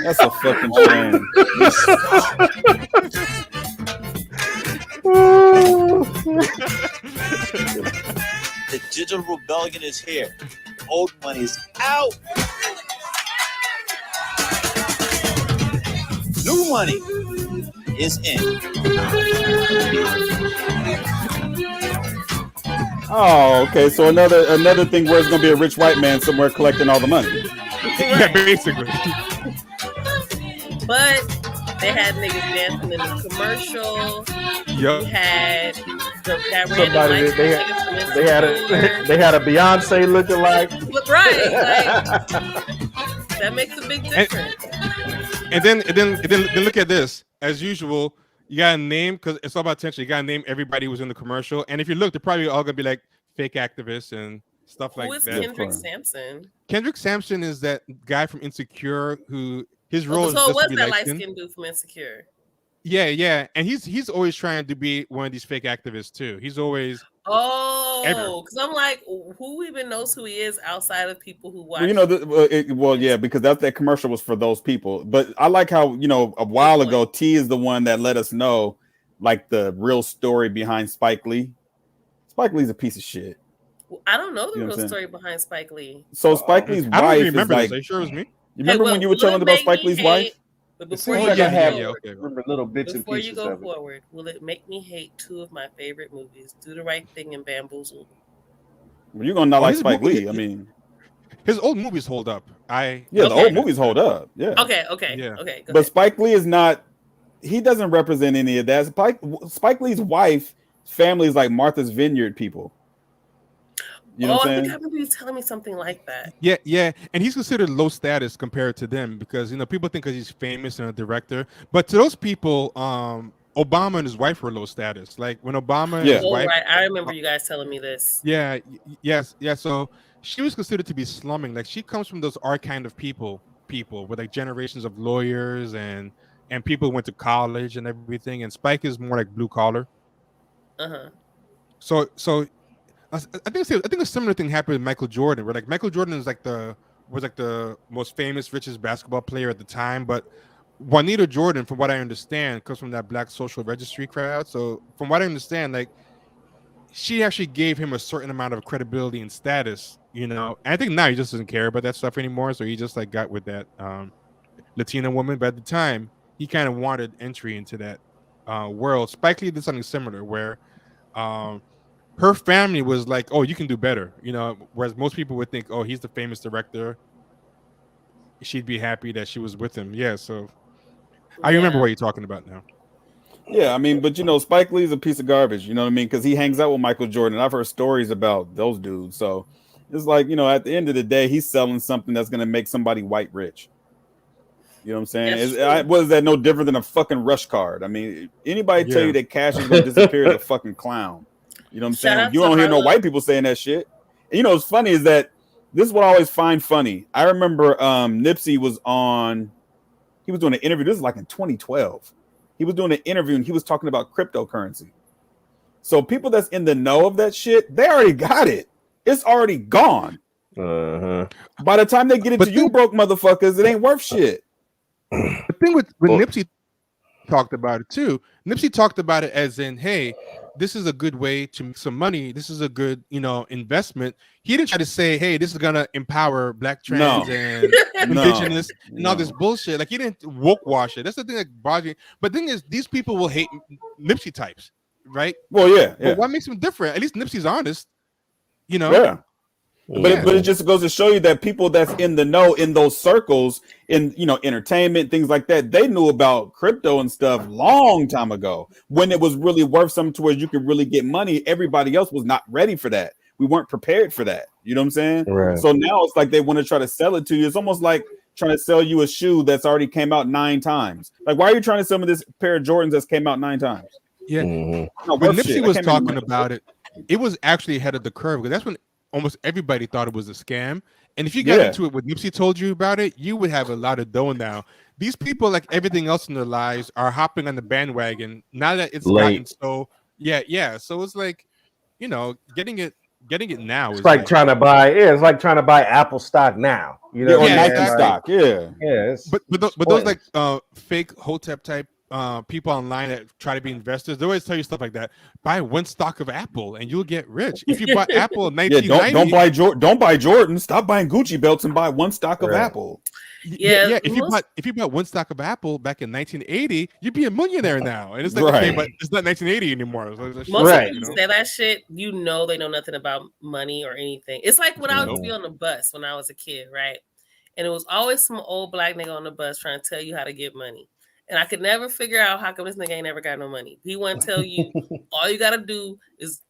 That's a fucking shame. the digital rebellion is here. Old money is out. New money is in. Oh, okay. So another thing where it's gonna be a rich white man somewhere collecting all the money. Yeah, basically. But they had niggas dancing in the commercial. Yep. We had that Somebody random they had a Beyonce looking like. right. Like, that makes a big difference. And then look at this. As usual, you gotta name, because it's all about attention. You gotta name everybody who was in the commercial. And if you look, they're probably all gonna be like fake activists and stuff like Who is that. Kendrick Sampson? Kendrick Sampson is that guy from Insecure who his role is So just it was to be that light-skinned. light-skinned dude from Insecure. Yeah, and he's always trying to be one of these fake activists too. He's always Oh, because I'm like, who even knows who he is outside of people who watch? Well, because that commercial was for those people. But I like how a while ago T is the one that let us know like the real story behind Spike Lee. Spike Lee's a piece of shit. I don't know the You know what real I'm story behind Spike Lee. So Spike Lee's I don't wife even is remember like. this. Are you sure it was me? You remember when you were telling about Spike Lee's wife? But It before seems you like go I have forward, remember little bits and before pieces you go of it. forward, will it make me hate two of my favorite movies, Do the Right Thing and Bamboozled? Well, you're gonna not like his Spike movie- Lee. I mean, His old movies hold up. the Okay. old movies hold up. Yeah. Okay. Yeah. Okay. Go But ahead. Spike Lee is not. He doesn't represent any of that. Spike Lee's wife family is like Martha's Vineyard people. You know what I I'm think saying? I remember you telling me something like that. Yeah, and he's considered low status compared to them because people think because he's famous and a director, but to those people, Obama and his wife were low status. Like when Obama and Yeah. his Oh, wife, right. I remember you guys telling me this. yes, yeah. So she was considered to be slumming. Like she comes from those our kind of people with like generations of lawyers and people who went to college and everything. And Spike is more like blue collar. Uh-huh. So I think a similar thing happened with Michael Jordan, where like Michael Jordan was like the most famous, richest basketball player at the time, but Juanita Jordan, from what I understand, comes from that Black Social Registry crowd. So from what I understand, like she actually gave him a certain amount of credibility and status, And I think now he just doesn't care about that stuff anymore. So he just like got with that Latina woman, but at the time he kind of wanted entry into that world. Spike Lee did something similar where um her family was like, "Oh, you can do better," Whereas most people would think, "Oh, he's the famous director." She'd be happy that she was with him. Yeah, so I remember Yeah. what you're talking about now. Yeah, I mean, but Spike Lee's a piece of garbage. You know what I mean? Because he hangs out with Michael Jordan. I've heard stories about those dudes. So it's like, at the end of the day, he's selling something that's going to make somebody white rich. You know what I'm saying? What is that no different than a fucking rush card? I mean, anybody tell you that cash is going to disappear is a fucking clown. You know what I'm saying? You don't hear no white people saying that shit. And what's funny is that this is what I always find funny. I remember Nipsey was he was doing an interview. This is like in 2012. He was doing an interview and he was talking about cryptocurrency. So people that's in the know of that shit, they already got it. It's already gone. Uh-huh. By the time they get it to you broke motherfuckers, it ain't worth shit. The thing with Nipsey talked about it too. Nipsey talked about it as in, hey, this is a good way to make some money. This is a good, investment. He didn't try to say, hey, this is gonna empower Black trans and indigenous and all this bullshit. Like he didn't woke wash it. That's the thing that bothers me. But the thing is, these people will hate Nipsey types, right? Well, yeah. But what makes him different? At least Nipsey's honest, Yeah. But it just goes to show you that people that's in the know in those circles, in entertainment, things like that, they knew about crypto and stuff long time ago when it was really worth something to where you could really get money. Everybody else was not ready for that. We weren't prepared for that. You know what I'm saying? Right. So now it's like they want to try to sell it to you. It's almost like trying to sell you a shoe that's already came out 9 times. Like, why are you trying to sell me this pair of Jordans that's came out 9 times? Yeah. Mm-hmm. When Nipsey was talking about it, it was actually ahead of the curve because that's when almost everybody thought it was a scam. And if you got into it when Nipsey told you about it, you would have a lot of dough now. These people, like everything else in their lives, are hopping on the bandwagon now that it's gotten so So it's like, getting it now it's like trying to buy it's like trying to buy Apple stock now. Or Nike stock. But those like fake Hotep type people online that try to be investors, they always tell you stuff like that. Buy one stock of Apple and you'll get rich. If you bought Apple in 1990, don't buy Jordan. Stop buying Gucci belts and buy one stock of Apple. Yeah. If you bought one stock of Apple back in 1980, you'd be a millionaire now. And it's like, okay, but it's not 1980 anymore. So most people say that shit. They know nothing about money or anything. It's like when I would be on the bus when I was a kid, right? And it was always some old Black nigga on the bus trying to tell you how to get money. And I could never figure out how come this nigga ain't never got no money. He want to tell you all you got to do is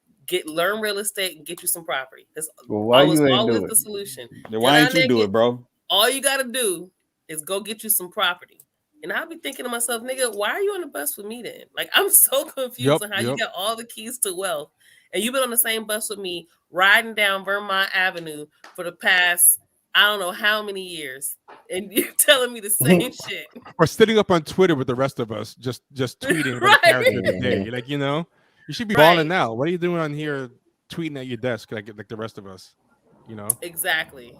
learn real estate and get you some property. That's always the solution. Why ain't you do it, bro? All you got to do is go get you some property. And I'll be thinking to myself, nigga, why are you on the bus with me then? Like, I'm so confused on how you got all the keys to wealth. And you've been on the same bus with me riding down Vermont Avenue for the past I don't know how many years, and you're telling me the same shit. Or sitting up on Twitter with the rest of us, just tweeting about the character of the day. Like, you should be balling now. What are you doing on here tweeting at your desk like the rest of us? Exactly.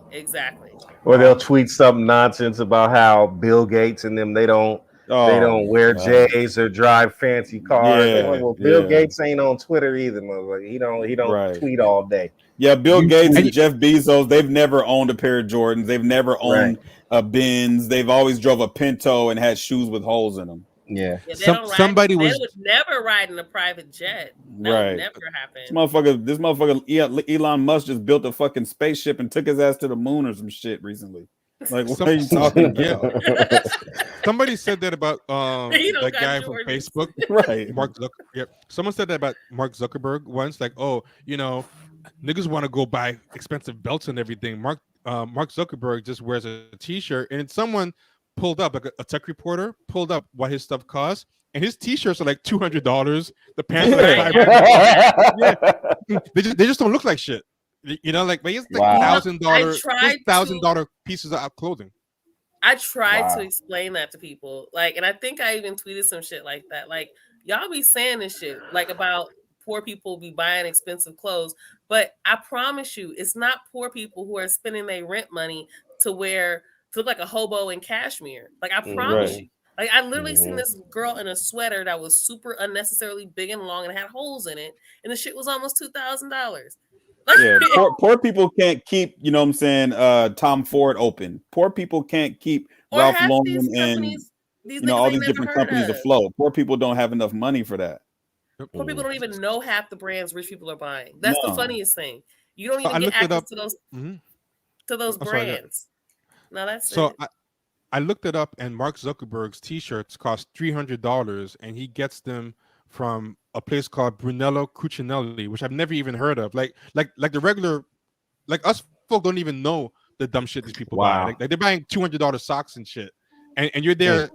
Or they'll tweet some nonsense about how Bill Gates and them they don't wear J's or drive fancy cars. Bill Gates ain't on Twitter either. He don't tweet all day. Yeah, Bill Gates and Jeff Bezos, they've never owned a pair of Jordans. They've never owned a Benz. They've always drove a Pinto and had shoes with holes in them. Yeah. They would never ride in a private jet. That would never happen. This motherfucker Elon Musk just built a fucking spaceship and took his ass to the moon or some shit recently. Like, what are you talking about? Somebody said that about that guy from Facebook, right? Mark Zuckerberg. Yep. Someone said that about Mark Zuckerberg once. Like, niggas want to go buy expensive belts and everything. Mark Zuckerberg just wears a t-shirt, and someone pulled up, like a tech reporter pulled up what his stuff costs, and his t-shirts are like $200. The pants are like $500. They just don't look like shit. You know, like, but it's like Wow. $1,000 pieces of clothing. I tried to explain that to people, like, and I think I even tweeted some shit like that. Like, y'all be saying this shit, like, about poor people be buying expensive clothes, but I promise you, it's not poor people who are spending their rent money to look like a hobo in cashmere. Like, I promise you. Like, I literally seen this girl in a sweater that was super unnecessarily big and long and had holes in it, and the shit was almost $2,000. Yeah, poor people can't keep, you know what I'm saying, Tom Ford open. Poor people can't keep Ralph Lauren and all these different companies afloat. Poor people don't have enough money for that. Poor people don't even know half the brands rich people are buying. That's the funniest thing. You don't even get access to those brands. No, that's so it. I looked it up, and Mark Zuckerberg's t-shirts cost $300, and he gets them from a place called Brunello Cucinelli, which I've never even heard of. Like the regular, like us folk don't even know the dumb shit these people buy. Like they're buying $200 socks and shit, and you're there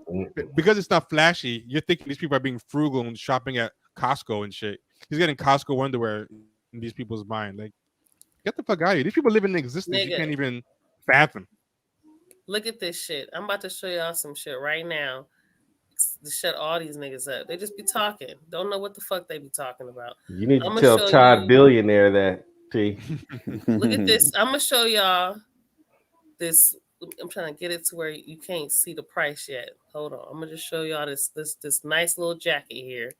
because it's not flashy. You're thinking these people are being frugal and shopping at Costco and shit. He's getting Costco underwear in these people's mind. Like, get the fuck out of here. These people live in existence you can't even fathom. Look at this shit. I'm about to show y'all some shit right now to shut all these niggas up. They just be talking. Don't know what the fuck they be talking about. You need to tell Todd Billionaire that, T. Look at this. I'm going to show y'all this. I'm trying to get it to where you can't see the price yet. Hold on. I'm going to just show y'all this nice little jacket here.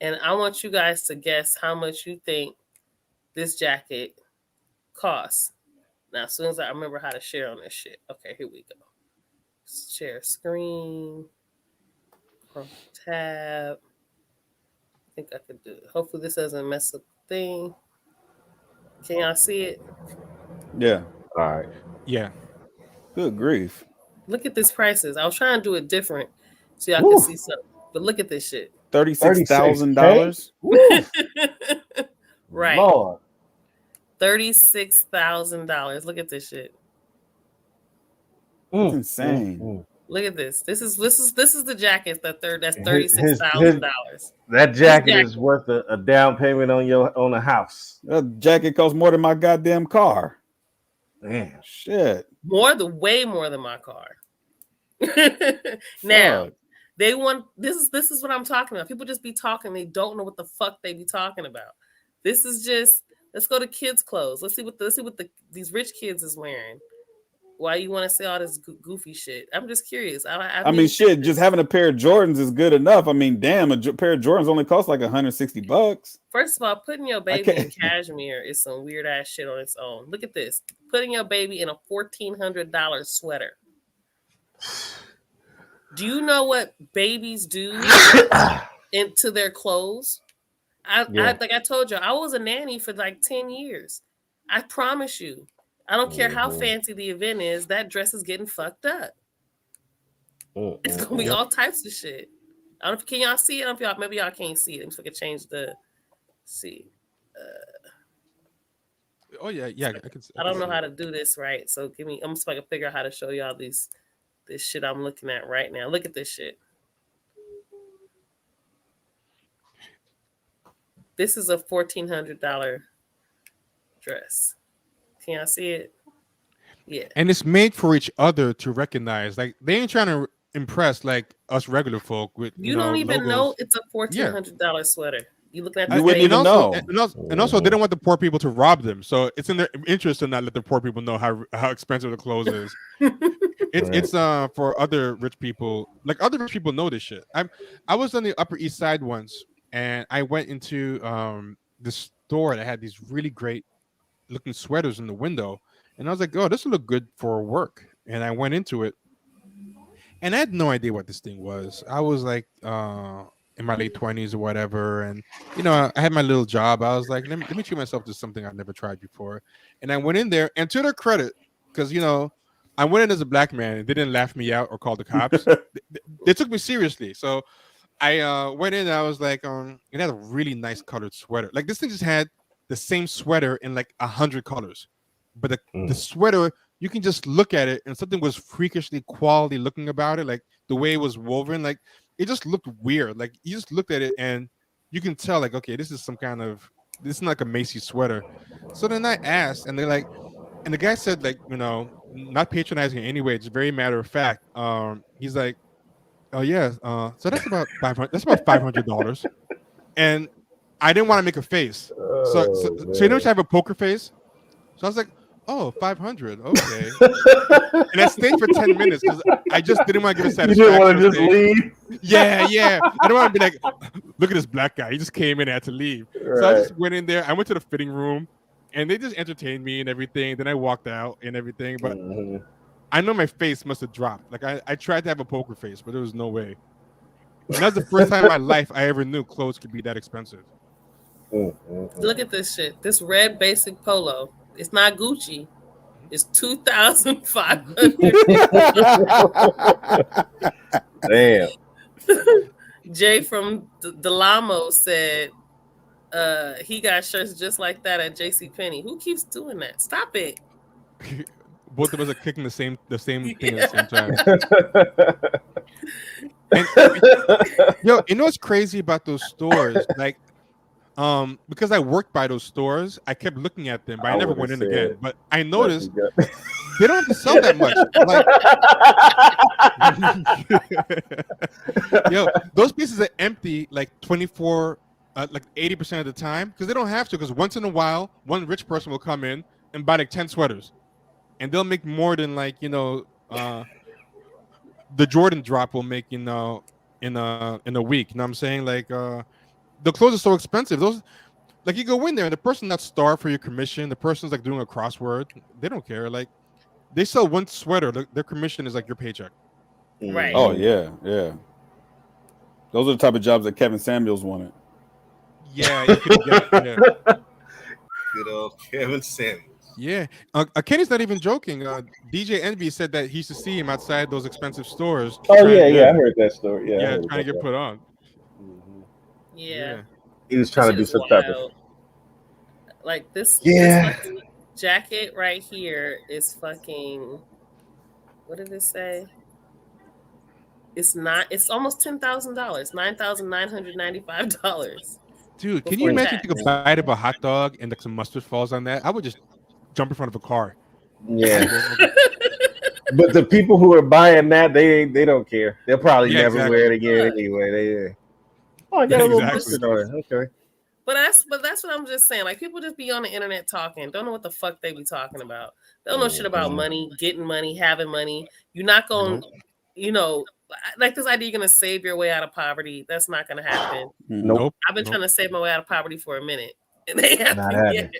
And I want you guys to guess how much you think this jacket costs. Now, as soon as I remember how to share on this shit. Okay, here we go. Share screen. Tab. I think I could do it. Hopefully this doesn't mess up the thing. Can y'all see it? Yeah. All right. Yeah. Good grief. Look at these prices. I was trying to do it different so y'all can see something. But look at this shit. $36,000. Right. Lord. $36,000. Look at this shit. That's insane. Look at this. This is the jacket. That's $36,000. That jacket is worth a down payment on a house. That jacket costs more than my goddamn car. Man, shit. Way more than my car. Now they want this is what I'm talking about. People just be talking. They don't know what the fuck they be talking about. This is just, let's go to kids' clothes. Let's see what these rich kids is wearing. Why you want to say all this goofy shit? I'm just curious. I mean, shit, just having a pair of Jordans is good enough. I mean, damn, a pair of Jordans only costs like $160. First of all, putting your baby in cashmere is some weird ass shit on its own. Look at this. Putting your baby in a $1,400 sweater. Do you know what babies do into their clothes? Like I told you, I was a nanny for like 10 years. I promise you. I don't care how fancy the event is, that dress is getting fucked up. It's gonna be all types of shit. I don't know, can y'all see it? Maybe y'all can't see it. I'm just gonna change the see. Oh yeah, I can see. I don't know how to do this right. So I'm just gonna figure out how to show y'all this shit I'm looking at right now. Look at this shit. This is a $1,400 dress. Can y'all see it? Yeah. And it's made for each other to recognize. Like, they ain't trying to impress like us regular folk with you don't even know it's a $1,400 sweater. You looking at the wouldn't even know. And also they don't want the poor people to rob them. So it's in their interest to not let the poor people know how expensive the clothes is. It's for other rich people. Like, other rich people know this shit. I was on the Upper East Side once, and I went into this store that had these really great looking sweaters in the window, and I was like, oh, this will look good for work. And I went into it, and I had no idea what this thing was. I was like in my late 20s or whatever, and I had my little job. I was like, let me treat myself to something I've never tried before. And I went in there, and to their credit, because I went in as a black man, and they didn't laugh me out or call the cops. They took me seriously. So I went in, and I was like, it had a really nice colored sweater. Like, this thing just had the same sweater in like 100 colors, but the sweater, you can just look at it and something was freakishly quality looking about it, like the way it was woven, like it just looked weird. Like you just looked at it and you can tell, like, okay, this is not like a Macy's sweater. So then I asked, and they're like, and the guy said, like, not patronizing in any way, it's very matter of fact. He's like, oh yeah, so that's about $500. That's about $500, and I didn't want to make a face. So you know, I have a poker face. So I was like, oh, 500, okay. And I stayed for 10 minutes because I just didn't want to give a satisfaction. You didn't want to just leave? Yeah. I don't want to be like, look at this black guy. He just came in and had to leave. Right. So I just went in there. I went to the fitting room, and they just entertained me and everything. Then I walked out and everything. But I know my face must have dropped. Like I tried to have a poker face, but there was no way. And that's the first time in my life I ever knew clothes could be that expensive. Look at this shit. This red basic polo. It's not Gucci. It's $2,500. Damn. Jay from Delamo said he got shirts just like that at JCPenney. Who keeps doing that? Stop it. Both of us are kicking the same thing at the same time. And, yo, you know what's crazy about those stores? Like, because I worked by those stores, I kept looking at them, but I never went in again. But I noticed they don't have to sell that much. Like, yo, those pieces are empty like 24, like 80% of the time, because they don't have to. Because once in a while, one rich person will come in and buy like 10 sweaters, and they'll make more than like the Jordan drop will make in a week. You know what I'm saying? Like the clothes are so expensive. Those, like, you go in there and the person that's starved for your commission, the person's like doing a crossword, they don't care. Like, they sell one sweater, their commission is like your paycheck. Right. Oh yeah. Those are the type of jobs that Kevin Samuels wanted. Yeah, you could get, yeah. Good old Kevin Samuels. Yeah, Kenny's not even joking. DJ Envy said that he used to see him outside those expensive stores. Oh yeah, I heard that story. Yeah, trying to get put on. Yeah. He was trying to do some type of like this. Yeah. This jacket right here is fucking. What did it say? It's not. It's almost $10,000. $9,995. Dude, can you imagine if you could bite of a hot dog and like some mustard falls on that? I would just jump in front of a car. Yeah. But the people who are buying that, they don't care. They'll probably never wear it again anyway. I got a little mustard on it. Okay. But that's what I'm just saying. Like, people just be on the internet talking, don't know what the fuck they be talking about. They don't know shit about money, getting money, having money. You're not going, like this idea you're going to save your way out of poverty. That's not going to happen. Nope. I've been trying to save my way out of poverty for a minute, and they haven't yet.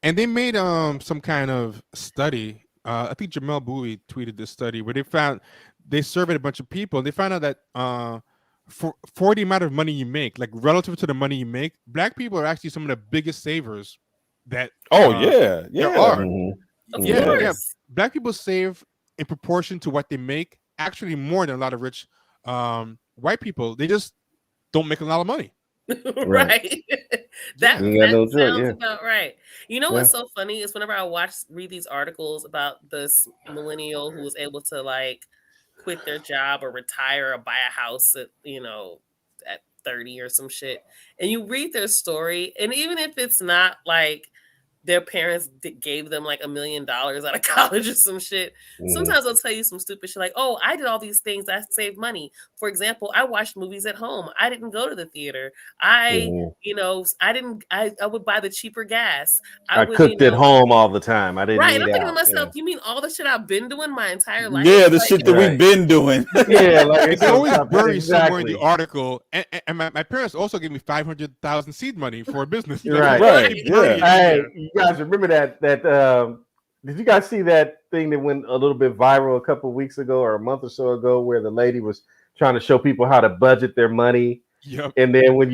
And they made some kind of study. I think Jamel Bowie tweeted this study where they surveyed a bunch of people, and they found out that for the amount of money you make, like relative to the money you make, black people are actually some of the biggest savers that there are. Yeah. Black people save in proportion to what they make, actually more than a lot of rich white people. They just don't make a lot of money. Right. that sounds about right. You know what's so funny is whenever I read these articles about this millennial who was able to like quit their job or retire or buy a house at 30 or some shit, and you read their story, and even if it's not like their parents gave them like $1 million out of college or some shit. Sometimes they'll tell you some stupid shit like, oh, I did all these things. I saved money. For example, I watched movies at home. I didn't go to the theater. I would buy the cheaper gas. I cooked at home all the time. I didn't eat I'm thinking to out. myself, you mean all the shit I've been doing my entire life? Yeah, the shit that we've been doing. Yeah, like it's always buried somewhere in the article. And my parents also gave me $500,000 seed money for a business. Right. Yeah. Hey, you guys remember that did you guys see that thing that went a little bit viral a couple of weeks ago or a month or so ago where the lady was trying to show people how to budget their money? Yep. And then when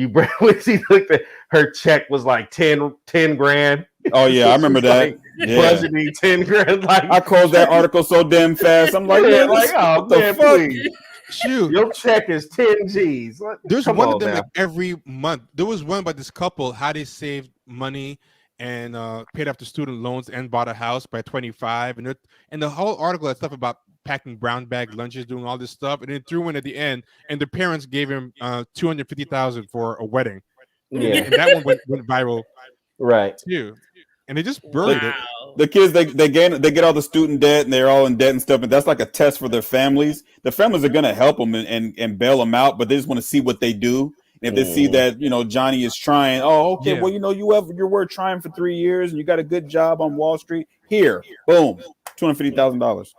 she looked at her check was like 10 grand. Oh yeah, I remember that. Budgeting 10 grand. Like, I closed that article so damn fast. I'm like, oh, what the fuck? Please. Shoot. Your check is 10 G's. There's Come one on of them now. like every month. There was one about this couple, how they saved money and paid off the student loans and bought a house by 25. And the whole article had stuff about packing brown bag lunches, doing all this stuff, and then threw in at the end. And the parents gave him $250,000 for a wedding. Yeah. And that one went viral Right. too. And they just buried it. The kids they get all the student debt and they're all in debt and stuff, and that's like a test for their families. The families are gonna help them and bail them out, but they just want to see what they do. And if they see that Johnny is trying, Yeah. well you were trying for 3 years and you got a good job on Wall Street. Here, boom, $250,000.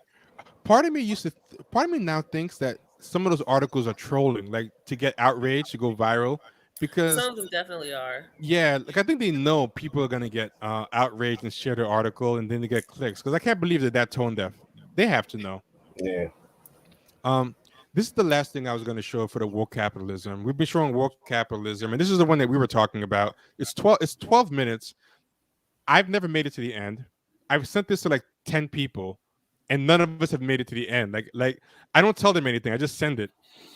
Part of me now thinks that some of those articles are trolling, like to get outraged, to go viral. Because some of them definitely are. Yeah, like I think they know people are gonna get outraged and share their article, and then they get clicks. Because I can't believe that tone deaf. They have to know. Yeah. This is the last thing I was going to show for the woke capitalism. We've been showing woke capitalism, and this is the one that we were talking about. It's 12 minutes. I've never made it to the end. I've sent this to like 10 people, and none of us have made it to the end. Like I don't tell them anything. I just send it,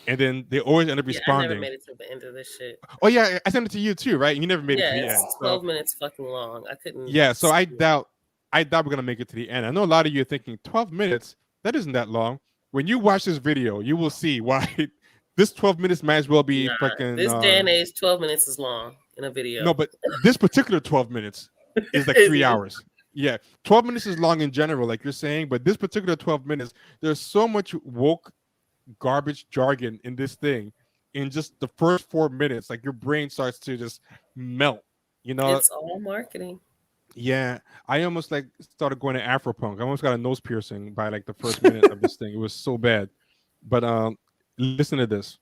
and then they always end up responding. I never made it to the end of this shit. Oh yeah, I sent it to you too, right? You never made it to the end. It's 12 minutes fucking long. I couldn't. Yeah, so I doubt we're gonna make it to the end. I know a lot of you are thinking 12 minutes. That isn't that long. When you watch this video, you will see why this 12 minutes might as well be fucking. This day and age, 12 minutes is long in a video. No, but this particular 12 minutes is like 3 hours. Yeah, 12 minutes is long in general, like you're saying, but this particular 12 minutes, there's so much woke garbage jargon in this thing. In just the first 4 minutes, like your brain starts to just melt. It's all marketing. Yeah, I almost like started going to Afropunk. I almost got a nose piercing by like the first minute of this thing. It was so bad. But listen to this.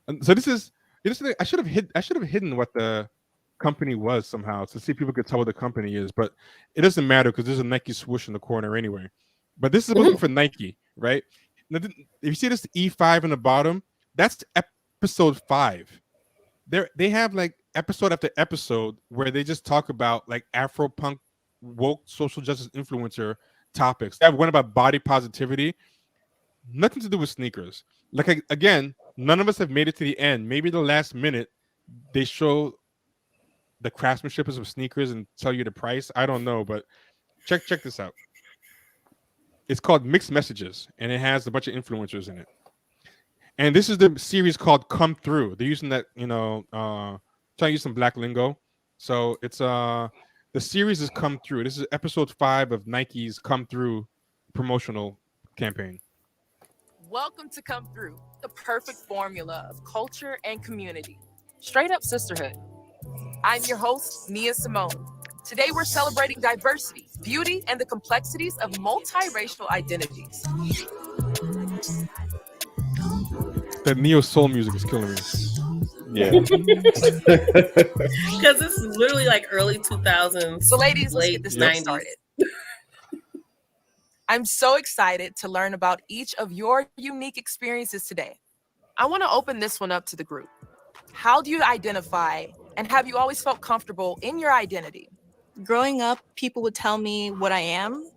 And so this is I should have hidden what the company was somehow to see if people could tell what the company is, but it doesn't matter because there's a Nike swoosh in the corner anyway. But this is supposed to be for Nike, right? Now, if you see this E5 in the bottom, that's episode 5. They have like episode after episode where they just talk about like Afro-punk, woke, social justice influencer topics. They have one about body positivity, nothing to do with sneakers. Like again, none of us have made it to the end. Maybe the last minute they show the craftsmanship of some sneakers and tell you the price. I don't know, but check this out. It's called Mixed Messages, and it has a bunch of influencers in it. And this is the series called Come Through. They're using that, trying to use some black lingo. So it's the series is Come Through. This is episode 5 of Nike's Come Through promotional campaign. Welcome to Come Through, the perfect formula of culture and community. Straight up sisterhood. I'm your host, Nia Simone. Today we're celebrating diversity, beauty, and the complexities of multiracial identities. That neo soul music is killing me. Yeah. Because this is literally like early 2000s. So ladies, let's late get this thing 90s. started. I'm so excited to learn about each of your unique experiences today. I want to open this one up to the group. How do you identify, and have you always felt comfortable in your identity? Growing up, people would tell me what I am,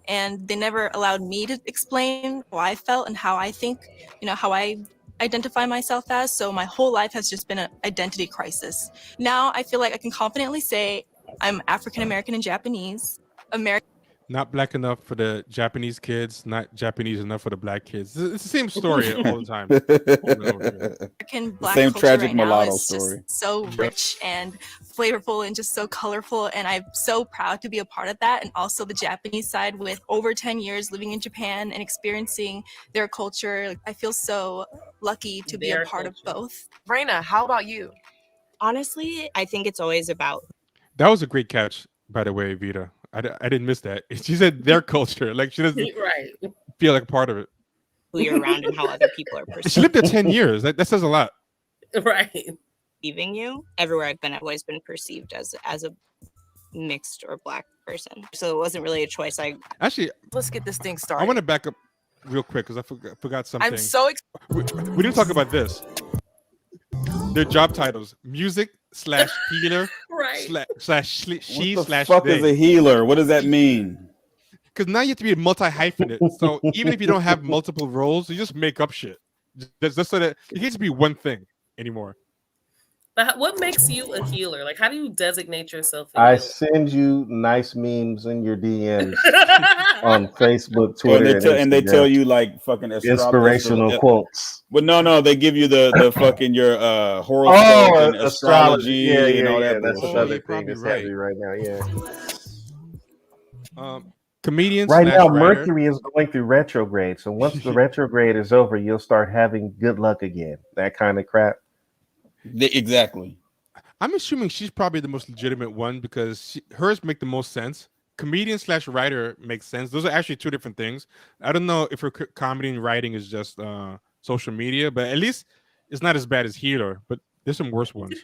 and they never allowed me to explain how I felt and how I think, how I identify myself as. So my whole life has just been an identity crisis. Now I feel like I can confidently say I'm African American and Japanese. Not black enough for the Japanese kids, not Japanese enough for the black kids. It's the same story all the time. Over and over again. American black Same culture tragic right now mulatto is story. just so rich and flavorful and just so colorful, and I'm so proud to be a part of that. And also the Japanese side, with over 10 years living in Japan and experiencing their culture. I feel so lucky to be a part of both. Raina, how about you? Honestly, I think it's always about That was a great catch, by the way, Vita. I didn't miss that. She said their culture, like she doesn't Right. feel like part of it. who you're around and how other people are She lived there 10 years. That says a lot. Right. perceiving you. Everywhere I've been, I've always been perceived as a mixed or black person. So it wasn't really a choice. Actually, Let's get this thing started. I want to back up real quick because I forgot something. I'm so we didn't talk about this. Their job titles: music / healer Right. / she What the / fuck they. is a healer? What does that mean? Because now you have to be multi-hyphenate. So even if you don't have multiple roles, you just make up shit. Just so that you can't just be one thing anymore. But what makes you a healer? Like, how do you designate yourself a I healer? send you nice memes in your DMs on Facebook, Well, Twitter, and they tell Instagram. you like fucking Inspirational quotes. But no, they give you the fucking your horoscope Oh, and astrology. astrology and all Yeah. that That's bullshit. another you're thing probably that's right. heavy right now. Yeah. Comedian Right slash now, writer. Mercury is going through retrograde. So once the retrograde is over, you'll start having good luck again. That kind of crap. Exactly. I'm assuming she's probably the most legitimate one because hers make the most sense. Comedian slash writer makes sense. Those are actually two different things. I don't know if her comedy and writing is just social media, but at least it's not as bad as healer. But there's some worse ones.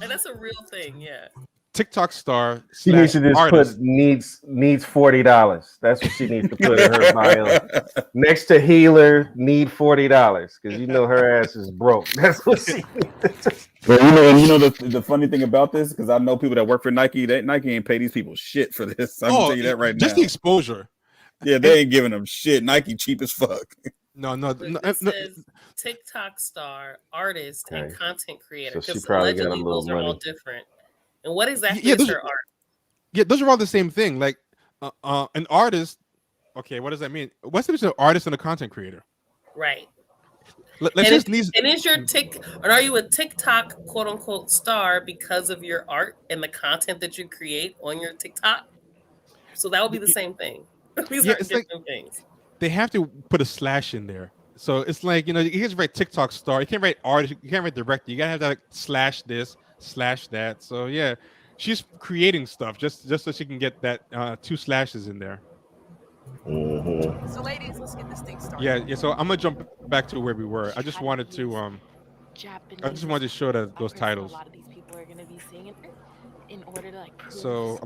And that's a real thing, yeah. TikTok star She needs to just artist. put needs $40. That's what she needs to put in her bio. Next to healer, need $40 because you know her ass is broke. That's what she needs. But you know the funny thing about this, because I know people that work for Nike. That Nike ain't pay these people shit for this. I can tell you that right now. Just the exposure. Yeah, they ain't giving them shit. Nike cheap as fuck. No. It says TikTok star, artist, and content creator. So she Because probably got a allegedly little those are all money. different. And what exactly Yeah, is those her are- art? Yeah, those are all the same thing. Like an artist. Okay, what does that mean? What's the difference between an artist and a content creator? Right. Let's And, just and is your or are you a TikTok quote unquote star because of your art and the content that you create on your TikTok? So that would be the same thing. These Yeah, are it's different things. they have to put a slash in there. So it's like, you can't write TikTok star. You can't write artist. You can't write director. You gotta have that like, slash this, slash that. So yeah, she's creating stuff just so she can get that 2 slashes in there. Mm-hmm. So, ladies, let's get this thing started. Yeah. So I'm gonna jump back to where we were. I just wanted to Japanese. I just wanted to show that those titles. A lot of these people are gonna be seeing it in order to like. Prove So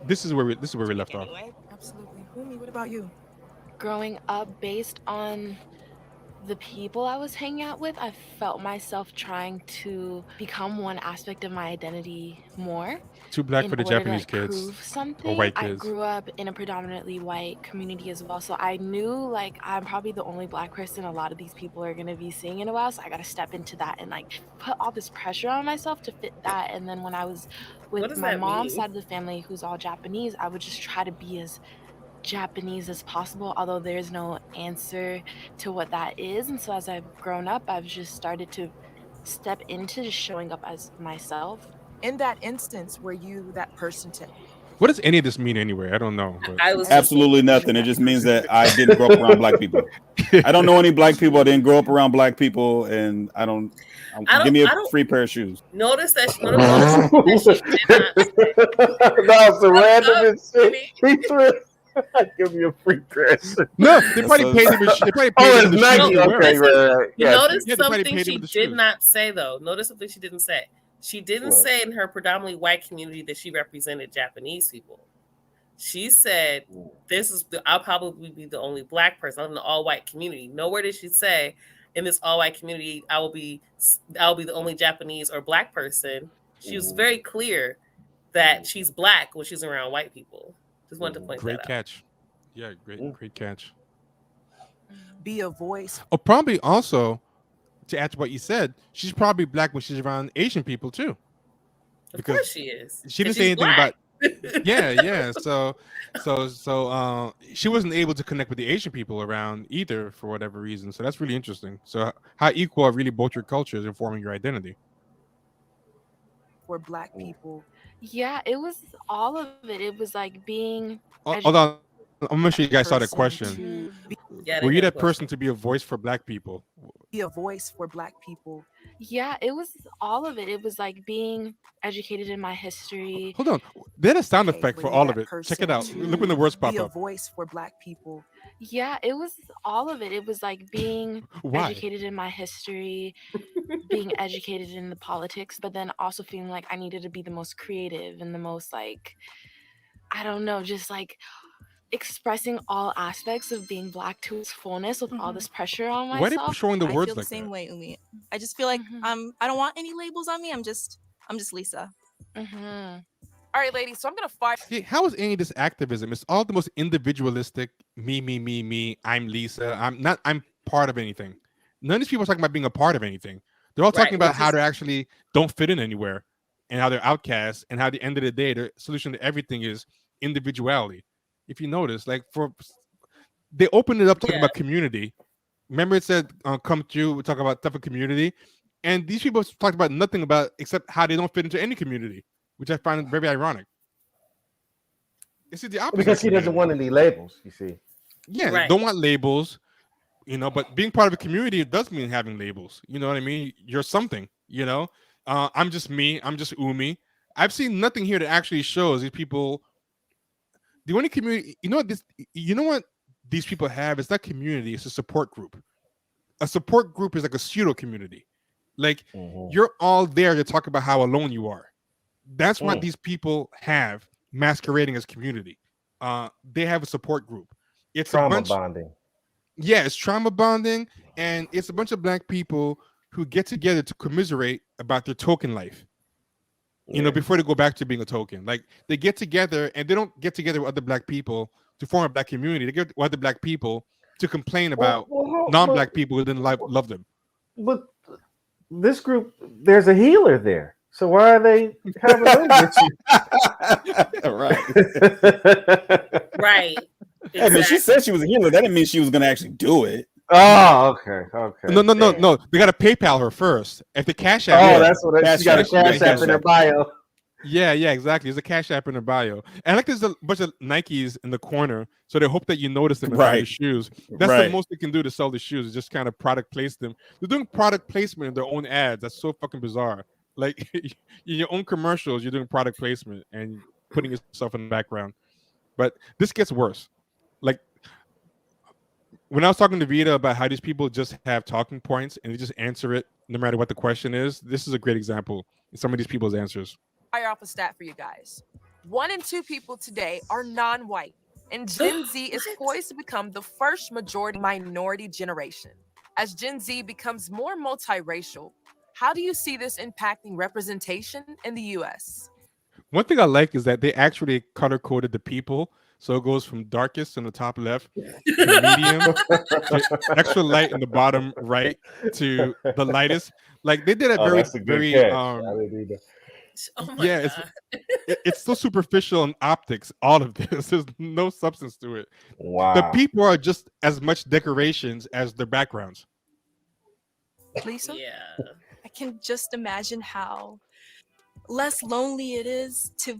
this is where we left off. Absolutely. Humi, what about you? Growing up, based on the people I was hanging out with, I felt myself trying to become one aspect of my identity more. Too black in for the order to, Japanese like, kids prove something. or white I kids. grew up in a predominantly white community as well, so I knew like I'm probably the only black person a lot of these people are gonna be seeing in a while. So I got to step into that and like put all this pressure on myself to fit that. And then when I was with my mom's side of the family, who's all Japanese, I would just try to be as Japanese as possible, although there's no answer to what that is. And so as I've grown up, I've just started to step into just showing up as myself. In that instance, were you that person to? What does any of this mean anyway? I don't know. But... Absolutely nothing. It just means that I didn't grow up around black people. I don't know any black people. I didn't grow up around black people, and I don't give me a free pair of shoes. Notice that she did not say. That was the randomest shit. Give me a free dress. No, they probably paid him. They probably paid him. It's Nike. Okay, right. You notice Yeah, something she did not say though. Notice something she didn't say. She didn't say in her predominantly white community that she represented Japanese people. She said, I'll probably be the only black person in the all white community. Nowhere did she say in this all white community, I'll be the only Japanese or black person. She was very clear that she's black when she's around white people. Just wanted to point Great that out. catch. Yeah, great catch. Be a voice. Oh, probably also to add to what you said, she's probably black when she's around Asian people too. Of course she is. She didn't say anything about. Yeah. So she wasn't able to connect with the Asian people around either for whatever reason. So that's really interesting. So how equal are really both your cultures in forming your identity? For black people. Yeah, it was all of it. It was like being. Hold on. I'm gonna sure you guys saw the question. Were you that person to be a voice for black people? Be a voice for black people. Yeah, it was all of it. It was like being educated in my history. Hold on. They had a sound effect for all of it. Check it out. Look when the words pop be a up. voice for black people. Yeah, it was all of it. It was like being educated in my history, being educated in the politics, but then also feeling like I needed to be the most creative and the most like, I don't know, just like expressing all aspects of being black to its fullness with all this pressure on myself. Why are they showing the I words feel the like same that? way, Umi. I just feel like I don't want any labels on me. I'm just Lisa. All right, ladies. So I'm gonna fire. Yeah, how is any of this activism? It's all the most individualistic. Me. I'm Lisa. I'm part of anything. None of these people are talking about being a part of anything. They're all talking about how they actually don't fit in anywhere and how they're outcasts, and how at the end of the day, the solution to everything is individuality. If you notice, like they opened it up talking about community. Remember it said, come through, we talk about stuff of community. And these people talked about nothing about except how they don't fit into any community, which I find very ironic. This is the opposite. Because he doesn't want any labels, you see. Yeah, don't want labels, but being part of a community does mean having labels. You know what I mean? You're something, I'm just me, I'm just Umi. I've seen nothing here that actually shows these people. The only community, what these people have is not community, it's a support group. A support group is like a pseudo community. Like you're all there to talk about how alone you are. That's what these people have masquerading as community. They have a support group. It's trauma bonding. Yeah, it's trauma bonding, and it's a bunch of Black people who get together to commiserate about their token life. Before they go back to being a token. Like they get together, and they don't get together with other Black people to form a Black community. They get with other Black people to complain about non-Black people who didn't love them. But this group, there's a healer there. So why are they having those issues? Right. Exactly. I mean, she said she was a healer. That didn't mean she was going to actually do it. Oh, okay. No. They got to PayPal her first. If the Cash App. Oh, that's what she got a Cash App in her bio. Yeah, exactly. There's a Cash App in her bio. And like there's a bunch of Nikes in the corner, so they hope that you notice them in the shoes. That's the most they can do to sell the shoes, is just kind of product place them. They're doing product placement in their own ads. That's so fucking bizarre. Like in your own commercials, you're doing product placement and putting yourself in the background. But this gets worse. Like when I was talking to Vita about how these people just have talking points and they just answer it no matter what the question is, this is a great example in some of these people's answers. Fire off a stat for you guys. 1 in 2 people today are non-white, and Gen Z is poised to become the first majority minority generation. As Gen Z becomes more multiracial, how do you see this impacting representation in the U.S.? One thing I like is that they actually color-coded the people. So it goes from darkest in the top left to medium to extra light in the bottom right to the lightest. Like they did a very it's so superficial in optics. All of this, there's no substance to it. Wow. The people are just as much decorations as their backgrounds. Lisa? Yeah. I can just imagine how less lonely it is to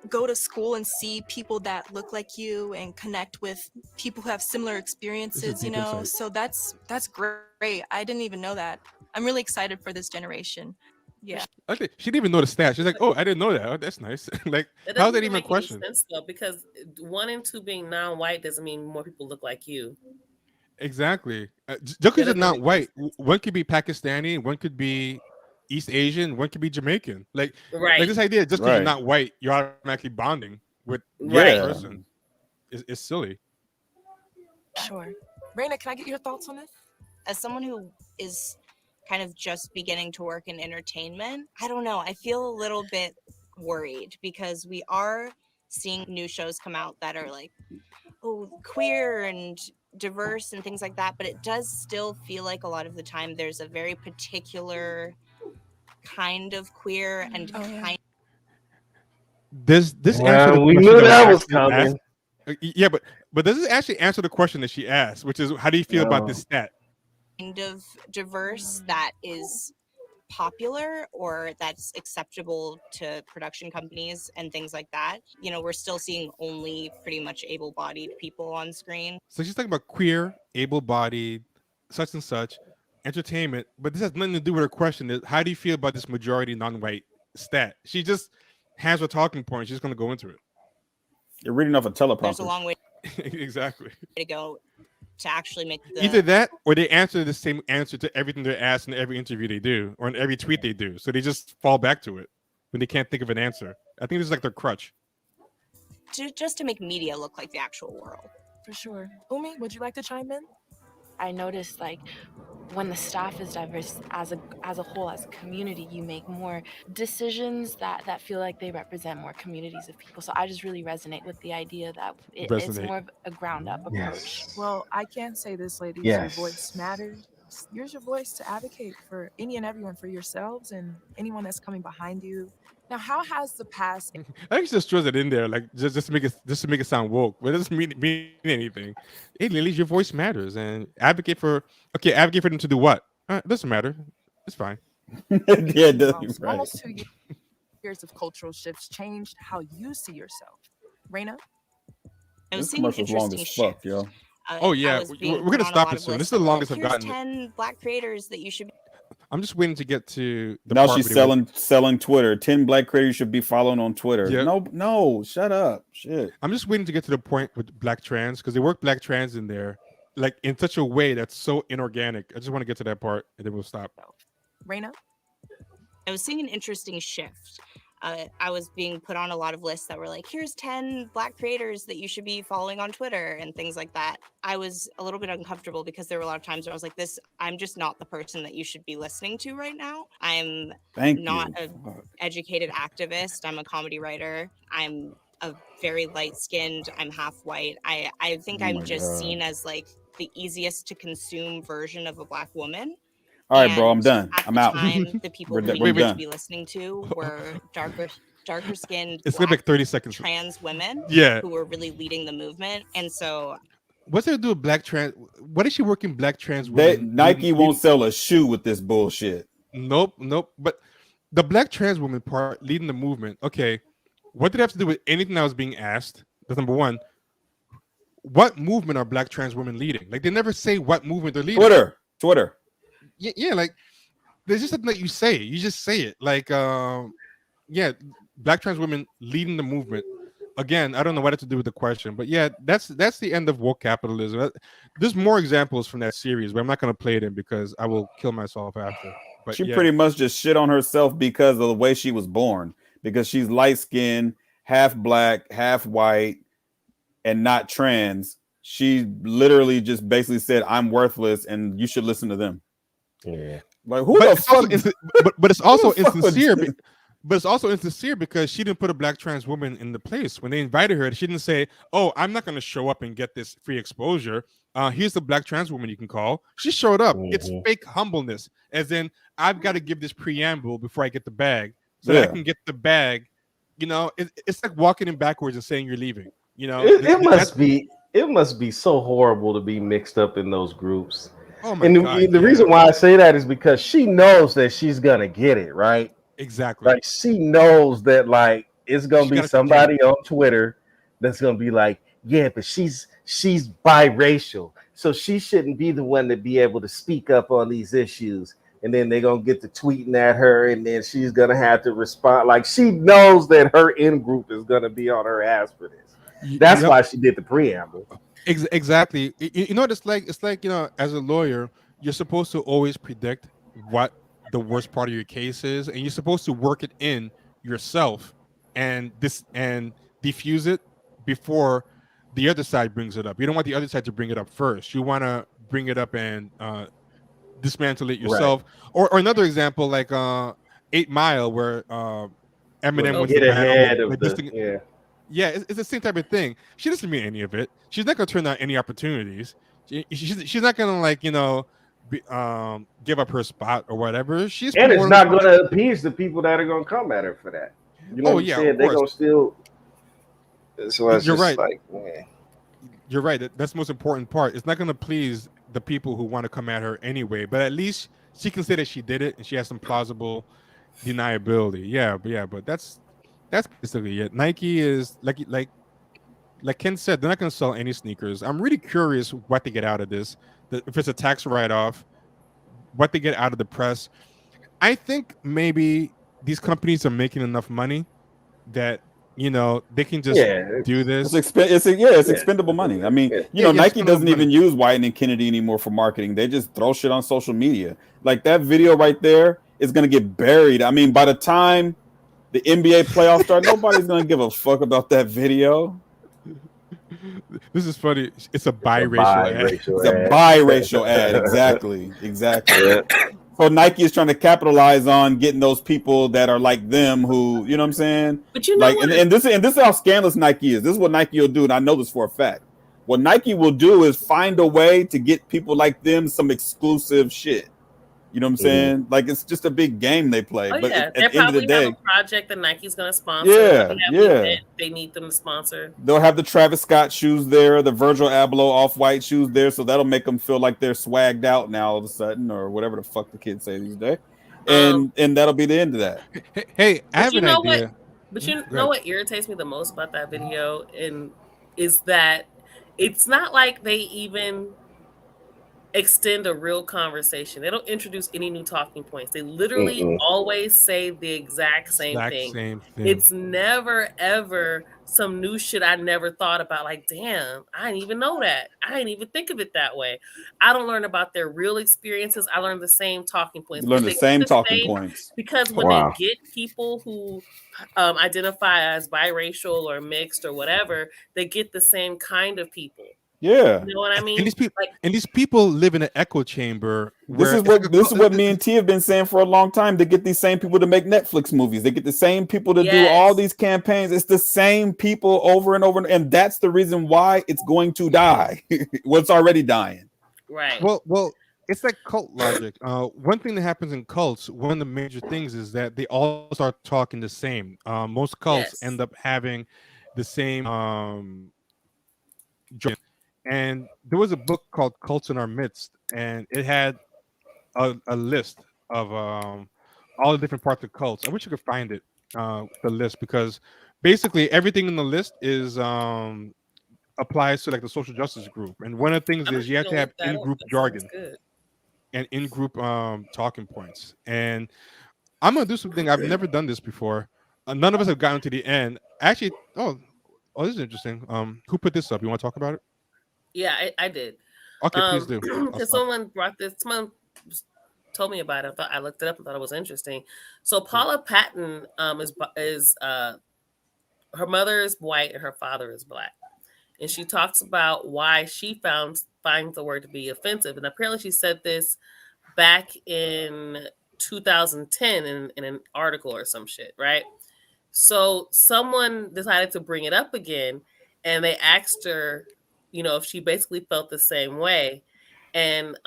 go to school and see people that look like you and connect with people who have similar experiences, so that's great. I didn't even know that. I'm really excited for this generation. Yeah. Okay, she didn't even know the stats. She's like, "Oh, I didn't know that. Oh, that's nice." Like, how's that even a question? Sense, though, because 1 in 2 being non-white doesn't mean more people look like you. Exactly. Just because they're not white, one could be Pakistani, one could be East Asian, one could be Jamaican. Like this idea, just because you're not white, you're automatically bonding with that person. It's silly. Sure. Raina, can I get your thoughts on this? As someone who is kind of just beginning to work in entertainment, I don't know. I feel a little bit worried because we are seeing new shows come out that are like, queer and diverse and things like that. But it does still feel like a lot of the time there's a very particular kind of queer and kind. This answer we knew that was coming. Yeah, but does this actually answer the question that she asked, which is, how do you feel about this stat? Kind of diverse that is popular or that's acceptable to production companies and things like that. We're still seeing only pretty much able-bodied people on screen. So she's talking about queer, able-bodied, such and such, entertainment, but this has nothing to do with her question. Is how do you feel about this majority non-white stat? She just has her talking point. She's going to go into it. You're reading off a teleprompter. There's a long way exactly to go to actually make the... Either that or they answer the same answer to everything they're asked in every interview they do or in every tweet they do. So they just fall back to it when they can't think of an answer. I think this is like their crutch. Just to make media look like the actual world. For sure. Umi, would you like to chime in? I noticed when the staff is diverse as a whole, as a community, you make more decisions that feel like they represent more communities of people. So I just really resonate with the idea that it's more of a ground up approach. Yes. Well, I can say this, ladies, your Yes. voice matters. Use your voice to advocate for any and everyone, for yourselves and anyone that's coming behind you. Now, how has the past I think just throws it in there, like just to make it sound woke, but it doesn't mean anything. Hey, ladies, your voice matters, and advocate for them to do what? It doesn't matter. It's fine. Yeah, it does, right. almost 2 years of cultural shifts changed how you see yourself? Raina? I was This seeing an commercial's long interesting as fuck, shift. yo. Oh yeah, we're gonna stop it soon. This is the longest I've Here's gotten. 10 Black creators that you should. I'm just waiting to get to the Now part she's where they selling Twitter. 10 Black creators you should be following on Twitter. Yeah. No, shut up. Shit. I'm just waiting to get to the point with Black trans, because they work Black trans in there, like in such a way that's so inorganic. I just want to get to that part, and then we'll stop. Raina? I was seeing an interesting shift. I was being put on a lot of lists that were like, here's 10 Black creators that you should be following on Twitter and things like that. I was a little bit uncomfortable because there were a lot of times where I was like, I'm just not the person that you should be listening to right now. I'm not an educated activist. I'm a comedy writer. I'm a very light-skinned. I'm half white. I think I'm just seen as like the easiest to consume version of a Black woman. All right, bro, I'm done. I'm out. Time, the people who we need to be listening to were darker skinned. It's gonna be like 30 seconds. Trans women, Yeah, who were really leading the movement, and so. What's there to do with Black trans? What is she working Black trans women? Nike won't sell a shoe with this bullshit. Nope. But the Black trans woman part leading the movement. Okay, what did it have to do with anything that was being asked? That's number one. What movement are Black trans women leading? Like they never say what movement they're leading. Twitter. Yeah, like there's just something that you say. You just say it. Like, yeah, Black trans women leading the movement. Again, I don't know what it to do with the question, but yeah, that's the end of woke capitalism. There's more examples from that series, but I'm not going to play them because I will kill myself after. But she pretty much just shit on herself because of the way she was born, because she's light skinned, half Black, half white, and not trans. She literally just basically said, "I'm worthless, and you should listen to them." Yeah, like who the fuck? But it's also insincere. But it's also insincere because she didn't put a Black trans woman in the place when they invited her. She didn't say, "Oh, I'm not going to show up and get this free exposure. Here's the Black trans woman you can call." She showed up. It's fake humbleness, as in I've got to give this preamble before I get the bag, so that I can get the bag. You know, it's like walking in backwards and saying you're leaving. You know, it must be so horrible to be mixed up in those groups. Oh my God, the reason why I say that is because she knows that she's gonna get it, right? Exactly. Like she knows that like it's gonna be somebody on Twitter that's gonna be like, yeah, but she's biracial, so she shouldn't be the one to be able to speak up on these issues. And then they're gonna get to tweeting at her, and then she's gonna have to respond. Like she knows that her in group is gonna be on her ass for this. That's why she did the preamble. Exactly. You know what it's like? It's like, you know, as a lawyer, you're supposed to always predict what the worst part of your case is, and you're supposed to work it in yourself and diffuse it before the other side brings it up. You don't want the other side to bring it up first. You want to bring it up and dismantle it yourself. Right. Or another example, like 8 Mile, where Eminem went ahead of Yeah, it's the same type of thing. She doesn't mean any of it. She's not going to turn down any opportunities. She's not going to, like, you know, give up her spot or whatever. And it's not going to appease the people that are going to come at her for that. You know what I'm saying? They're going to still. So you're right. Like, you're right. That's the most important part. It's not going to please the people who want to come at her anyway. But at least she can say that she did it and she has some plausible deniability. Yeah, but that's basically it. Nike is like Ken said, they're not going to sell any sneakers. I'm really curious what they get out of this. If it's a tax write-off, what they get out of the press. I think maybe these companies are making enough money that, you know, they can just do this. It's expendable money. I mean, Nike doesn't even use Whiten and Kennedy anymore for marketing. They just throw shit on social media. Like that video right there is going to get buried. I mean, by the time the NBA playoffs start, nobody's going to give a fuck about that video. This is funny. It's a biracial ad. It's a biracial ad. Exactly. Yeah. So Nike is trying to capitalize on getting those people that are like them, who, you know what I'm saying? But you know Like, what? and this is how scandalous Nike is. This is what Nike will do, and I know this for a fact. What Nike will do is find a way to get people like them some exclusive shit. You know what I'm saying? Like, it's just a big game they play. Oh But yeah, at they the end of the probably have day, a project that Nike's going to sponsor. Yeah, They have yeah. an event they need them to sponsor. they'll have the Travis Scott shoes there, the Virgil Abloh off-white shoes there, so that'll make them feel like they're swagged out now all of a sudden, or whatever the fuck the kids say these days. And that'll be the end of that. Hey, I have you an know idea. what? But you Go know ahead. what irritates me the most about that video, and is that it's not like they even extend a real conversation. They don't introduce any new talking points. They literally always say the exact same thing. It's never ever some new shit I never thought about. Like, damn, I didn't even know that. I didn't even think of it that way. I don't learn about their real experiences. I learn the same talking points. You learn the Because same talking points. Because when they get people who identify as biracial or mixed or whatever, they get the same kind of people. Yeah. You know what I mean? And these people live in an echo chamber. This is what me and T have been saying for a long time. To get these same people to make Netflix movies, they get the same people to do all these campaigns. It's the same people over and over, and that's the reason why it's going to die. Well, it's already dying. Right. Well, it's like cult logic. One thing that happens in cults, one of the major things is that they all start talking the same. Most cults end up having the same and there was a book called Cults in Our Midst, and it had a list of all the different parts of cults. I wish you could find it, the list, because basically everything in the list is applies to like the social justice group. And one of the things is you have to have in-group jargon and in-group talking points. And I'm gonna do something I've never done this before. None of us have gotten to the end. Actually, oh, this is interesting. Who put this up? You want to talk about it? Yeah, I did. Okay, please do. Because someone told me about it. I looked it up and thought it was interesting. So Paula Patton is her mother is white and her father is black, and she talks about why she finds the word to be offensive. And apparently, she said this back in 2010 in an article or some shit, right? So someone decided to bring it up again, and they asked her, if she basically felt the same way. And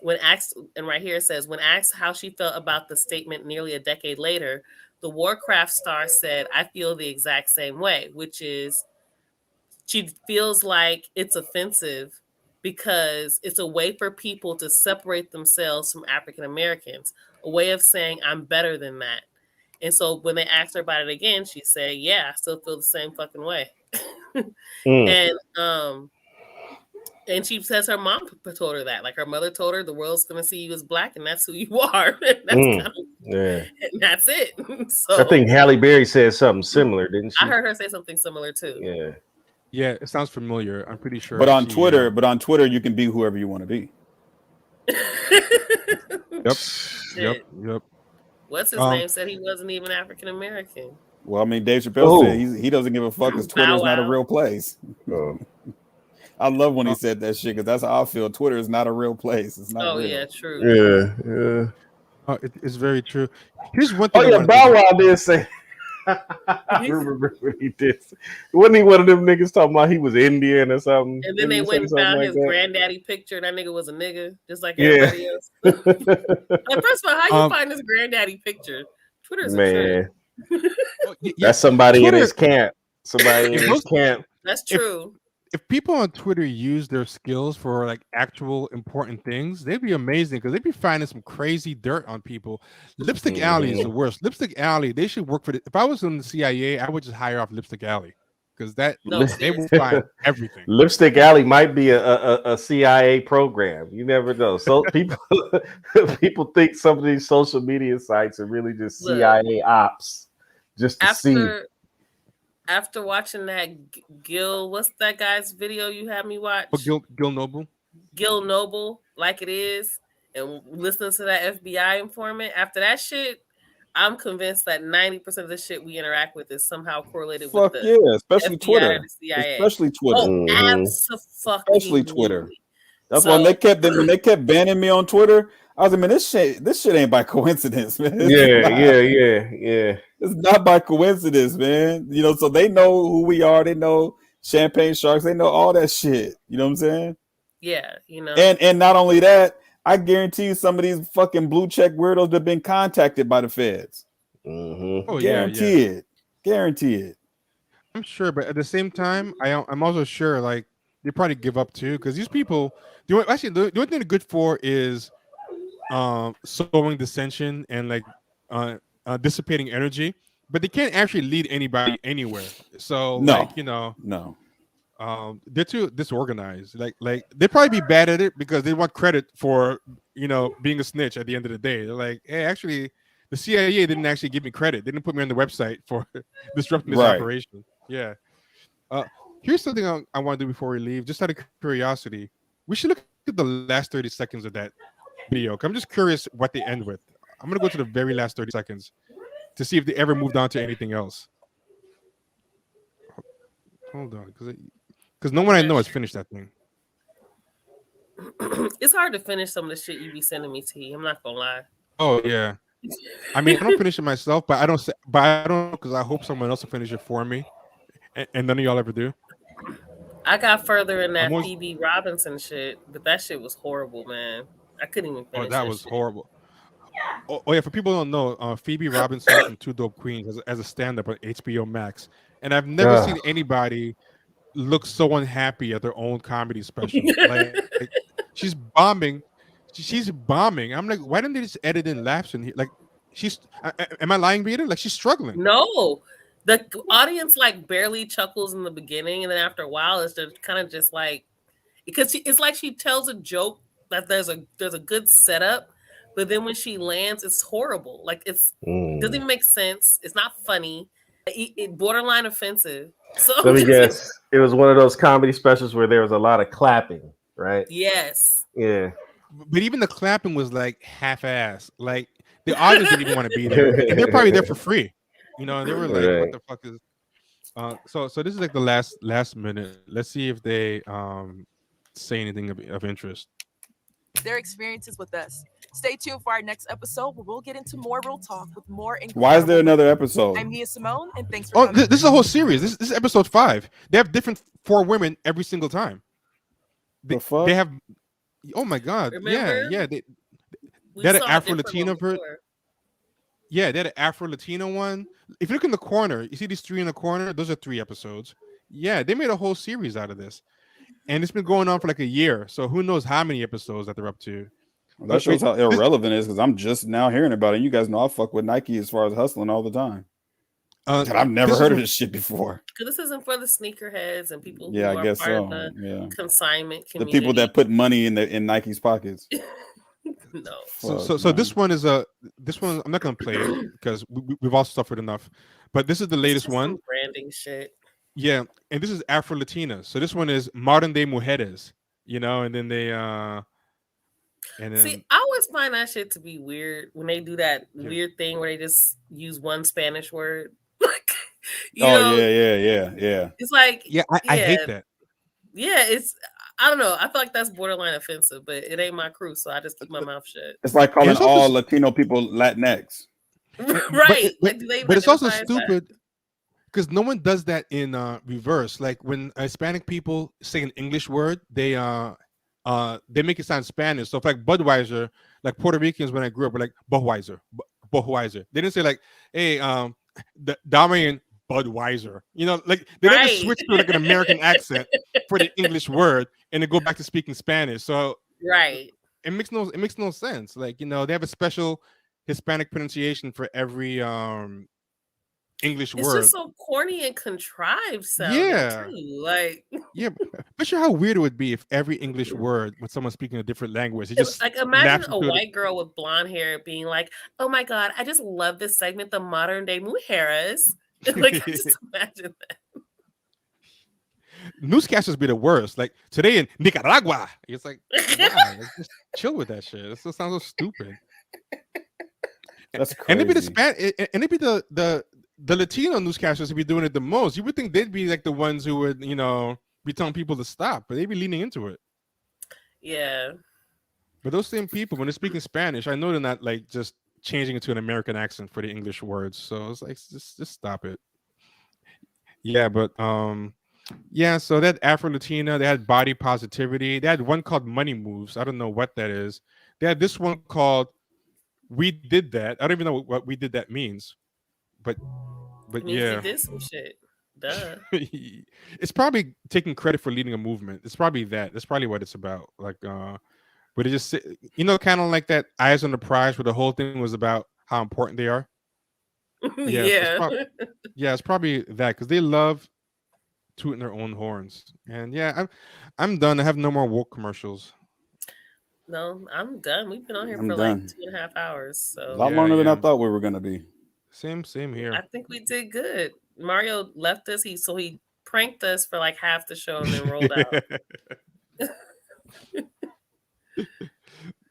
when asked, and right here it says, when asked how she felt about the statement nearly a decade later, the Warcraft star said, "I feel the exact same way," which is she feels like it's offensive because it's a way for people to separate themselves from African Americans, a way of saying I'm better than that. And so when they asked her about it again, she said, "Yeah, I still feel the same fucking way." And she says her mom told her that. Like, her mother told her the world's gonna see you as black, and that's who you are. And that's it. So I think Halle Berry said something similar, didn't she? I heard her say something similar too. Yeah, it sounds familiar. I'm pretty sure. But on Twitter, you can be whoever you want to be. Yep. What's his name said he wasn't even African American. Well, I mean, Dave Chappelle said he doesn't give a fuck because Twitter is not a real place. I love when he said that shit because that's how I feel. Twitter is not a real place. It's not real. Yeah, true. Yeah. It's very true. Here's one thing. Oh yeah, Bow Wow did say. I remember what he did. Wasn't he one of them niggas talking about he was Indian or something? And then they went and found his granddaddy picture, and that nigga was a nigga, just like everybody else. Like, first of all, how you find this granddaddy picture? Twitter's a trip. That's somebody Twitter, in his camp. Somebody in his camp. That's true. If people on Twitter use their skills for like actual important things, they'd be amazing because they'd be finding some crazy dirt on people. Lipstick Alley is the worst. Lipstick Alley, they should work for it. If I was in the CIA, I would just hire off Lipstick Alley because they will find everything. Lipstick Alley might be a CIA program. You never know. So people think some of these social media sites are really just CIA ops, just to see. After watching that Gil, what's that guy's video you had me watch? Gil Noble. Gil Noble, Like It Is, and listening to that FBI informant. After that shit, I'm convinced that 90% of the shit we interact with is somehow correlated with Fuck the yeah, especially FBI or Twitter. the CIA. Especially Twitter. Oh, Especially Twitter. absolutely. That's why when they kept banning me on Twitter, I was like, man, this shit ain't by coincidence, man. Yeah. It's not by coincidence, man. You know, so they know who we are. They know Champagne Sharks. They know all that shit. You know what I'm saying? Yeah, you know. And not only that, I guarantee you some of these fucking blue check weirdos have been contacted by the feds. Oh Guarantee it. Guarantee it. I'm sure, but at the same time, I'm also sure like they probably give up too, because these people. The only thing they're good for is sowing dissension and like dissipating energy, but they can't actually lead anybody anywhere. So they're too disorganized. Like they'd probably be bad at it because they want credit for being a snitch at the end of the day. They're like, hey, actually the CIA didn't actually give me credit. They didn't put me on the website for disrupting this operation. Yeah. Here's something I want to do before we leave, just out of curiosity. We should look at the last 30 seconds of that video. I'm just curious what they end with. I'm gonna go to the very last 30 seconds to see if they ever moved on to anything else. Hold on, because no one I know has finished that thing. It's hard to finish some of the shit you be sending me, T. I'm not gonna lie. Oh yeah. I mean, I don't finish it myself, but I don't because I hope someone else will finish it for me, and none of y'all ever do. I got further in that Phoebe Robinson shit, but that shit was horrible, man. I couldn't even finish. Oh, that was horrible. Oh yeah, for people who don't know, Phoebe Robinson from Two Dope Queens as a stand-up on HBO Max, and I've never seen anybody look so unhappy at their own comedy special. like she's bombing. She's bombing. I'm like, why didn't they just edit in laughs in here? Like, am I lying, Rita? Like, she's struggling. No, the audience like barely chuckles in the beginning, and then after a while, it's just kind of just like because it's like she tells a joke that there's a good setup, but then when she lands, it's horrible. Like doesn't even make sense. It's not funny. It borderline offensive. So let me guess. It was one of those comedy specials where there was a lot of clapping, right? Yes. Yeah. But even the clapping was like half-ass. Like the audience didn't even want to be there, and they're probably there for free. And they were like, "What the fuck is?" So this is like the last minute. Let's see if they say anything of interest. Their experiences with us. Stay tuned for our next episode where we'll get into more real talk with more. Why is there another episode? I'm Nia Simone, and thanks for coming. This is a whole series. This is episode 5. They have different 4 women every single time. They have. Oh my god! Remember? Yeah. They had an Afro Latino version. Yeah, they had an Afro Latino one. If you look in the corner, you see these 3 in the corner. Those are 3 episodes. Yeah, they made a whole series out of this, and it's been going on for like a year. So who knows how many episodes that they're up to? Well, that shows how irrelevant it is because I'm just now hearing about it. You guys know I fuck with Nike as far as hustling all the time. I've never heard of this shit before. Because this isn't for the sneakerheads and people who I are guess part so. of the consignment community. The people that put money in Nike's pockets. No. So this one is this one I'm not gonna play it because we've all suffered enough. But this is the latest one. Branding shit. Yeah, and this is Afro Latina. So this one is modern day mujeres. And then they see, I always find that shit to be weird when they do that weird thing where they just use one Spanish word. Yeah. It's like I hate that. Yeah, I don't know. I feel like that's borderline offensive, but it ain't my crew, so I just keep my mouth shut. It's like calling all Latino people Latinx. Right. But it's also stupid because no one does that in reverse. Like when Hispanic people say an English word, they make it sound Spanish. So if like Budweiser, like Puerto Ricans when I grew up were like Budweiser. They didn't say like, hey, the Damian Budweiser. Like they never switch to like an American accent for the English word and then go back to speaking Spanish. So it makes no sense. Like they have a special Hispanic pronunciation for every English word. It's just so corny and contrived sounding too. Like picture how weird it would be if every English word when someone's speaking a different language, it just like imagine a white girl with blonde hair being like, "Oh my god, I just love this segment, the modern day mujeres." Like just imagine that. Newscasters be the worst. Like today in Nicaragua, it's like, wow, just chill with that shit. This sounds so stupid. That's And it'd be the crazy. and it'd be the Latino newscasters would be doing it the most. You would think they'd be like the ones who would, be telling people to stop, but they'd be leaning into it. Yeah. But those same people, when they're speaking Spanish, I know they're not like just changing it to an American accent for the English words. So it's like just stop it. Yeah, but yeah, so that Afro Latina, they had body positivity. They had one called Money Moves. I don't know what that is. They had this one called We Did That. I don't even know what We Did That means. But It means yeah. you did some shit. Duh. It's probably taking credit for leading a movement. It's probably that. That's probably what it's about. Like but it just kind of like that Eyes on the Prize where the whole thing was about how important they are. Yeah. It's probably that because they love tooting their own horns. And yeah, I'm done. I have no more woke commercials. No, I'm done. We've been on here I'm for done. like 2.5 hours. So A lot longer than I thought we were gonna be. Same here. I think we did good. Mario left us. He pranked us for like half the show and then rolled out.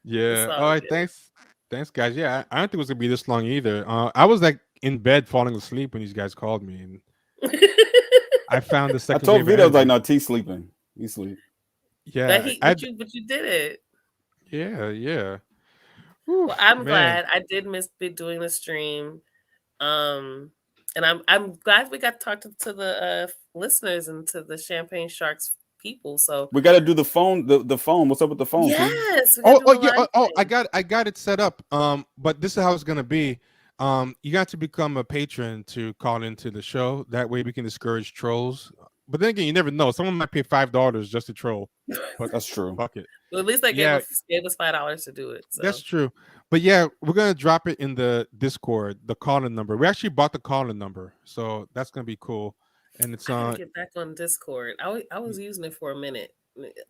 Yeah. All right. Thanks, guys. Yeah, I don't think it was gonna be this long either. I was like in bed falling asleep when these guys called me, and I found the second. I told Vito, like, no, T's sleeping. He's sleep. Yeah, but you did it. Yeah. Well, I'm glad. I did miss doing the stream, and I'm glad we got to talk to the listeners and to the Champagne Sharks people. So we got to do the phone. The phone. What's up with the phone? Yes. I got it set up. But this is how it's gonna be. You got to become a patron to call into the show. That way we can discourage trolls. But then again, you never know. Someone might pay $5 just to troll. But that's true. Fuck it. Well, at least they gave us $5 to do it. So. That's true. But yeah, we're gonna drop it in the Discord, the call-in number. We actually bought the call-in number, so that's gonna be cool. And it's I get back on Discord. I was using it for a minute.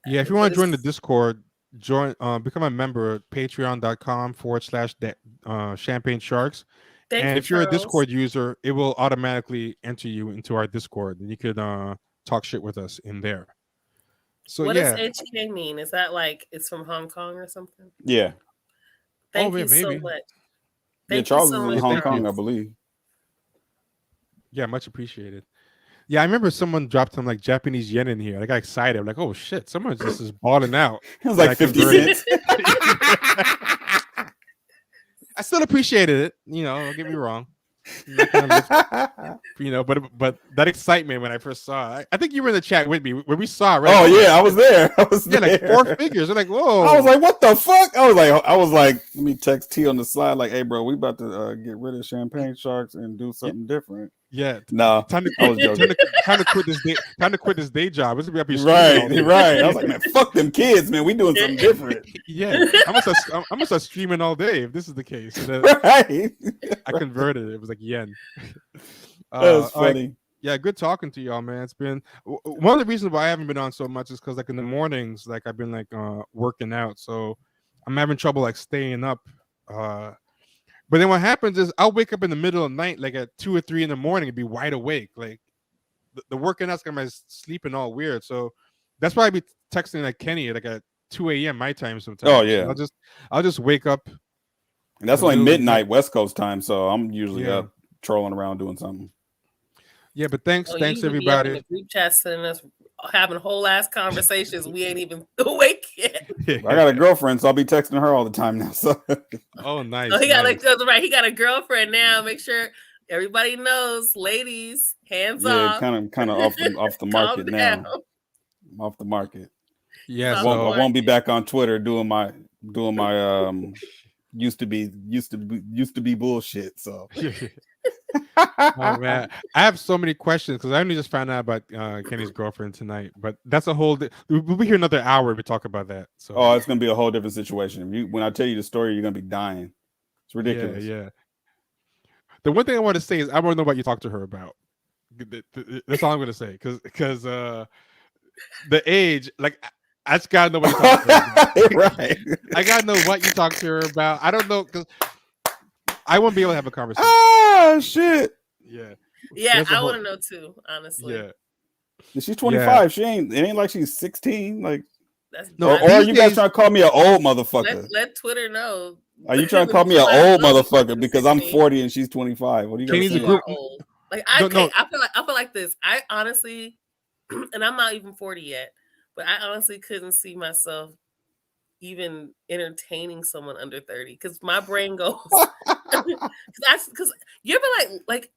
Yeah, if you want to join the Discord, become a member at patreon.com/Champagne Sharks. And if you're a Discord user, it will automatically enter you into our Discord, and you could talk shit with us in there. So what does HK mean? Is that like it's from Hong Kong or something? Yeah. Thank you so much. Thank Charles is in Hong Kong, I believe. Yeah, much appreciated. Yeah, I remember someone dropped some like Japanese yen in here. I got excited. I'm like, oh shit, someone just is balling out. It was like 50 cents. I still appreciated it. Don't get me wrong. But that excitement when I first saw it, I think you were in the chat with me when we saw it, right? Oh yeah, I was there. Like 4 figures. I'm like, whoa. I was like, what the fuck? I was like, let me text T on the slide, like, hey bro, we about to get rid of Champagne Sharks and do something different. Yeah. No. Time to quit this day. Time to quit this day job. It's gonna be up right. I was like, man, fuck them kids, man. We doing something different. Yeah. I'm gonna start streaming all day if this is the case. Right. I converted it. It was like yen. That was funny. Yeah, good talking to y'all, man. It's been one of the reasons why I haven't been on so much is because like in the mornings, like I've been like working out, so I'm having trouble like staying up. But then what happens is I'll wake up in the middle of the night, like at 2 or 3 in the morning, and be wide awake. Like the working out's got my sleeping all weird. So that's why I be texting like Kenny like at 2 a.m. my time sometimes. Oh yeah. So I'll just wake up. And that's only midnight West Coast time, so I'm usually up trolling around doing something. Yeah, but thanks everybody. In the group chat sending us having whole ass conversations. We ain't even awake yet. I got a girlfriend, so I'll be texting her all the time now. So. Oh, nice. Oh, he got He got a girlfriend now. Make sure everybody knows, ladies, hands off. Yeah, kind of off the market now. I'm off the market. Yeah, I won't be back on Twitter doing my used to be bullshit. So. Oh man, I have so many questions because I only just found out about Kenny's girlfriend tonight. But that's a whole. We'll be here another hour if we talk about that. So it's gonna be a whole different situation. When I tell you the story, you're gonna be dying. It's ridiculous. Yeah. The one thing I want to say is I want to know what you talked to her about. That's all I'm gonna say because the age, like. I just gotta know what you talked to her about. Right. I gotta know what you talked to her about. I don't know because I won't be able to have a conversation. Oh shit! Yeah. I want to know too. Honestly. Yeah. She's 25. Yeah. It ain't like she's 16. Like, that's or you guys trying to call me an old motherfucker? Let Twitter know. Are you trying to call me an old motherfucker because I'm 40 and she's 25? What are you gonna Kenny's say? a group. Old. Like No, no. I feel like this. I honestly, and I'm not even 40 yet, but I honestly couldn't see myself even entertaining someone under 30 because my brain goes because you ever like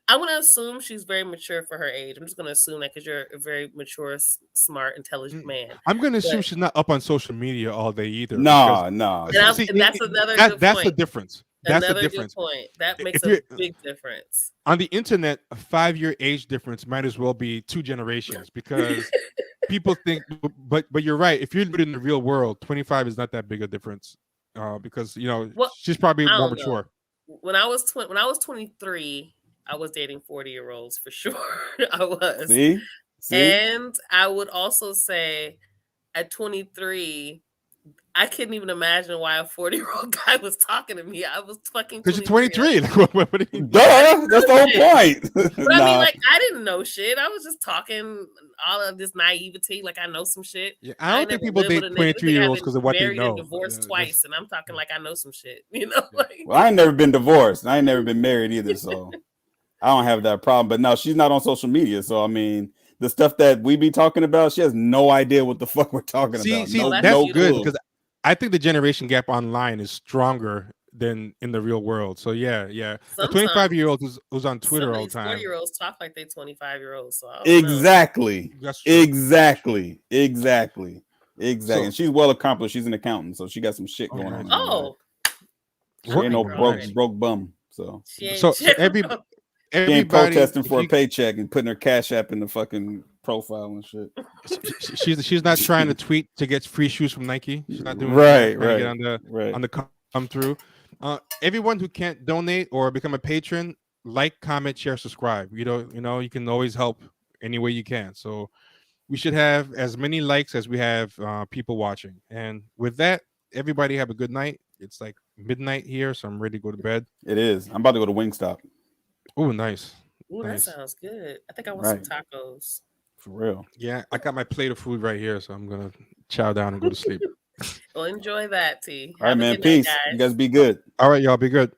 I want to assume she's very mature for her age. I'm just going to assume that because you're a very mature, smart, intelligent man. I'm going to assume she's not up on social media all day either. No. And that's another good that's point. the difference. That's another the difference. Good point. That makes If a big difference. On the internet, a 5-year age difference might as well be 2 generations because people think. But you're right. If you're in the real world, 25 is not that big a difference because she's probably more mature. When I was 23. I was dating 40-year-olds for sure. I was. See? And I would also say at 23, I couldn't even imagine why a 40-year-old guy was talking to me. I was fucking 23. Because you're 23. Duh, that's the whole point. But I mean, like, I didn't know shit. I was just talking all of this naivety, like I know some shit. Yeah, I don't think people date 23-year-olds because of what they know. Divorced twice, and I'm talking like I know some shit. Like. Well, I ain't never been divorced. I ain't never been married either, so I don't have that problem. But no, she's not on social media, so I mean, the stuff that we be talking about, she has no idea what the fuck we're talking about. See, that's good because I think the generation gap online is stronger than in the real world. So yeah. A 25-year-old who's on Twitter all the time. 40-year-olds talk like they 25-year-olds. So exactly. That's true. Exactly. And she's well accomplished. She's an accountant, so she got some shit going on. Oh, she ain't no broke bum. So everybody ain't protesting for a paycheck and putting her cash app in the fucking profile and shit. She's not trying to tweet to get free shoes from Nike. She's not doing right. To get on the come through. Everyone who can't donate or become a patron, like, comment, share, subscribe. You can always help any way you can. So we should have as many likes as we have people watching. And with that, everybody have a good night. It's like midnight here, so I'm ready to go to bed. It is. I'm about to go to Wingstop. Oh, nice. Ooh, nice. That sounds good. I think I want some tacos. For real. Yeah, I got my plate of food right here, so I'm gonna chow down and go to sleep. Well, enjoy that, T. All right, man. Peace. You guys be good. All right, y'all be good.